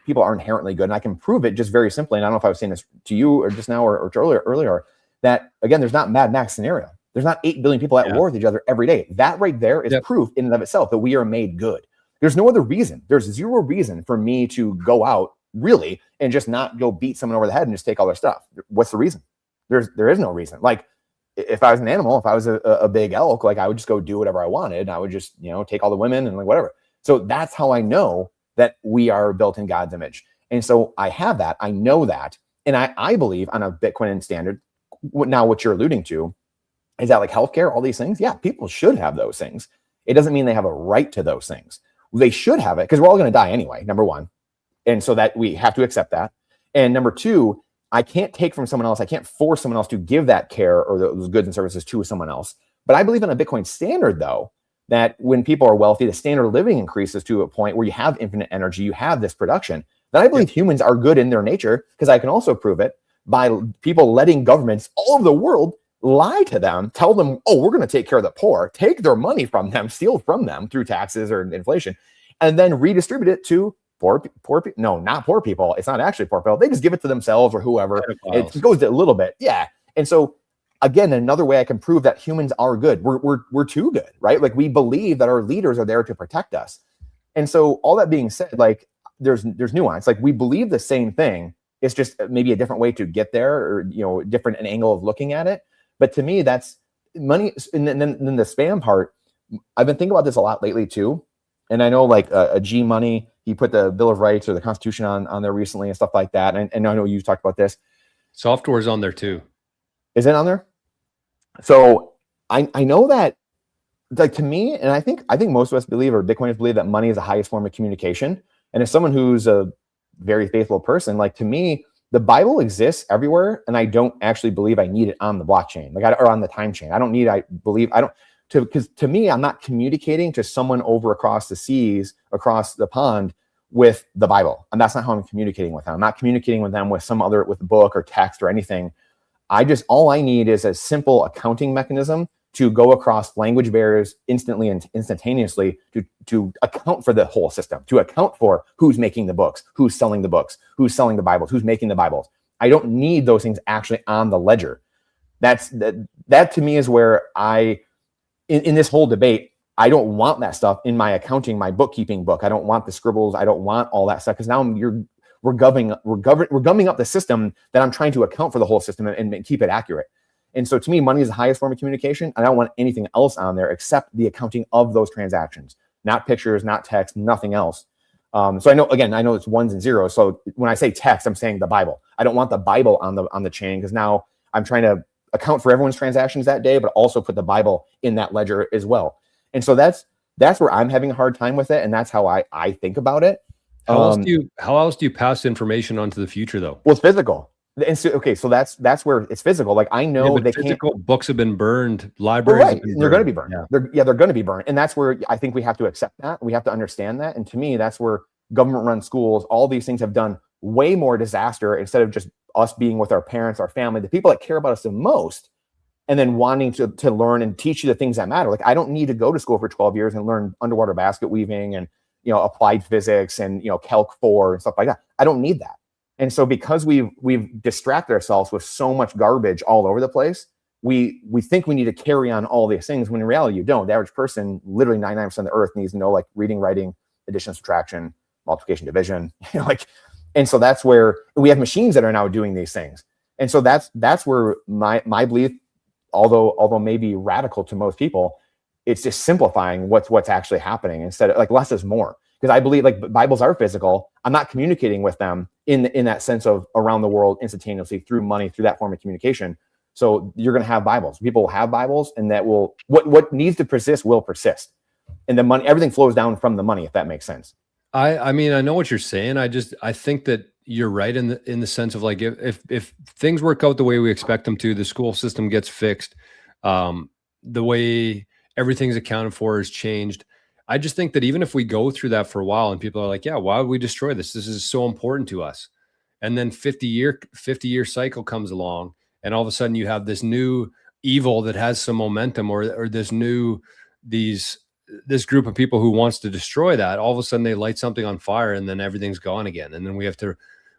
people are inherently good, and I can prove it just very simply. And I don't know if I was saying this to you or just now or earlier, that again, there's not Mad Max scenario. There's not 8 billion people at war with each other every day. That right there is proof in and of itself that we are made good. There's no other reason. There's zero reason for me to go out really and just not go beat someone over the head and just take all their stuff. What's the reason? There is no reason. Like if I was an animal, if I was a big elk, like I would just go do whatever I wanted. And I would just, take all the women and like whatever. So that's how I know that we are built in God's image. And so I have that, I know that. And I believe on a Bitcoin standard, now what you're alluding to is that like healthcare, all these things. Yeah, people should have those things. It doesn't mean they have a right to those things. They should have it because we're all going to die anyway, number one. And so that we have to accept that. And number two, I can't take from someone else. I can't force someone else to give that care or those goods and services to someone else. But I believe in a Bitcoin standard, though, that when people are wealthy, the standard of living increases to a point where you have infinite energy, you have this production. Then I believe humans are good in their nature, because I can also prove it by people letting governments all over the world lie to them, tell them, oh, we're going to take care of the poor, take their money from them, steal from them through taxes or inflation, and then redistribute it to poor people. No, not poor people. It's not actually poor people. They just give it to themselves or whoever. It goes a little bit. Yeah. And so again, another way I can prove that humans are good. We're too good, right? Like we believe that our leaders are there to protect us. And so all that being said, like there's nuance. Like we believe the same thing. It's just maybe a different way to get there, or different an angle of looking at it. But to me, that's money. And then the spam part, I've been thinking about this a lot lately too. And I know like a G Money, he put the Bill of Rights or the Constitution on there recently and stuff like that. And I know you've talked about this. Software's on there too. Is it on there? So I know that, like, to me, and I think most of us believe, or Bitcoiners believe, that money is the highest form of communication. And as someone who's a very faithful person, like to me, the Bible exists everywhere, and I don't actually believe I need it on the blockchain, or on the time chain. Because to me, I'm not communicating to someone over across the seas, across the pond, with the Bible, and that's not how I'm communicating with them. I'm not communicating with them with with a book or text or anything. All I need is a simple accounting mechanism to go across language barriers instantly and instantaneously to account for the whole system, to account for who's making the books, who's selling the books, who's selling the Bibles, who's making the Bibles. I don't need those things actually on the ledger. That to me is where in this whole debate, I don't want that stuff in my accounting, my bookkeeping book. I don't want the scribbles. I don't want all that stuff, because now we're gumming up the system that I'm trying to account for the whole system and keep it accurate. And so to me, money is the highest form of communication. I don't want anything else on there except the accounting of those transactions, not pictures, not text, nothing else. So I know it's ones and zeros. So when I say text, I'm saying the Bible. I don't want the Bible on the chain, because now I'm trying to account for everyone's transactions that day, but also put the Bible in that ledger as well. And so that's where I'm having a hard time with it. And that's how I think about it. How else do you pass information onto the future though? Well, it's physical. And so, okay, so that's where it's physical. Like I know they physical can't. Books have been burned. Libraries, right. They're going to be burned. Yeah. They're going to be burned. And that's where I think we have to accept that. We have to understand that. And to me, that's where government-run schools, all these things have done way more disaster instead of just us being with our parents, our family, the people that care about us the most, and then wanting to learn and teach you the things that matter. Like I don't need to go to school for 12 years and learn underwater basket weaving and applied physics and Calc 4 and stuff like that. I don't need that. And so because we've distracted ourselves with so much garbage all over the place, we think we need to carry on all these things when in reality you don't. The average person, literally 99% of the earth, needs to know like reading, writing, addition, subtraction, multiplication, division. And so that's where we have machines that are now doing these things. And so that's where my belief, although maybe radical to most people, it's just simplifying what's actually happening instead of like less is more. Because I believe like Bibles are physical. I'm not communicating with them in that sense of around the world instantaneously through money, through that form of communication. So you're going to have Bibles. People will have Bibles, and that will what needs to persist will persist. And the money, everything flows down from the money, if that makes sense. I mean, I know what you're saying. I think that you're right in the sense of like if things work out the way we expect them to, the school system gets fixed, the way everything's accounted for is changed. I just think that even if we go through that for a while and people are like, yeah, why would we destroy this? This is so important to us. And then 50-year cycle comes along, and all of a sudden you have this new evil that has some momentum, or this group of people who wants to destroy that. All of a sudden they light something on fire, and then everything's gone again. And then we have to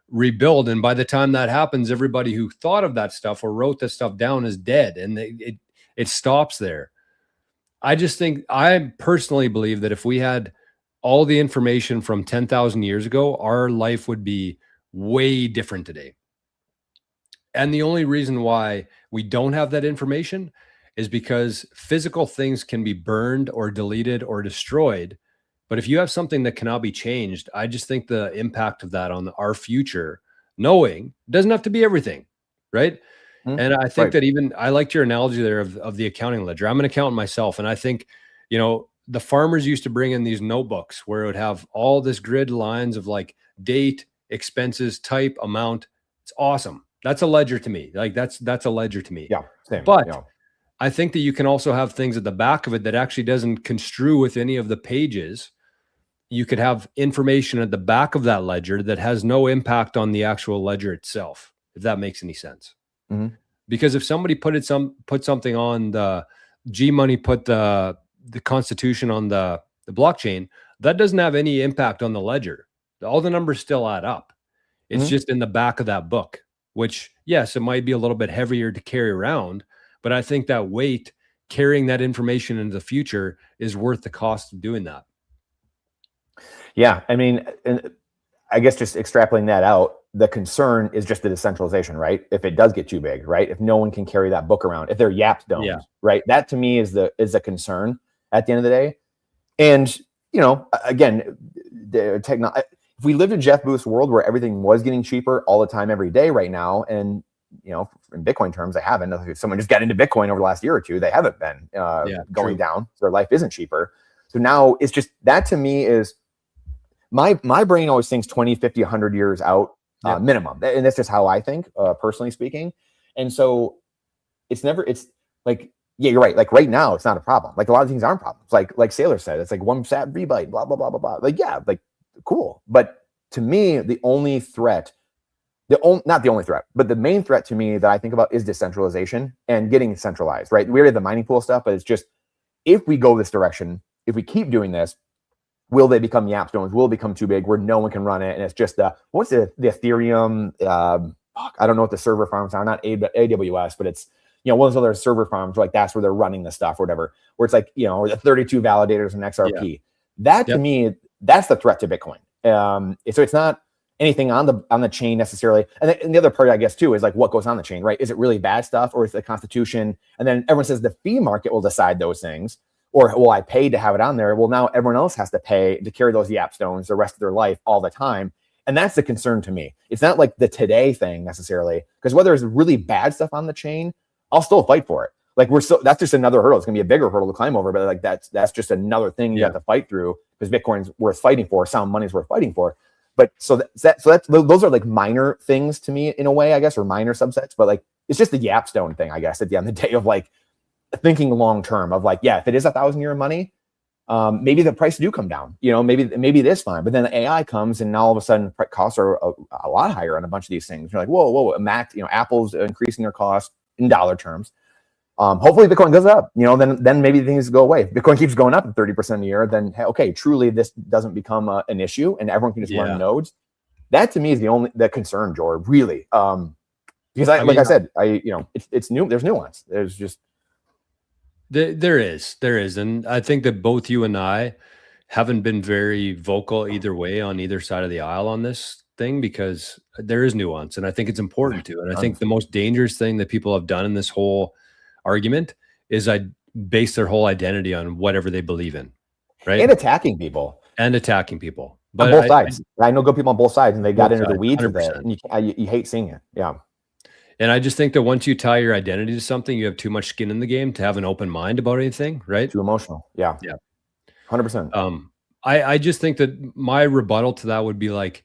rebuild. And by the time that happens, everybody who thought of that stuff or wrote that stuff down is dead, and it stops there. I personally believe that if we had all the information from 10,000 years ago, our life would be way different today. And the only reason why we don't have that information is because physical things can be burned or deleted or destroyed. But if you have something that cannot be changed, I just think the impact of that on our future, knowing doesn't have to be everything, right? And I think that even I liked your analogy there of the accounting ledger. I'm an accountant myself. And I think, the farmers used to bring in these notebooks where it would have all this grid lines of like date, expenses, type, amount. It's awesome. That's a ledger to me. Like that's a ledger to me. Yeah. Same. But yeah. I think that you can also have things at the back of it that actually doesn't construe with any of the pages. You could have information at the back of that ledger that has no impact on the actual ledger itself, if that makes any sense. Mm-hmm. Because if somebody put something on the G Money, put the Constitution on the blockchain, that doesn't have any impact on the ledger. All the numbers still add up. It's just in the back of that book, which, yes, it might be a little bit heavier to carry around, but I think that weight, carrying that information into the future, is worth the cost of doing that. Yeah. I mean, and I guess just extrapolating that out, the concern is just the decentralization, right? If it does get too big, right? If no one can carry that book around, if they're yapped domes, right? That to me is the concern at the end of the day. And, again, if we lived in Jeff Booth's world where everything was getting cheaper all the time, every day right now, and, in Bitcoin terms, they haven't. If someone just got into Bitcoin over the last year or two, they haven't been going down. So their life isn't cheaper. So now it's just, that to me is, my brain always thinks 20, 50, 100 years out. Minimum. And that's just how I think, personally speaking. And so it's like, yeah, you're right. Like right now, it's not a problem. Like a lot of things aren't problems. Like Sailor said, it's like one sat rebyte, blah, blah, blah, blah, blah. Like, yeah, like cool. But to me, the only threat, not the only threat, but the main threat to me that I think about is decentralization and getting centralized, right? We already have the mining pool stuff, but it's just, if we go this direction, if we keep doing this, will they become yapstones? Will it become too big where no one can run it? And it's just what's the Ethereum? I don't know what the server farms are, not AWS, but it's, one of those other server farms, like that's where they're running the stuff or whatever, where it's like, or the 32 validators and XRP. Yeah. That to me, that's the threat to Bitcoin. So it's not anything on the chain necessarily. And the other part, I guess, too, is like what goes on the chain, right? Is it really bad stuff, or is it the Constitution? And then everyone says the fee market will decide those things. Or, well, I paid to have it on there. Well, now everyone else has to pay to carry those yapstones the rest of their life all the time. And that's the concern to me. It's not like the today thing necessarily, because whether it's really bad stuff on the chain I'll still fight for it. Like that's just another hurdle. It's gonna be a bigger hurdle to climb over, but like that's just another thing you have to fight through, because Bitcoin's worth fighting for, sound money's worth fighting for. But so those are like minor things to me in a way, I guess, or minor subsets. But like it's just the Yapstone thing, I guess, at the end of the day, of like thinking long term of like, yeah, if it is 1,000-year money, maybe the price do come down. You know, maybe it is fine. But then the AI comes, and now all of a sudden costs are a lot higher on a bunch of these things. You're like, whoa, Apple's increasing their cost in dollar terms. Hopefully Bitcoin goes up, you know, then maybe things go away. If Bitcoin keeps going up at 30% a year, then okay, truly this doesn't become an issue and everyone can just run nodes. That to me is the concern, George, really. Because I said, it's new. There's nuance. There's just there is, and I think that both you and I haven't been very vocal either way on either side of the aisle on this thing, because there is nuance, and I think it's important to. And I think the most dangerous thing that people have done in this whole argument is I base their whole identity on whatever they believe in, right? And attacking people. But on both sides. I know good people on both sides, and they got into the weeds with it, and you hate seeing it. Yeah. And I just think that once you tie your identity to something, you have too much skin in the game to have an open mind about anything, right? Too emotional. Yeah. 100%. I just think that my rebuttal to that would be like,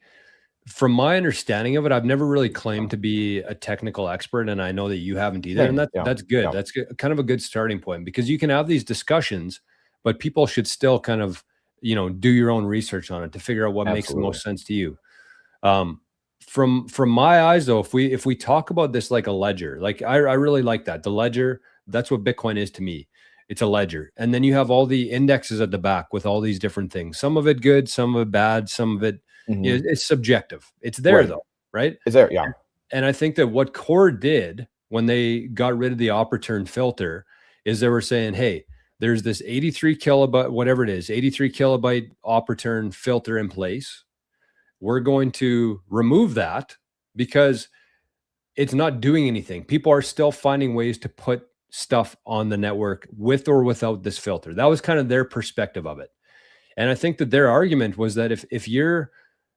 from my understanding of it, I've never really claimed to be a technical expert, and I know that you haven't either. And that's good. That's kind of a good starting point, because you can have these discussions, but people should still kind of, do your own research on it to figure out what makes the most sense to you. From my eyes, though, if we talk about this like a ledger, like I really like that. The ledger, that's what Bitcoin is to me. It's a ledger. And then you have all the indexes at the back with all these different things. Some of it good, some of it bad, some of it, it's subjective. It's there though, right? It's there, yeah. And I think that what Core did when they got rid of the opportune filter is they were saying, hey, there's this 83 kilobyte, whatever it is, 83 kilobyte opportune filter in place. We're going to remove that because it's not doing anything. People are still finding ways to put stuff on the network with or without this filter. That was kind of their perspective of it. And I think that their argument was that if you're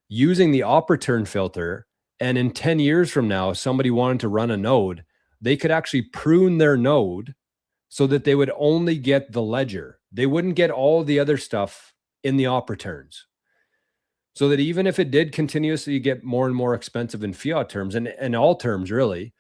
using the opportune filter, and in 10 years from now, somebody wanted to run a node, they could actually prune their node so that they would only get the ledger. They wouldn't get all the other stuff in the opportunes. So that even if it did continuously get more and more expensive in fiat terms, and all terms really,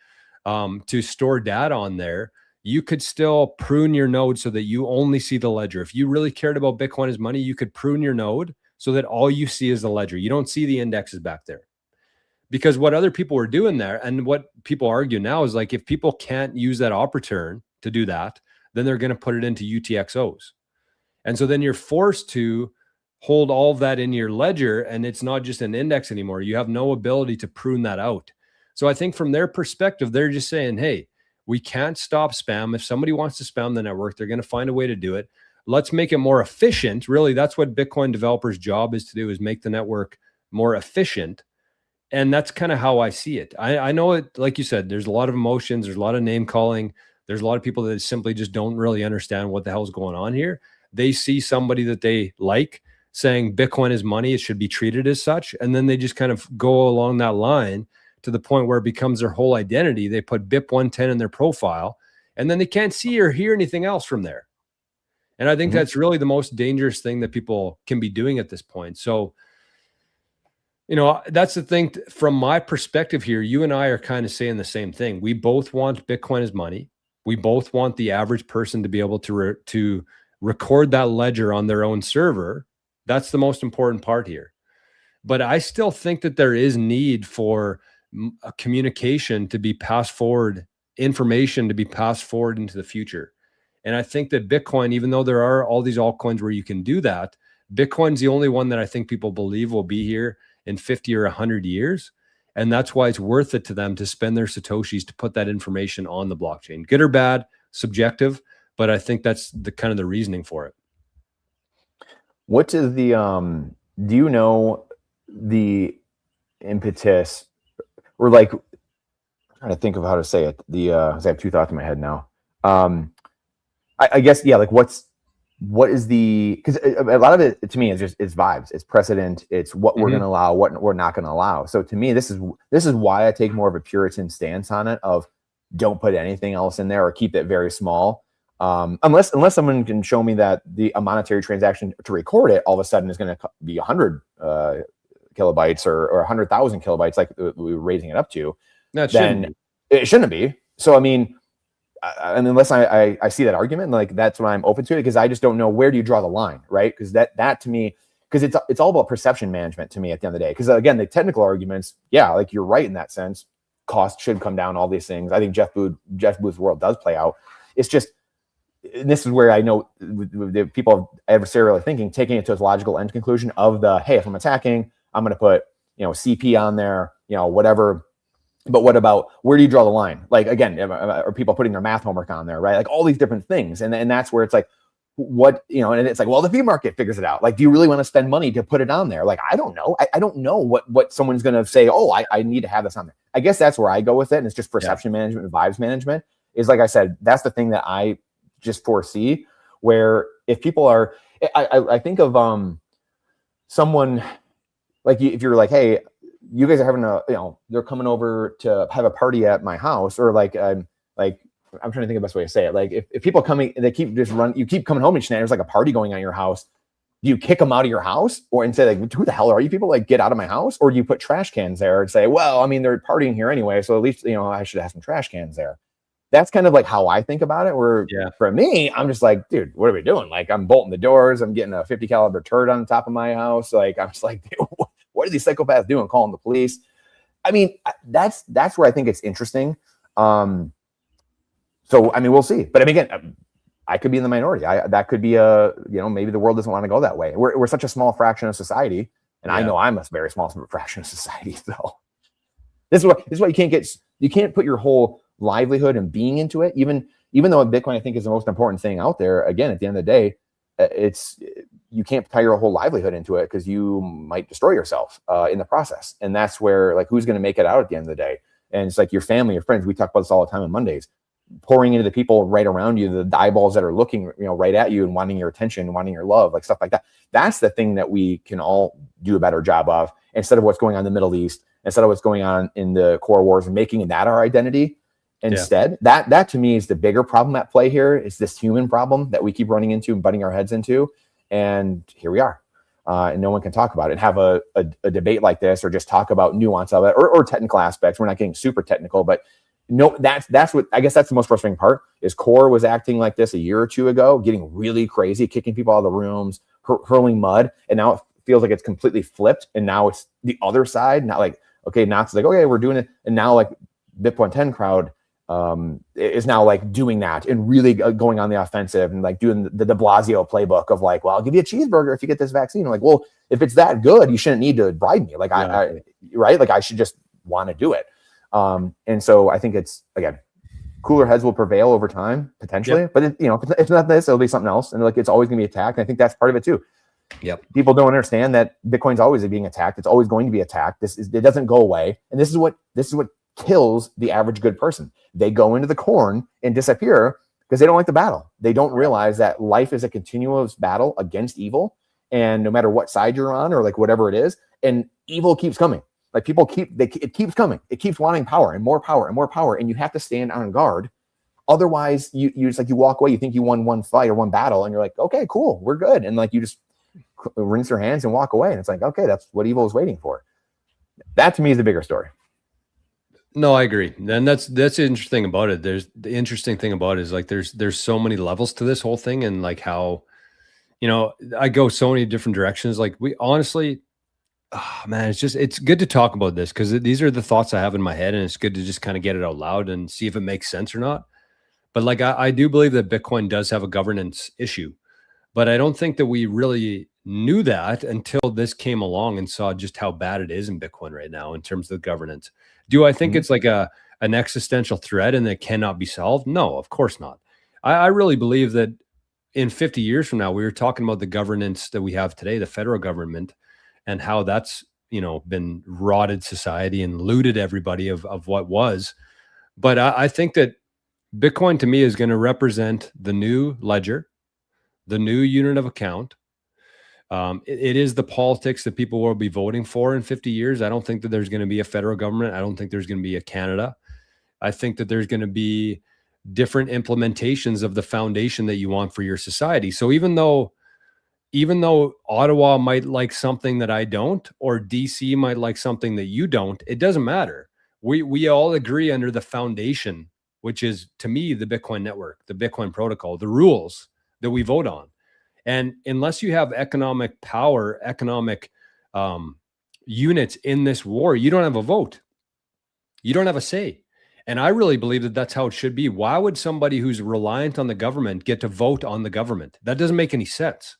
to store data on there, you could still prune your node so that you only see the ledger. If you really cared about Bitcoin as money, you could prune your node so that all you see is the ledger. You don't see the indexes back there. Because what other people were doing there, and what people argue now, is like, if people can't use that opportune to do that, then they're going to put it into UTXOs. And so then you're forced to hold all of that in your ledger, and it's not just an index anymore. You have no ability to prune that out. So I think from their perspective, they're just saying, hey, we can't stop spam. If somebody wants to spam the network, they're going to find a way to do it. Let's make it more efficient. Really, that's what Bitcoin developers' job is to do, is make the network more efficient. And that's kind of how I see it. I know it, like you said, there's a lot of emotions, there's a lot of name calling, there's a lot of people that simply just don't really understand what the hell's going on here. They see somebody that they like saying Bitcoin is money, it should be treated as such, and then they just kind of go along that line to the point where it becomes their whole identity. They put BIP 110 in their profile, and then they can't see or hear anything else from there. And I think that's really the most dangerous thing that people can be doing at this point. So, that's the thing. From my perspective here, you and I are kind of saying the same thing. We both want Bitcoin as money. We both want the average person to be able to record that ledger on their own server. That's the most important part here. But I still think that there is need for a communication to be passed forward, information to be passed forward into the future. And I think that Bitcoin, even though there are all these altcoins where you can do that, Bitcoin's the only one that I think people believe will be here in 50 or 100 years. And that's why it's worth it to them to spend their Satoshis to put that information on the blockchain. Good or bad, subjective, but I think that's the kind of the reasoning for it. What is the, do you know the impetus, or like, I'm trying to think of how to say it. I have two thoughts in my head now. I guess, yeah, like what is the, because a lot of it to me is just, it's vibes, it's precedent, it's what we're going to allow, what we're not going to allow. So to me, this is why I take more of a Puritan stance on it of, don't put anything else in there or keep it very small. Unless someone can show me that a monetary transaction to record it all of a sudden is going to be 100 kilobytes or 100,000 kilobytes, like we were raising it up to, then it shouldn't be. So, I mean, unless I see that argument, like that's when I'm open to it, because I just don't know, where do you draw the line, right? Because that to me, because it's all about perception management to me at the end of the day. Because again, the technical arguments, yeah, like you're right in that sense. Cost should come down, all these things. I think Jeff Booth's world does play out. It's just, and this is where I know the people adversarially thinking, taking it to its logical end conclusion of hey, if I'm attacking, I'm going to put, CP on there, whatever. But what about, where do you draw the line? Like, again, are people putting their math homework on there, right? Like all these different things. And that's where it's like, what, and it's like, well, the fee market figures it out. Like, do you really want to spend money to put it on there? Like, I don't know. I don't know what someone's going to say, oh, I need to have this on there. I guess that's where I go with it. And it's just perception management and vibes management is, like I said, that's the thing that I just foresee, where if people are, I think of someone like if you're like, hey, you guys are having they're coming over to have a party at my house, or like I'm trying to think of the best way to say it. Like if people coming, they keep you keep coming home each night, there's like a party going on in your house. Do you kick them out of your house, and say like, who the hell are you people? Like, get out of my house? Or do you put trash cans there and say, well, I mean, they're partying here anyway, so at least, I should have some trash cans there. That's kind of like how I think about it, where for me, I'm just like, dude, what are we doing? Like, I'm bolting the doors. I'm getting a 50 caliber turret on the top of my house. Like, I'm just like, dude, what are these psychopaths doing? Calling the police. I mean, that's where I think it's interesting. So, I mean, we'll see. But I mean, again, I could be in the minority. That could be maybe the world doesn't want to go that way. We're such a small fraction of society. And I know I'm a very small fraction of society. So this is why you can't put your whole livelihood and being into it, even though Bitcoin, I think, is the most important thing out there. Again, at the end of the day, you can't tie your whole livelihood into it, because you might destroy yourself in the process. And that's where, like, who's going to make it out at the end of the day? And it's like your family, your friends. We talk about this all the time on Mondays, pouring into the people right around you, the eyeballs that are looking, right at you and wanting your attention, wanting your love, like stuff like that. That's the thing that we can all do a better job of, instead of what's going on in the Middle East, instead of what's going on in the core wars, and making that our identity. Instead, that to me is the bigger problem at play here, is this human problem that we keep running into and butting our heads into. And here we are. And no one can talk about it and have a debate like this, or just talk about nuance of it, or technical aspects. We're not getting super technical, but no, that's what, I guess that's the most frustrating part, is Core was acting like this a year or two ago, getting really crazy, kicking people out of the rooms, hurling mud. And now it feels like it's completely flipped. And now it's the other side. Not like, okay, now it's like, okay, we're doing it. And now like Bitcoin 10 crowd is now like doing that and really going on the offensive, and like doing the de Blasio playbook of like, well, I'll give you a cheeseburger if you get this vaccine. I'm like, well, if it's that good, you shouldn't need to bribe me. Like I right? Like I should just want to do it. And so I think it's, again, cooler heads will prevail over time, potentially, but if it's not this, it'll be something else. And like, it's always gonna be attacked. And I think that's part of it too. Yep. People don't understand that Bitcoin's always being attacked. It's always going to be attacked. It doesn't go away. And this is what kills the average good person. They go into the corn and disappear because they don't like the battle. They don't realize that life is a continuous battle against evil. And no matter what side you're on, or like whatever it is, and evil keeps coming. Like it keeps coming. It keeps wanting power and more power and more power. And you have to stand on guard. Otherwise you just like, you walk away, you think you won one fight or one battle, and you're like, okay, cool, we're good. And like, you just rinse your hands and walk away. And it's like, okay, that's what evil is waiting for. That to me is the bigger story. No, I agree. And that's the interesting thing about it. The interesting thing about it is like, there's so many levels to this whole thing, and like how, I go so many different directions. Like we honestly, oh man, it's good to talk about this, because these are the thoughts I have in my head, and it's good to just kind of get it out loud and see if it makes sense or not. But like, I do believe that Bitcoin does have a governance issue, but I don't think that we really knew that until this came along and saw just how bad it is in Bitcoin right now in terms of the governance. Do I think it's like an existential threat and that cannot be solved? No, of course not. I really believe that in 50 years from now, we were talking about the governance that we have today, the federal government, and how that's, been rotted society and looted everybody of what was. But I think that Bitcoin to me is going to represent the new ledger, the new unit of account. It is the politics that people will be voting for in 50 years. I don't think that there's going to be a federal government. I don't think there's going to be a Canada. I think that there's going to be different implementations of the foundation that you want for your society. So even though Ottawa might like something that I don't, or DC might like something that you don't, it doesn't matter. We all agree under the foundation, which is, to me, the Bitcoin network, the Bitcoin protocol, the rules that we vote on. And unless you have economic power, economic units in this war, you don't have a vote. You don't have a say. And I really believe that that's how it should be. Why would somebody who's reliant on the government get to vote on the government? That doesn't make any sense.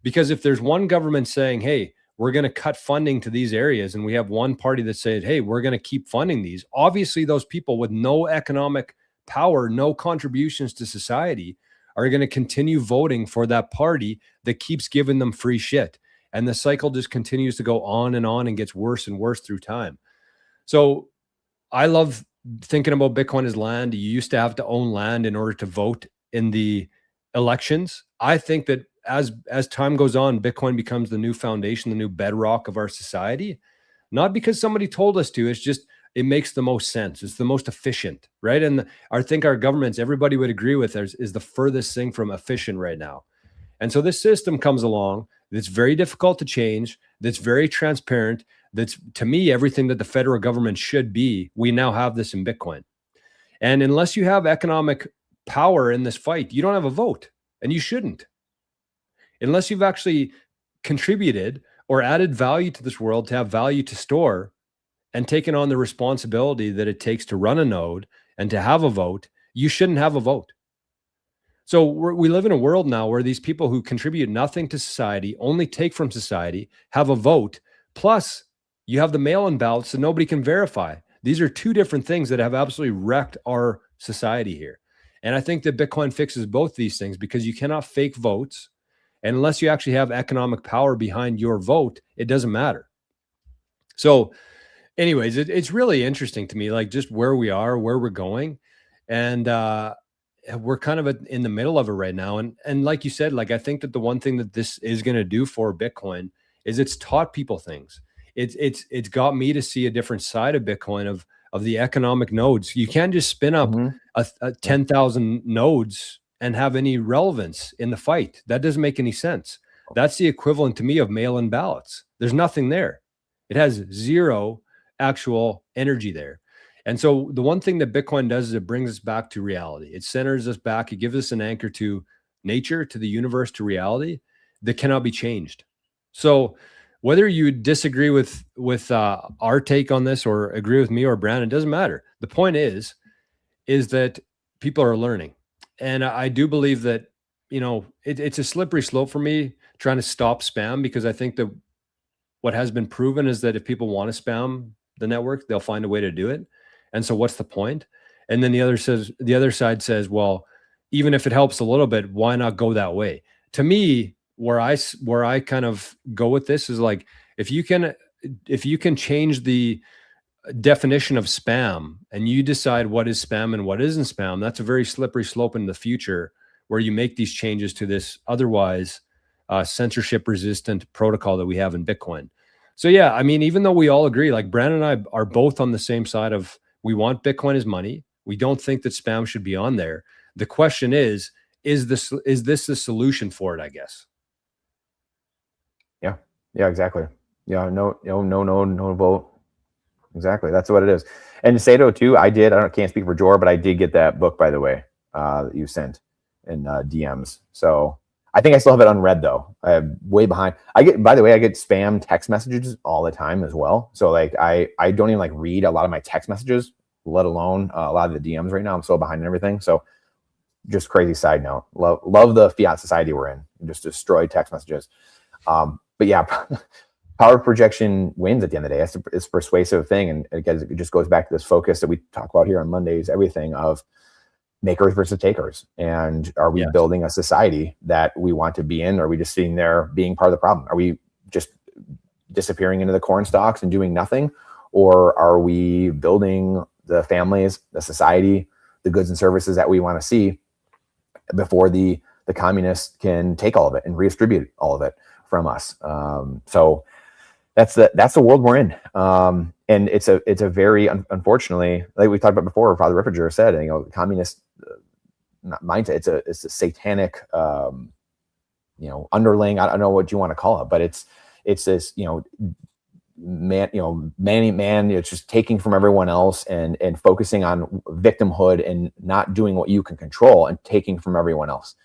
Because if there's one government saying, hey, we're going to cut funding to these areas, and we have one party that says, hey, we're going to keep funding these, obviously those people with no economic power, no contributions to society, are going to continue voting for that party that keeps giving them free shit. And the cycle just continues to go on and gets worse and worse through time. So I love thinking about Bitcoin as land. You used to have to own land in order to vote in the elections. I think that as time goes on, Bitcoin becomes the new foundation, the new bedrock of our society, not because somebody told us to. It's just, it makes the most sense. It's the most efficient, right? And I think our governments, everybody would agree with us, is the furthest thing from efficient right now. And so this system comes along that's very difficult to change, that's very transparent, that's, to me, everything that the federal government should be. We now have this in Bitcoin. And unless you have economic power in this fight, you don't have a vote, and you shouldn't. Unless you've actually contributed or added value to this world to have value to store and taken on the responsibility that it takes to run a node and to have a vote, you shouldn't have a vote. So we live in a world now where these people who contribute nothing to society, only take from society, have a vote, plus you have the mail-in ballots that nobody can verify. These are two different things that have absolutely wrecked our society here. And I think that Bitcoin fixes both these things, because you cannot fake votes. And unless you actually have economic power behind your vote, it doesn't matter. So anyways, it's really interesting to me, like just where we are, where we're going. And we're kind of in the middle of it right now. And like you said, like, I think that the one thing that this is going to do for Bitcoin is it's taught people things. It's got me to see a different side of Bitcoin, of the economic nodes. You can't just spin up a 10,000 nodes and have any relevance in the fight. That doesn't make any sense. That's the equivalent to me of mail-in ballots. There's nothing there. It has zero actual energy there. And so the one thing that Bitcoin does is it brings us back to reality. It centers us back. It gives us an anchor to nature, to the universe, to reality that cannot be changed. So whether you disagree with our take on this or agree with me or Brandon, it doesn't matter. The point is that people are learning. And I do believe that, it's a slippery slope for me trying to stop spam, because I think that what has been proven is that if people want to spam the network, they'll find a way to do it. And so what's the point? And then the other side says, well, even if it helps a little bit, why not go that way? To me, where I kind of go with this is like, if you can change the definition of spam and you decide what is spam and what isn't spam, that's a very slippery slope in the future, where you make these changes to this otherwise censorship resistant protocol that we have in Bitcoin. So yeah, I mean, even though we all agree, like Brandon and I are both on the same side of, we want Bitcoin as money. We don't think that spam should be on there. The question is this the solution for it, I guess? Yeah, exactly. Yeah, no vote. Exactly. That's what it is. And Sato too, I can't speak for Jor, but I did get that book, by the way, that you sent in DMs. So I think I still have it unread though. I'm way behind. I get spam text messages all the time as well. So like, I don't even like read a lot of my text messages, let alone a lot of the DMs right now. I'm so behind in everything. So just crazy side note, love the fiat society we're in. Just destroy text messages. But yeah, power projection wins at the end of the day. It's a persuasive thing. And again, it just goes back to this focus that we talk about here on Mondays, everything of makers versus takers. And are we building a society that we want to be in? Or are we just sitting there being part of the problem? Are we just disappearing into the corn stalks and doing nothing? Or are we building the families, the society, the goods and services that we want to see before the communists can take all of it and redistribute all of it from us? So that's the world we're in. And it's a very, unfortunately, like we talked about before, Father Ripperger said, you know, communist mindset, it's a satanic, you know, underling, I don't know what you want to call it, but it's this, you know, man, it's just taking from everyone else and focusing on victimhood and not doing what you can control and taking from everyone else.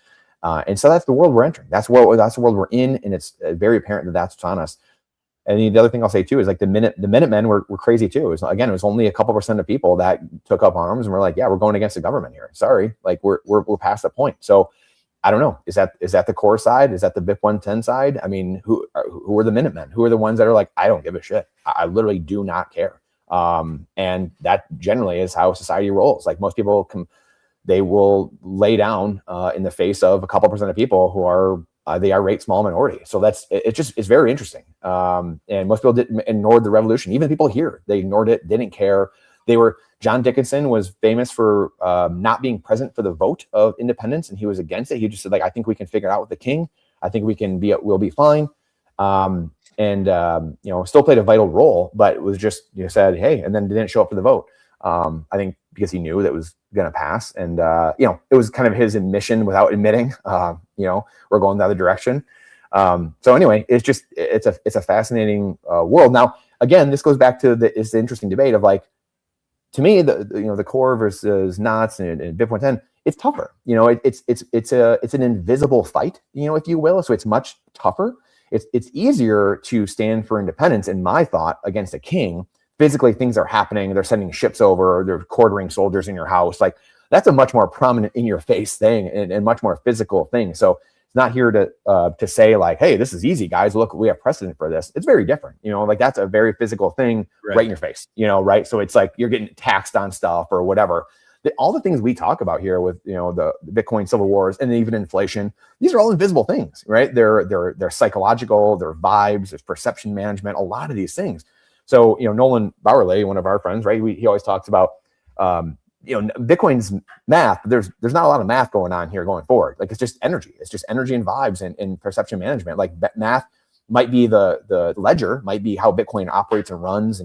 And so that's the world we're entering. That's the world we're in. And it's very apparent that that's what's on us. And the other thing I'll say too is like the Minutemen were crazy too. It was only a couple % of people that took up arms and were like, yeah, we're going against the government here. Sorry, like we're past that point. So I don't know. Is that the core side? Is that the BIP 110 side? I mean, who are the Minutemen? Who are the ones that are like, I don't give a shit. I literally do not care. And that generally is how society rolls. Like most people they will lay down in the face of a couple % of people who are the irate small minority. So it's very interesting. And most people ignored the revolution. Even people here, they ignored it. They didn't care. John Dickinson was famous for not being present for the vote of independence, and he was against it. He just said, like, I think we can figure it out with the king. I think we'll be fine. You know, still played a vital role, but it was just, you know, said, hey, and then didn't show up for the vote. I think because he knew that it was going to pass. And, you know, it was kind of his admission without admitting, you know, we're going the other direction. So anyway, it's a fascinating world. Now, again, this goes back to it's the interesting debate of like, to me, the core versus knots and BIP 110, it's tougher. You know, it's an invisible fight, you know, if you will. So it's much tougher. It's easier to stand for independence, in my thought, against a king. Physically, things are happening. They're sending ships over. They're quartering soldiers in your house. Like that's a much more prominent in your face thing and much more physical thing. So it's not here to say like, hey, this is easy, guys. Look, we have precedent for this. It's very different. You know, like that's a very physical thing right in your face, you know, right? So it's like you're getting taxed on stuff or whatever. All the things we talk about here with, you know, the Bitcoin civil wars and even inflation, these are all invisible things, right? They're psychological, they're vibes, there's perception management, a lot of these things. So, you know, Nolan Bowerley, one of our friends, right? He always talks about, you know, Bitcoin's math. There's not a lot of math going on here going forward. Like it's just energy. It's just energy and vibes and perception management. Like math might be the ledger, might be how Bitcoin operates and runs,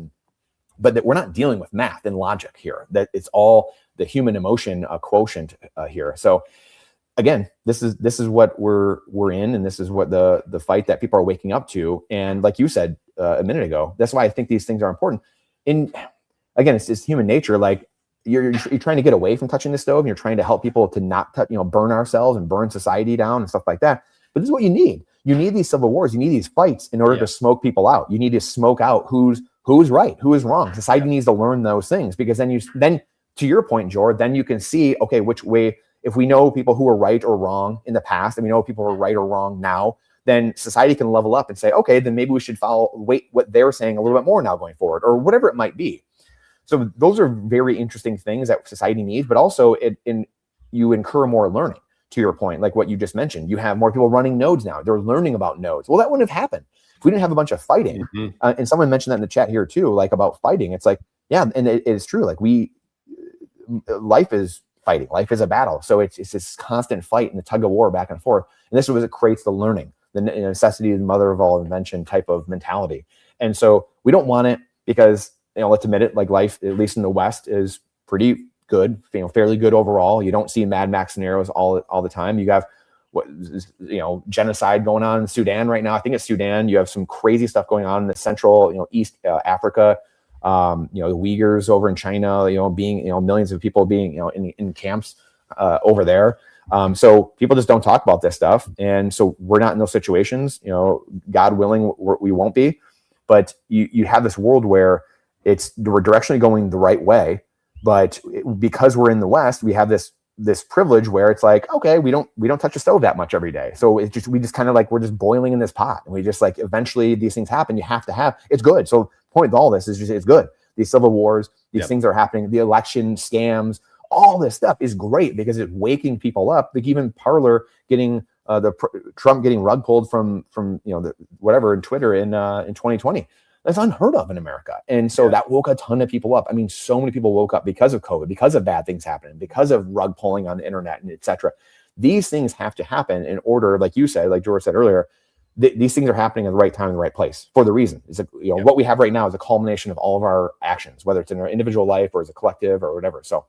but that we're not dealing with math and logic here. That it's all the human emotion quotient here. So again, this is what we're in, and this is what the fight that people are waking up to. And like you said a minute ago, that's why I think these things are important. Again, it's just human nature. Like you're trying to get away from touching the stove, and you're trying to help people to not touch, you know, burn ourselves and burn society down and stuff like that. But this is what you need. You need these civil wars. You need these fights in order to smoke people out. You need to smoke out who's right, who is wrong. Society needs to learn those things, because then to your point, Jor, then you can see, okay, which way. If we know people who are right or wrong in the past, and we know people are right or wrong now, then society can level up and say, okay, then maybe we should wait what they're saying a little bit more now going forward, or whatever it might be. So those are very interesting things that society needs, but also you incur more learning, to your point, like what you just mentioned. You have more people running nodes now. They're learning about nodes. Well, that wouldn't have happened if we didn't have a bunch of fighting. And someone mentioned that in the chat here too, like about fighting. It's like, yeah, and it is true. Like life is fighting. Life is a battle. So it's this constant fight and the tug of war back and forth. And this is what creates the learning, the necessity is the mother of all invention type of mentality. And so we don't want it because, you know, let's admit it, like life, at least in the West, is pretty good, you know, fairly good overall. You don't see Mad Max scenarios all the time. You have genocide going on in Sudan right now. I think it's Sudan. You have some crazy stuff going on in the central, you know, East Africa. You know, the Uyghurs over in China, you know, being, you know, millions of people being, you know, in camps over there. So people just don't talk about this stuff. And so we're not in those situations, you know, God willing, we won't be. But you have this world where we're directionally going the right way. But because we're in the West, we have this privilege where it's like, okay, we don't touch the stove that much every day. So we just kind of like, we're just boiling in this pot, and we just like, eventually these things happen. You have to have, it's good. So point of all this is just, it's good. These civil wars, these things are happening, the election scams, all this stuff is great because it's waking people up. Like even Parler getting Trump getting rug pulled from you know, whatever in Twitter in 2020. That's unheard of in America. And so that woke a ton of people up. I mean, so many people woke up because of COVID, because of bad things happening, because of rug pulling on the internet and et cetera. These things have to happen in order, like you said, like George said earlier, these things are happening at the right time in the right place for the reason. It's what we have right now is a culmination of all of our actions, whether it's in our individual life or as a collective or whatever. So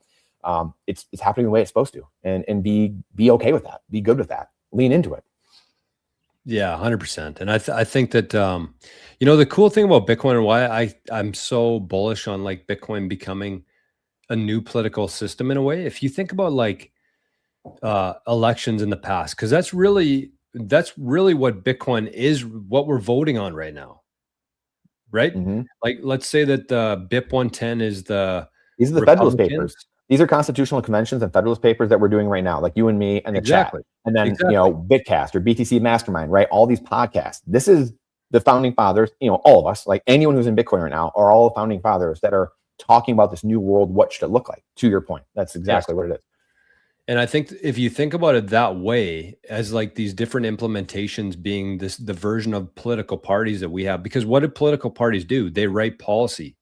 it's happening the way it's supposed to, and be okay with that. Be good with that. Lean into it. Yeah, 100%. And I think that, the cool thing about Bitcoin and why I'm so bullish on like Bitcoin becoming a new political system in a way, if you think about like elections in the past, because that's really what Bitcoin is, what we're voting on right now. Right? Mm-hmm. Like, let's say that the BIP 110 is these are the Federalist Papers. These are constitutional conventions and Federalist Papers that we're doing right now, like you and me and the chat. And then, Bitcast or BTC Mastermind, right? All these podcasts. This is the founding fathers, all of us, like anyone who's in Bitcoin right now, are all the founding fathers that are talking about this new world. What should it look like? To your point, that's exactly what it is. And I think if you think about it that way, as like these different implementations being the version of political parties that we have, because what do political parties do? They write policy.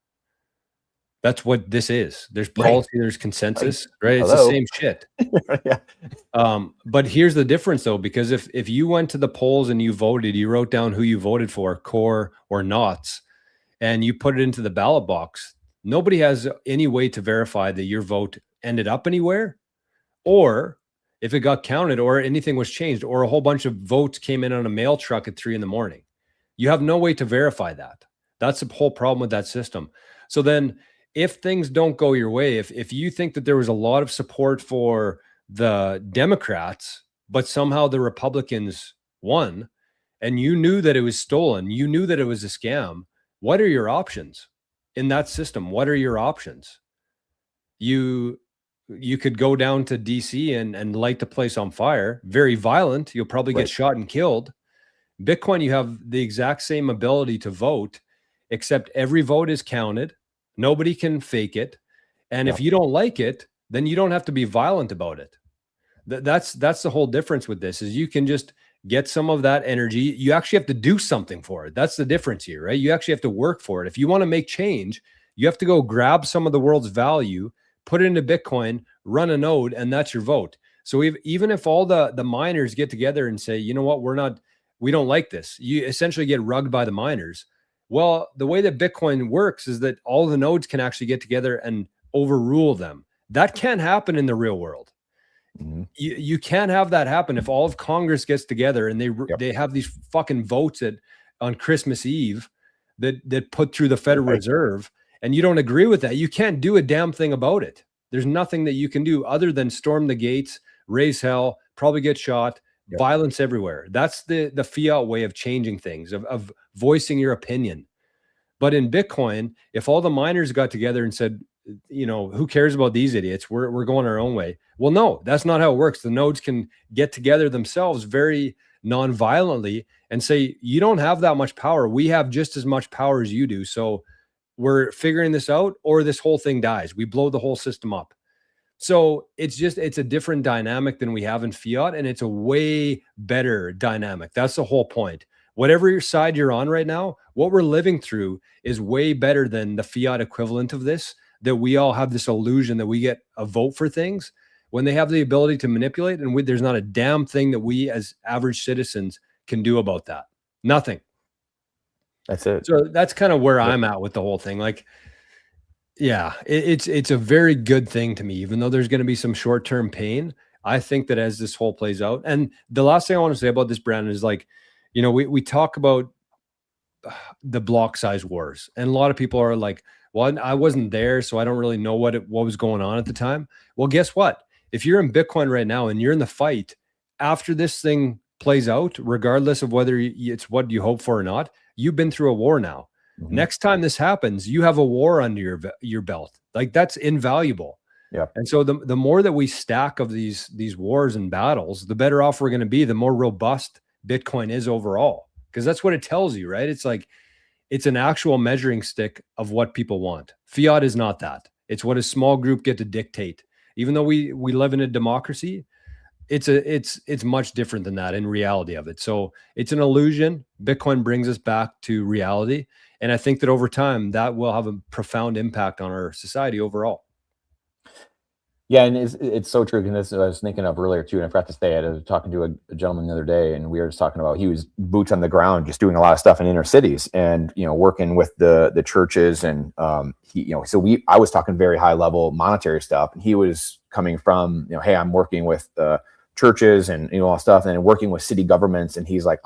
That's what this is. There's policy, there's consensus, right? It's the same shit. Yeah. But here's the difference though, because if you went to the polls and you voted, you wrote down who you voted for, core or nots, and you put it into the ballot box, nobody has any way to verify that your vote ended up anywhere, or if it got counted or anything was changed, or a whole bunch of votes came in on a mail truck at 3 a.m. You have no way to verify that. That's the whole problem with that system. So then if things don't go your way, if you think that there was a lot of support for the Democrats, but somehow the Republicans won, and you knew that it was stolen, you knew that it was a scam, what are your options in that system? What are your options? You could go down to DC and light the place on fire. Very violent. You'll probably get shot and killed. Bitcoin, you have the exact same ability to vote, except every vote is counted. Nobody can fake it. And if you don't like it, then you don't have to be violent about it. That's the whole difference with this, is you can just get some of that energy. You actually have to do something for it. That's the difference here, right? You actually have to work for it. If you want to make change, you have to go grab some of the world's value, put it into Bitcoin, run a node, and that's your vote. So even if all the miners get together and say, you know what, we don't like this, you essentially get rugged by the miners. Well, the way that Bitcoin works is that all the nodes can actually get together and overrule them. That can't happen in the real world. Mm-hmm. You can't have that happen if all of Congress gets together and they have these fucking votes on Christmas Eve that put through the Federal Reserve, and you don't agree with that. You can't do a damn thing about it. There's nothing that you can do other than storm the gates, raise hell, probably get shot, violence everywhere. That's the fiat way of changing things, of voicing your opinion. But in Bitcoin, if all the miners got together and said, who cares about these idiots? We're going our own way. Well, no, that's not how it works. The nodes can get together themselves very non-violently and say, you don't have that much power. We have just as much power as you do. So we're figuring this out, or this whole thing dies. We blow the whole system up. So it's a different dynamic than we have in fiat, and it's a way better dynamic. That's the whole point. Whatever side you're on right now, what we're living through is way better than the fiat equivalent of this, that we all have this illusion that we get a vote for things when they have the ability to manipulate, and there's not a damn thing that we as average citizens can do about that. Nothing. That's it. So that's kind of where I'm at with the whole thing. Like, yeah, it's a very good thing to me, even though there's going to be some short-term pain. I think that as this whole plays out, and the last thing I want to say about this, Brandon, is like, we talk about the block size wars, and a lot of people are like, well, I wasn't there, so I don't really know what was going on at the time. Well, guess what? If you're in Bitcoin right now and you're in the fight, after this thing plays out, regardless of whether it's what you hope for or not, you've been through a war now. Mm-hmm. Next time this happens, you have a war under your belt. Like, that's invaluable. Yeah. And so the more that we stack of these wars and battles, the better off we're going to be, the more robust Bitcoin is overall. Because that's what it tells you, right? It's like, it's an actual measuring stick of what people want. Fiat is not that. It's what a small group get to dictate. Even though we live in a democracy, it's much different than that in reality of it. So it's an illusion. Bitcoin brings us back to reality. And I think that over time, that will have a profound impact on our society overall. Yeah, and it's so true. And this I was thinking of earlier too, and I forgot to say it. I was talking to a gentleman the other day, and we were just talking about he was boots on the ground, just doing a lot of stuff in inner cities, and working with the churches, and I was talking very high level monetary stuff, and he was coming from hey, I'm working with churches and all that stuff, and then working with city governments, and he's like,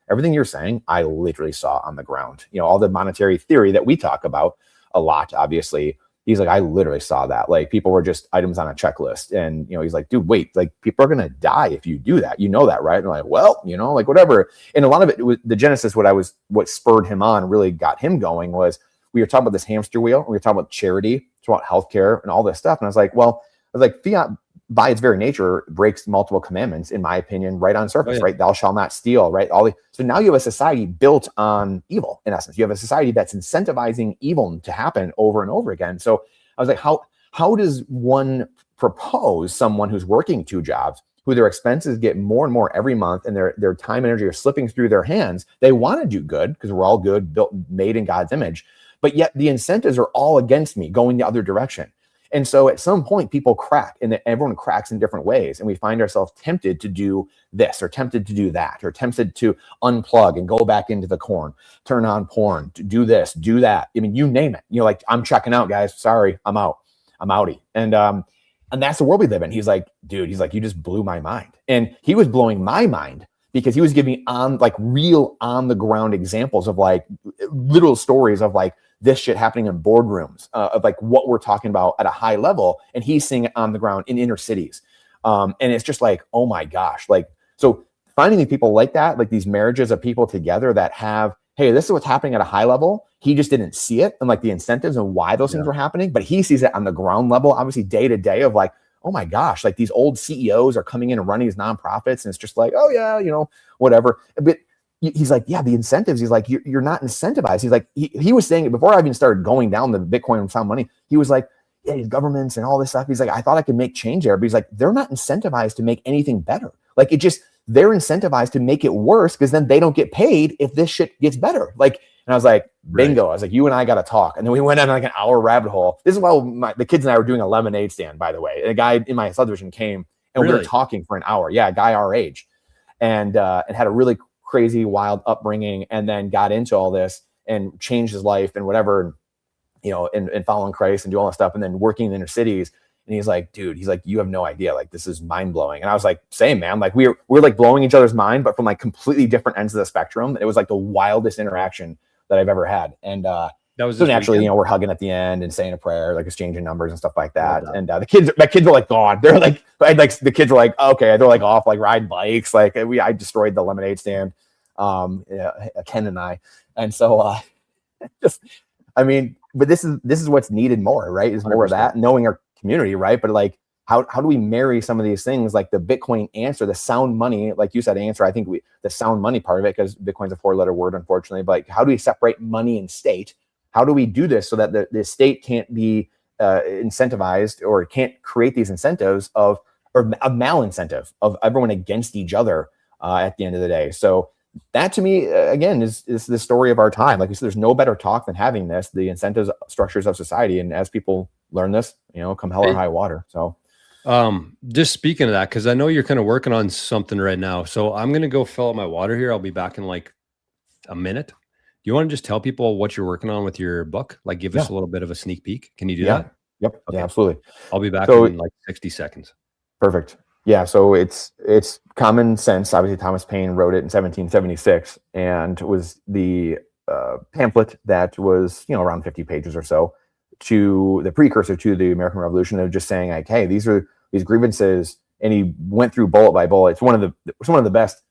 everything you're saying, I literally saw on the ground. All the monetary theory that we talk about a lot, obviously. He's like, I literally saw that. Like, people were just items on a checklist. And, he's like, dude, wait, like, people are going to die if you do that. You know that, right? And I'm like, well, like, whatever. And a lot of it was the genesis, what spurred him on, really got him going, was we were talking about this hamster wheel. And we were talking about charity, about healthcare and all this stuff. And I was like, fiat by its very nature breaks multiple commandments, in my opinion, right on surface, right? Thou shalt not steal, right? So now you have a society built on evil, in essence. You have a society that's incentivizing evil to happen over and over again. So I was like, how does one propose someone who's working two jobs, who their expenses get more and more every month, and their time and energy are slipping through their hands? They want to do good because we're all good, built, made in God's image, but yet the incentives are all against me, going the other direction. And so at some point, people crack, and everyone cracks in different ways. And we find ourselves tempted to do this, or tempted to do that, or tempted to unplug and go back into the corn, turn on porn, do this, do that. I mean, you name it. Like, I'm checking out, guys. Sorry, I'm out. I'm outie. And that's the world we live in. He's like, dude, you just blew my mind. And he was blowing my mind because he was giving real on the ground examples of literal stories of this shit happening in boardrooms, of what we're talking about at a high level. And he's seeing it on the ground in inner cities. And it's just like, oh my gosh. So finding these people like that, like these marriages of people together that have, hey, this is what's happening at a high level. He just didn't see it, and the incentives and why those things were happening, but he sees it on the ground level, obviously day to day, of oh my gosh, these old CEOs are coming in and running these nonprofits. And it's just oh yeah, whatever. But he's like, yeah, the incentives. He's like, you're not incentivized. He's like, he was saying it before I even started going down the Bitcoin and found money. He was like, yeah, these governments and all this stuff. He's like, I thought I could make change there. But he's like, they're not incentivized to make anything better. They're incentivized to make it worse, because then they don't get paid if this shit gets better. And I was like, bingo. Right. I was like, you and I got to talk. And then we went on an hour rabbit hole. This is why the kids and I were doing a lemonade stand, by the way. And a guy in my subdivision came, and we were talking for an hour. Yeah, a guy our age, and had a really crazy, wild upbringing, and then got into all this and changed his life and whatever, and following Christ and do all that stuff, and then working in inner cities. And he's like, dude, you have no idea. This is mind blowing. And I was like, same, man. We're blowing each other's mind, but from completely different ends of the spectrum. It was the wildest interaction that I've ever had. And that was so naturally, weekend. We're hugging at the end and saying a prayer, exchanging numbers and stuff like that. And the kids were gone. They're the kids were okay. They're off, riding bikes. I destroyed the lemonade stand, Ken and I. And so but this is what's needed more, right? Is more 100%. Of that, knowing our community, right? But how do we marry some of these things, like the Bitcoin answer, the sound money, like you said, answer? I think the sound money part of it, because Bitcoin's a 4-letter word, unfortunately. But how do we separate money and state? How do we do this so that the state can't be incentivized, or can't create these incentives or a malincentive of everyone against each other at the end of the day? So that, to me, again, is the story of our time. Like you said, there's no better talk than having this, the incentives structures of society. And as people learn this, come hell or high water. So just speaking of that, because I know you're kind of working on something right now. So I'm going to go fill up my water here. I'll be back in a minute. Do you want to just tell people what you're working on with your book? Give us a little bit of a sneak peek. Can you do that? Yep. Okay. Yeah, absolutely. I'll be back in 60 seconds. Perfect. Yeah. So it's Common Sense. Obviously, Thomas Paine wrote it in 1776, and was the pamphlet that was, around 50 pages or so, to the precursor to the American Revolution, of just saying hey, these grievances, and he went through bullet by bullet. It's one of the best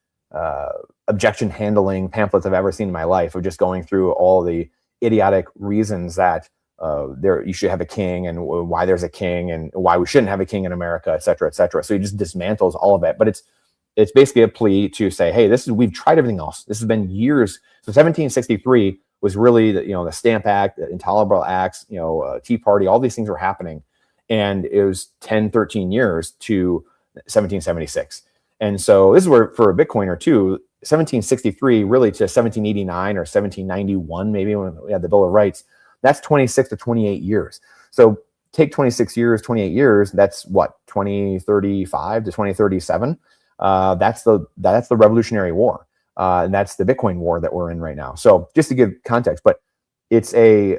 objection handling pamphlets I've ever seen in my life, of just going through all the idiotic reasons that you should have a king, and why there's a king, and why we shouldn't have a king in America, et cetera, et cetera. So he just dismantles all of it. But it's basically a plea to say, hey, we've tried everything else. This has been years. So 1763 was really the Stamp Act, the Intolerable Acts, Tea Party, all these things were happening. And it was 10, 13 years to 1776. And so this is where, for a Bitcoiner too, 1763 really to 1789 or 1791, maybe, when we had the Bill of Rights, that's 26 to 28 years. So take 26 years, 28 years, that's what, 2035 to 2037. That's the Revolutionary War. And that's the Bitcoin war that we're in right now. So just to give context, but it's a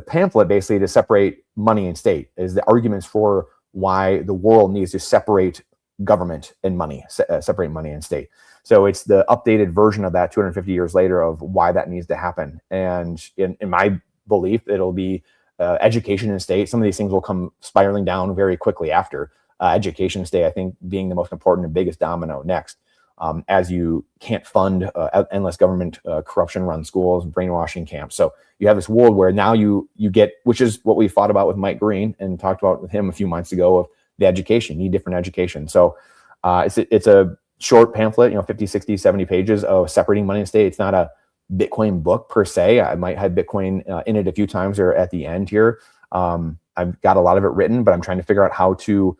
pamphlet basically to separate money and state, is the arguments for why the world needs to separate government and money, separate money and state. So it's the updated version of that 250 years later of why that needs to happen. And in my belief, it'll be education and state. Some of these things will come spiraling down very quickly after. Education and state, I think, being the most important and biggest domino next. As you can't fund endless government corruption run schools, brainwashing camps. So you have this world where now you get, which is what we fought about with Mike Green and talked about with him a few months ago, of the education, you need different education. So it's a short pamphlet, 50, 60, 70 pages of separating money and state. It's not a Bitcoin book per se. I might have Bitcoin in it a few times or at the end here. I've got a lot of it written, but I'm trying to figure out how to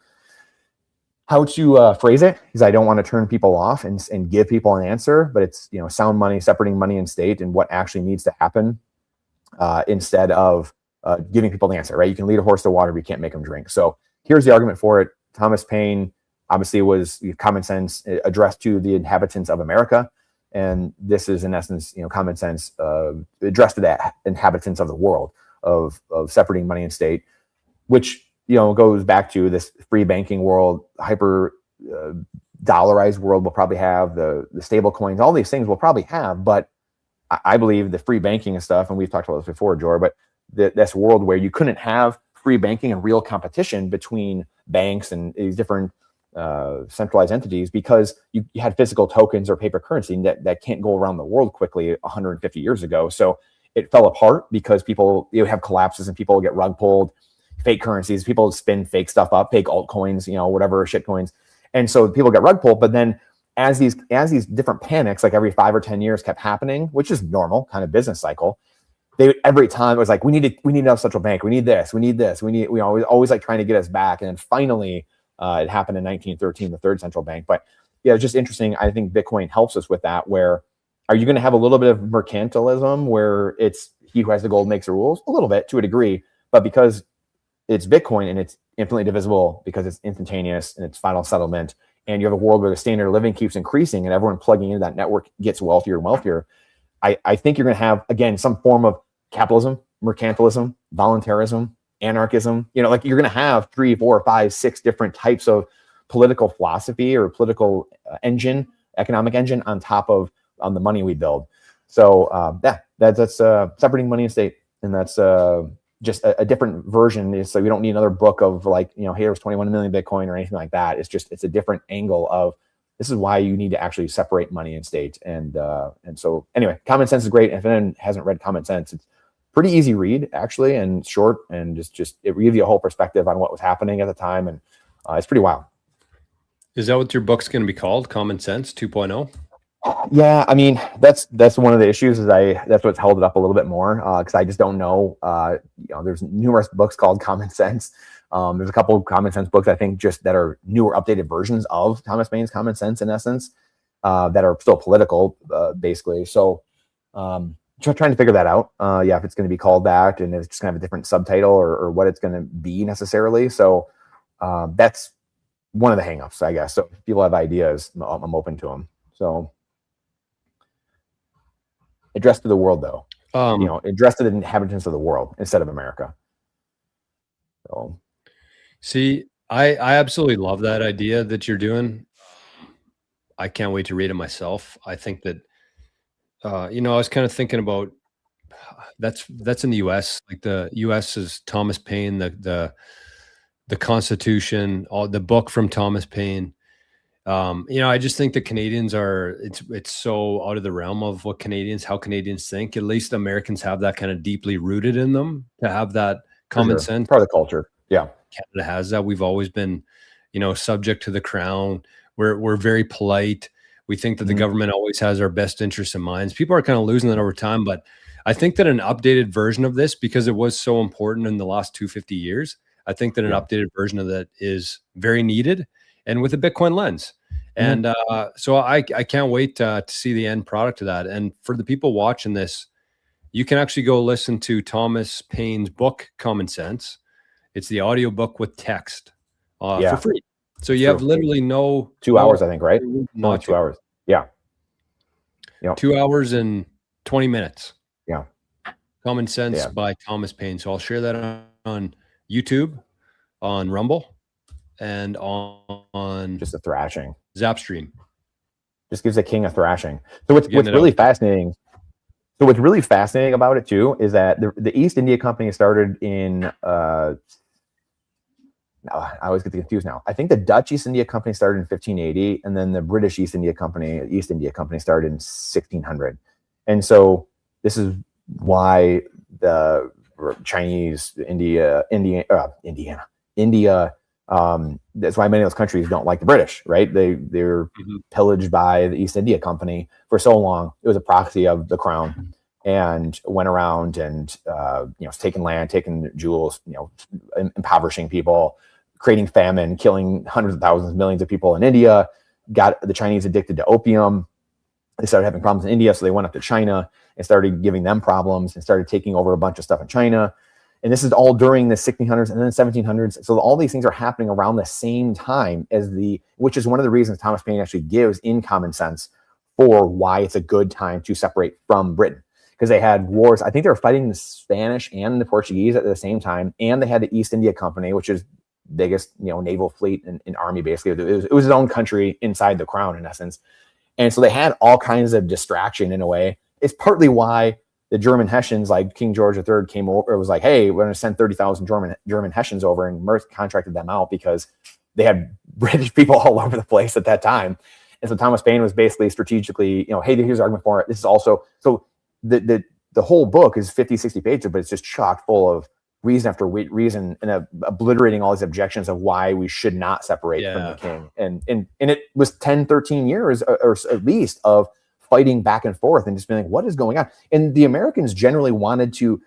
phrase it, because I don't want to turn people off and give people an answer, but it's, sound money, separating money and state, and what actually needs to happen instead of giving people the answer, right? You can lead a horse to water, but you can't make them drink. So here's the argument for it. Thomas Paine obviously was common sense addressed to the inhabitants of America. And this is in essence, common sense addressed to the inhabitants of the world of separating money and state, which goes back to this free banking world, hyper dollarized world will probably have, the stable coins, all these things will probably have. But I believe the free banking and stuff, and we've talked about this before, Jor, but this world where you couldn't have free banking and real competition between banks and these different centralized entities, because you had physical tokens or paper currency that can't go around the world quickly 150 years ago. So it fell apart because people, have collapses and people get rug pulled, fake currencies, people spin fake stuff up, fake altcoins, whatever, shit coins. And so people get rug pulled. But then as these different panics, like every 5 or 10 years kept happening, which is normal kind of business cycle, every time it was like, we need another central bank. We need this. We always like trying to get us back. And then finally it happened in 1913, the third central bank. But yeah, it's just interesting. I think Bitcoin helps us with that, where are you going to have a little bit of mercantilism where it's he who has the gold makes the rules? A little bit, to a degree, but because it's Bitcoin and it's infinitely divisible, because it's instantaneous and it's final settlement, and you have a world where the standard of living keeps increasing and everyone plugging into that network gets wealthier and wealthier, I think you're going to have, again, some form of capitalism, mercantilism, voluntarism, anarchism. Like you're going to have 3, 4, 5, 6 different types of political philosophy or political economic engine on the money we build. So that's separating money and state, and that's just a different version. So we don't need another book of like, hey, there's 21 million Bitcoin or anything like that. It's a different angle of, this is why you need to actually separate money and state. And so anyway, Common Sense is great. If anyone hasn't read Common Sense, it's pretty easy read actually, and short, and just it gives you a whole perspective on what was happening at the time. And it's pretty wild. Is that what your book's going to be called? Common Sense 2.0? Yeah, I mean, that's one of the issues, is that's what's held it up a little bit more, because I just don't know. There's numerous books called Common Sense. There's a couple of Common Sense books, I think, just that are newer, updated versions of Thomas Paine's Common Sense, in essence, that are still political, basically. So trying to figure that out. If it's going to be called that, and it's just going to have a different subtitle or what it's going to be necessarily. So that's one of the hangups, I guess. So if people have ideas, I'm open to them. So address to the world, though. Address to the inhabitants of the world instead of America. So, see, I absolutely love that idea that you're doing. I can't wait to read it myself. I think that, I was kind of thinking about that's in the U.S. Like the U.S. is Thomas Paine, the Constitution, the book from Thomas Paine. I just think the Canadians it's so out of the realm of how Canadians think. At least Americans have that kind of deeply rooted in them, to have that common sense. Part of the culture. Yeah. Canada has that. We've always been, subject to the crown. We're very polite. We think that the government always has our best interests in mind. People are kind of losing that over time, but I think that an updated version of this, because it was so important in the last 250 years, I think that an updated version of that is very needed, and with a Bitcoin lens. And so I can't wait to see the end product of that. And for the people watching this, you can actually go listen to Thomas Paine's book, Common Sense. It's the audiobook with text Yeah. for free. So you have literally no 2 hours, I think, right? No, 2 hours. Yeah. Yep. 2 hours and 20 minutes. Yeah. Common Sense by Thomas Paine. So I'll share that on YouTube, on Rumble, and on just a thrashing. Zapstream. Just gives the king a thrashing. So what's really fascinating. So what's really fascinating about it too is that the East India Company started in I always get confused now. I think the Dutch East India Company started in 1580, and then the British East India Company started in 1600. And so this is why the Chinese, India. That's why many of those countries don't like the British, right? They're pillaged by the East India Company for so long. It was a proxy of the crown, and went around and taking land, taking jewels, impoverishing people, creating famine, killing hundreds of thousands, millions of people in India. Got the Chinese addicted to opium. They started having problems in India, so they went up to China and started giving them problems and started taking over a bunch of stuff in China. And this is all during the 1600s and then 1700s. So all these things are happening around the same time which is one of the reasons Thomas Paine actually gives in Common Sense for why it's a good time to separate from Britain. Because they had wars. I think they were fighting the Spanish and the Portuguese at the same time. And they had the East India Company, which is biggest, naval fleet and army, basically. It was his own country inside the crown, in essence. And so they had all kinds of distraction in a way. It's partly why the German Hessians, like King George III, came over. It was like, hey, we're going to send 30,000 German Hessians over, and Merck contracted them out because they had British people all over the place at that time. And so Thomas Paine was basically strategically, hey, here's the argument for it. This is also so the whole book is 50, 60 pages, but it's just chock full of reason after reason and obliterating all these objections of why we should not separate from the king. And it was 10, 13 years or at least of fighting back and forth and just being like, what is going on? And the Americans generally wanted to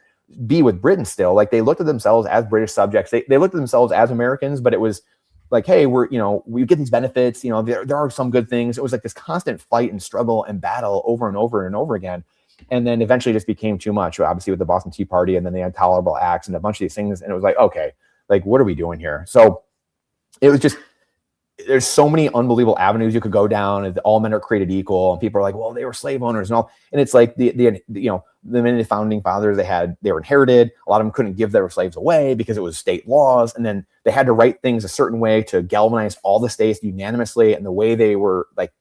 be with Britain still. Like, they looked at themselves as British subjects. They looked at themselves as Americans, but it was like, hey, we get these benefits, there are some good things. It was like this constant fight and struggle and battle over and over and over again. And then eventually it just became too much, obviously, with the Boston Tea Party and then the Intolerable Acts and a bunch of these things. And it was like, okay, like, what are we doing here? So it was just, there's so many unbelievable avenues you could go down, and all men are created equal. And people are like, well, they were slave owners and all. And it's like the many founding fathers, they were inherited. A lot of them couldn't give their slaves away because it was state laws. And then they had to write things a certain way to galvanize all the states unanimously. And the way they were like,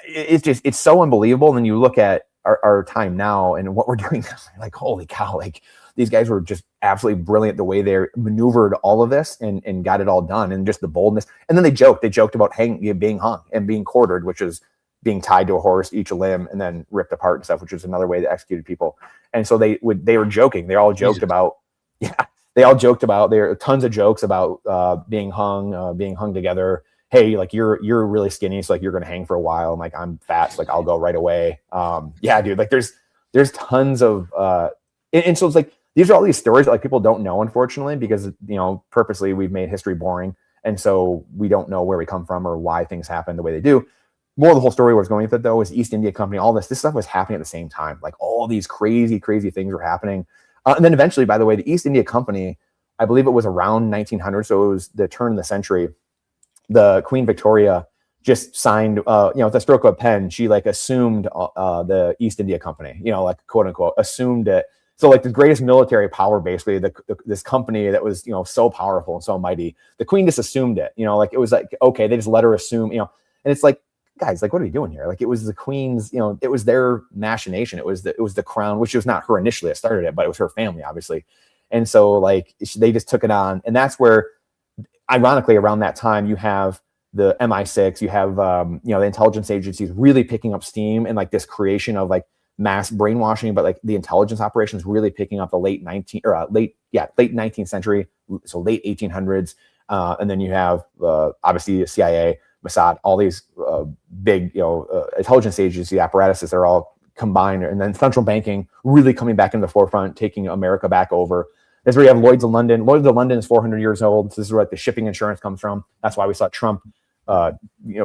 it's so unbelievable. And then you look at our time now and what we're doing, like, holy cow, like, these guys were just absolutely brilliant the way they maneuvered all of this and got it all done, and just the boldness. And then they joked about being hung and being quartered, which is being tied to a horse, each a limb, and then ripped apart and stuff, which is another way they executed people. And so they were joking. They all joked about, there are tons of jokes about being hung together. Hey, like, you're really skinny, so like you're gonna hang for a while. I'm like, I'm fat, so like I'll go right away. Dude, like there's tons of and so it's like, these are all these stories that, like, people don't know, unfortunately, because purposely we've made history boring, and so we don't know where we come from or why things happen the way they do. More of the whole story, what's going with it though, is East India Company. All this stuff was happening at the same time. Like, all these crazy things were happening, and then eventually, by the way, the East India Company, I believe it was around 1900, so it was the turn of the century. The Queen Victoria just signed, with the stroke of a pen, she like assumed the East India Company, like, quote unquote, assumed it. So like the greatest military power, basically, this company that was, so powerful and so mighty, the Queen just assumed it, like, it was like, okay, they just let her assume, and it's like, guys, like, what are we doing here? Like, it was the Queen's, it was their machination. It was the crown, which was not her initially that started it, but it was her family, obviously. And so like, they just took it on. And that's where, ironically, around that time, you have the MI6, you have, the intelligence agencies really picking up steam, and like this creation of like mass brainwashing, but like the intelligence operations really picking up the late 19th century, so late 1800s. And then you have obviously the CIA, Mossad, all these big intelligence agency apparatuses. They're all combined, and then central banking really coming back in the forefront, taking America back over. That's where you have Lloyd's of London. Lloyd's of London is 400 years old. So this is where like the shipping insurance comes from. That's why we saw Trump,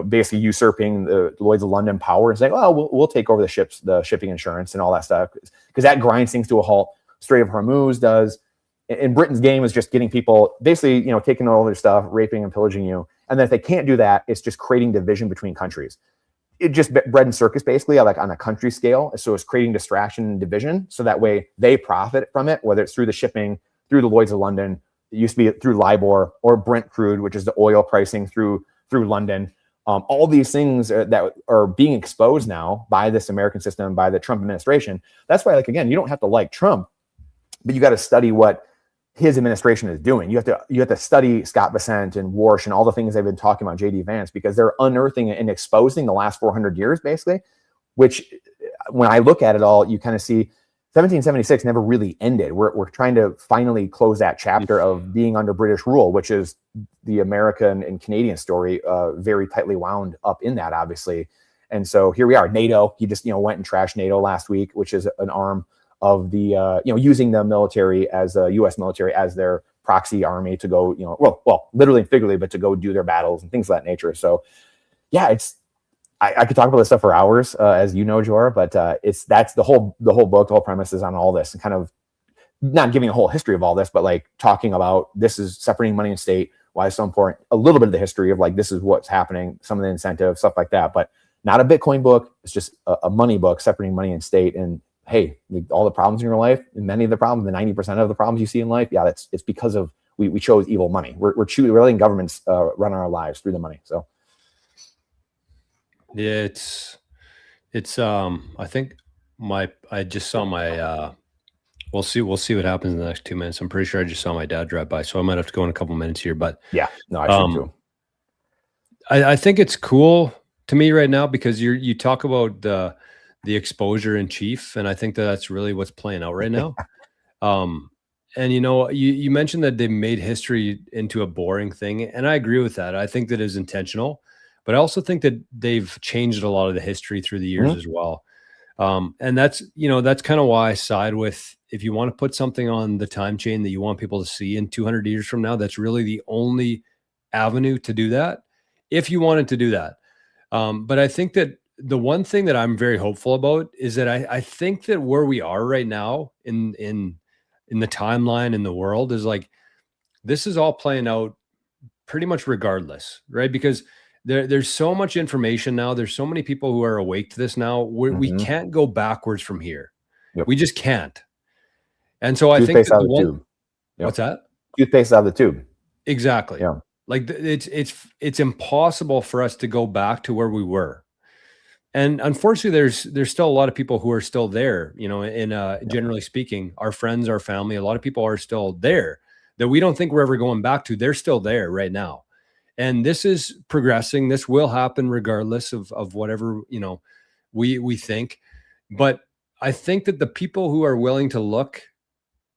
basically usurping the Lloyd's of London power and saying, "Oh, we'll take over the shipping insurance and all that stuff," because that grinds things to a halt. Strait of Hormuz does. And Britain's game is just getting people basically, taking all their stuff, raping and pillaging you. And then if they can't do that, it's just creating division between countries. It just bread and circus, basically, like on a country scale. So it's creating distraction and division. So that way they profit from it, whether it's through the shipping, through the Lloyd's of London. It used to be through LIBOR or Brent crude, which is the oil pricing through London. All these things that are being exposed now by this American system, by the Trump administration. That's why, like, again, you don't have to like Trump, but you got to study what his administration is doing. You have to study Scott Bessent and Warsh and all the things they've been talking about, JD Vance, because they're unearthing and exposing the last 400 years, basically, which when I look at it all, you kind of see 1776 never really ended. We're trying to finally close that chapter of being under British rule, which is the American and Canadian story, very tightly wound up in that, obviously. And so here we are. NATO, he just, went and trashed NATO last week, which is an arm of the, using the military as U.S. military as their proxy army to go, well, literally and figuratively, but to go do their battles and things of that nature. So, yeah, I could talk about this stuff for hours, as you know, Jor, but that's the whole book, the whole premise is on all this, and kind of not giving a whole history of all this, but like talking about this is separating money and state, why it's so important, a little bit of the history of like this is what's happening, some of the incentives, stuff like that, but not a Bitcoin book. It's just a money book separating money and state. And hey, all the problems in your life, and many of the problems, the 90% of the problems you see in life, yeah, it's because of we chose evil money. We're letting governments run our lives through the money. So yeah, it's I think I just saw my we'll see what happens in the next 2 minutes. I'm pretty sure I just saw my dad drive by, so I might have to go in a couple minutes here. But yeah, no, I should too. I think it's cool to me right now because you talk about the exposure in chief, and I think that's really what's playing out right now. And you mentioned that they made history into a boring thing, and I agree with that. I think that is intentional, but I also think that they've changed a lot of the history through the years as well. And that's kind of why I side with, if you want to put something on the time chain that you want people to see in 200 years from now, that's really the only avenue to do that, if you wanted to do that. But I think that the one thing that I'm very hopeful about is that I think that where we are right now in the timeline in the world is like, this is all playing out pretty much regardless, right? Because there's so much information now. There's so many people who are awake to this now. We can't go backwards from here. Yep. We just can't. And so I think that tube. Yep. What's that? Toothpaste out of the tube. Exactly. Yeah. Like it's impossible for us to go back to where we were. And unfortunately, there's still a lot of people who are still there, generally speaking, our friends, our family, a lot of people are still there that we don't think we're ever going back to. They're still there right now. And this is progressing. This will happen regardless of whatever, we think. But I think that the people who are willing to look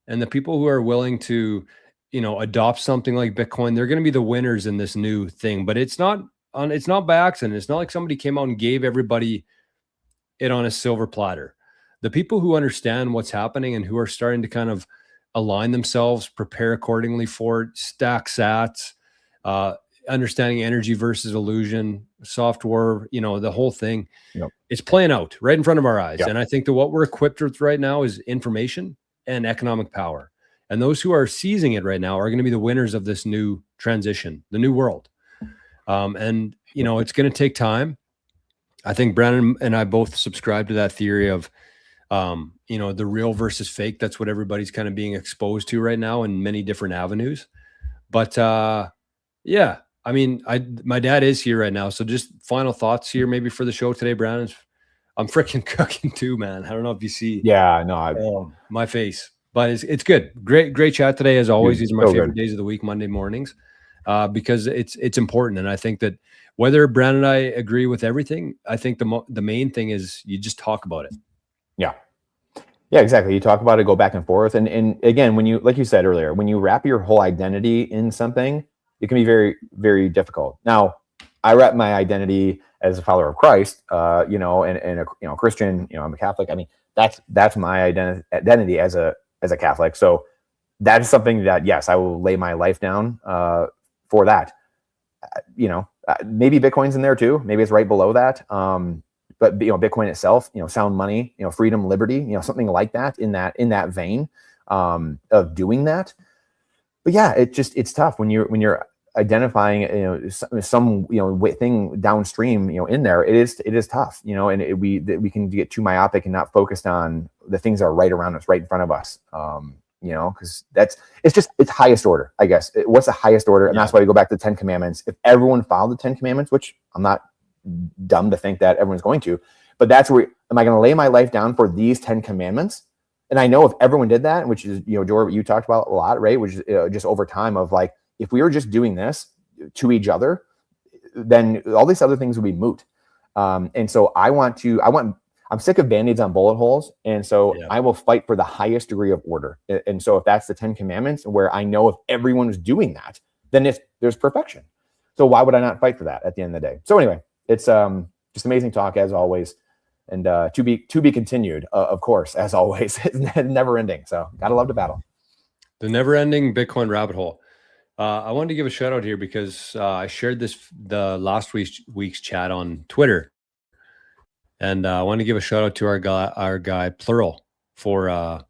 and the people who are willing to, adopt something like Bitcoin, they're going to be the winners in this new thing. But it's not by accident. It's not like somebody came out and gave everybody it on a silver platter. The people who understand what's happening and who are starting to kind of align themselves, prepare accordingly for it, stack sats, understanding energy versus illusion, software, the whole thing. Yep. It's playing out right in front of our eyes. Yep. And I think that what we're equipped with right now is information and economic power. And those who are seizing it right now are going to be the winners of this new transition, the new world. And it's going to take time. I think Brandon and I both subscribe to that theory of, the real versus fake. That's what everybody's kind of being exposed to right now in many different avenues. But yeah, I mean, my dad is here right now. So just final thoughts here, maybe for the show today, Brandon. I'm freaking cooking too, man. I don't know if you see. Yeah, no, my face, but it's good. Great chat today as always. These are my favorite days of the week, Monday mornings. Because it's important. And I think that whether Brandon and I agree with everything, I think the main thing is you just talk about it. Yeah, exactly. You talk about it, go back and forth. And again, when you, like you said earlier, when you wrap your whole identity in something, it can be very, very difficult. Now, I wrap my identity as a follower of Christ, and a Christian, I'm a Catholic. I mean, that's my identity as a Catholic. So that is something that, yes, I will lay my life down for that. Maybe Bitcoin's in there too. Maybe it's right below that. But Bitcoin itself, sound money, freedom, liberty, something like that in that vein. of doing that. But yeah, it's tough when you're identifying, some thing downstream, in there. It is tough, and we can get too myopic and not focused on the things that are right around us, right in front of us. Because it's highest order, I guess. What's the highest order? And that's why we go back to the 10 Commandments. If everyone followed the 10 Commandments, which I'm not dumb to think that everyone's going to, but that's where, am I going to lay my life down for these 10 Commandments? And I know if everyone did that, which is, George, what you talked about a lot, right? Which is just over time of like, if we were just doing this to each other, then all these other things would be moot. And so I'm sick of Band-Aids on bullet holes. And so I will fight for the highest degree of order. And so if that's the 10 Commandments, where I know if everyone is doing that, then there's perfection. So why would I not fight for that at the end of the day? So anyway, it's just amazing talk as always. And to be continued, of course, as always. It's never ending. So gotta love the battle. The never ending Bitcoin rabbit hole. I wanted to give a shout out here because I shared the last week's chat on Twitter. And I want to give a shout out to our guy Plural for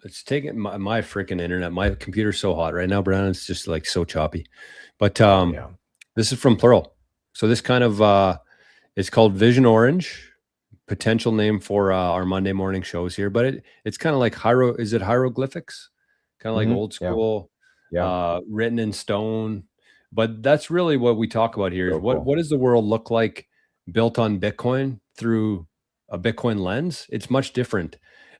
it's taking my freaking internet. My computer's so hot right now, Brandon. It's just like so choppy. But this is from Plural. So this kind of it's called Vision Orange, potential name for our Monday morning shows here. But it's kind of like hieroglyphics, kind of like old school, written in stone. But that's really what we talk about here. Is what does the world look like built on Bitcoin through a Bitcoin lens? It's much different.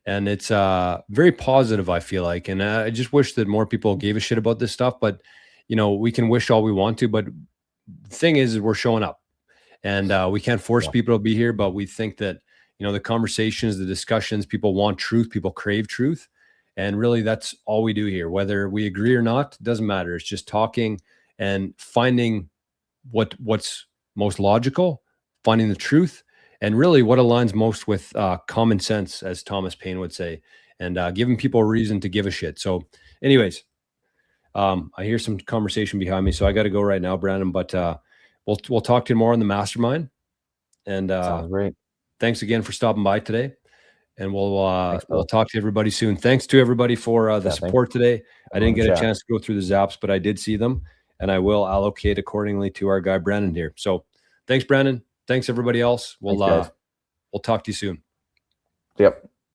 And it's very positive, I feel like. And I just wish that more people gave a shit about this stuff. But, we can wish all we want to. But the thing is we're showing up. And we can't force people to be here. But we think that, the conversations, the discussions, people want truth. People crave truth. And really, that's all we do here. Whether we agree or not, doesn't matter. It's just talking and finding what's most logical, finding the truth, and really what aligns most with common sense, as Thomas Paine would say, and giving people a reason to give a shit. So anyways, I hear some conversation behind me, so I got to go right now, Brandon, but we'll talk to you more on the mastermind. And sounds great. Thanks again for stopping by today. And we'll talk to everybody soon. Thanks to everybody for the support today. I didn't get a chance to go through the zaps, but I did see them, and I will allocate accordingly to our guy, Brandon, here. So thanks, Brandon. Thanks, everybody else. We'll talk to you soon. Yep.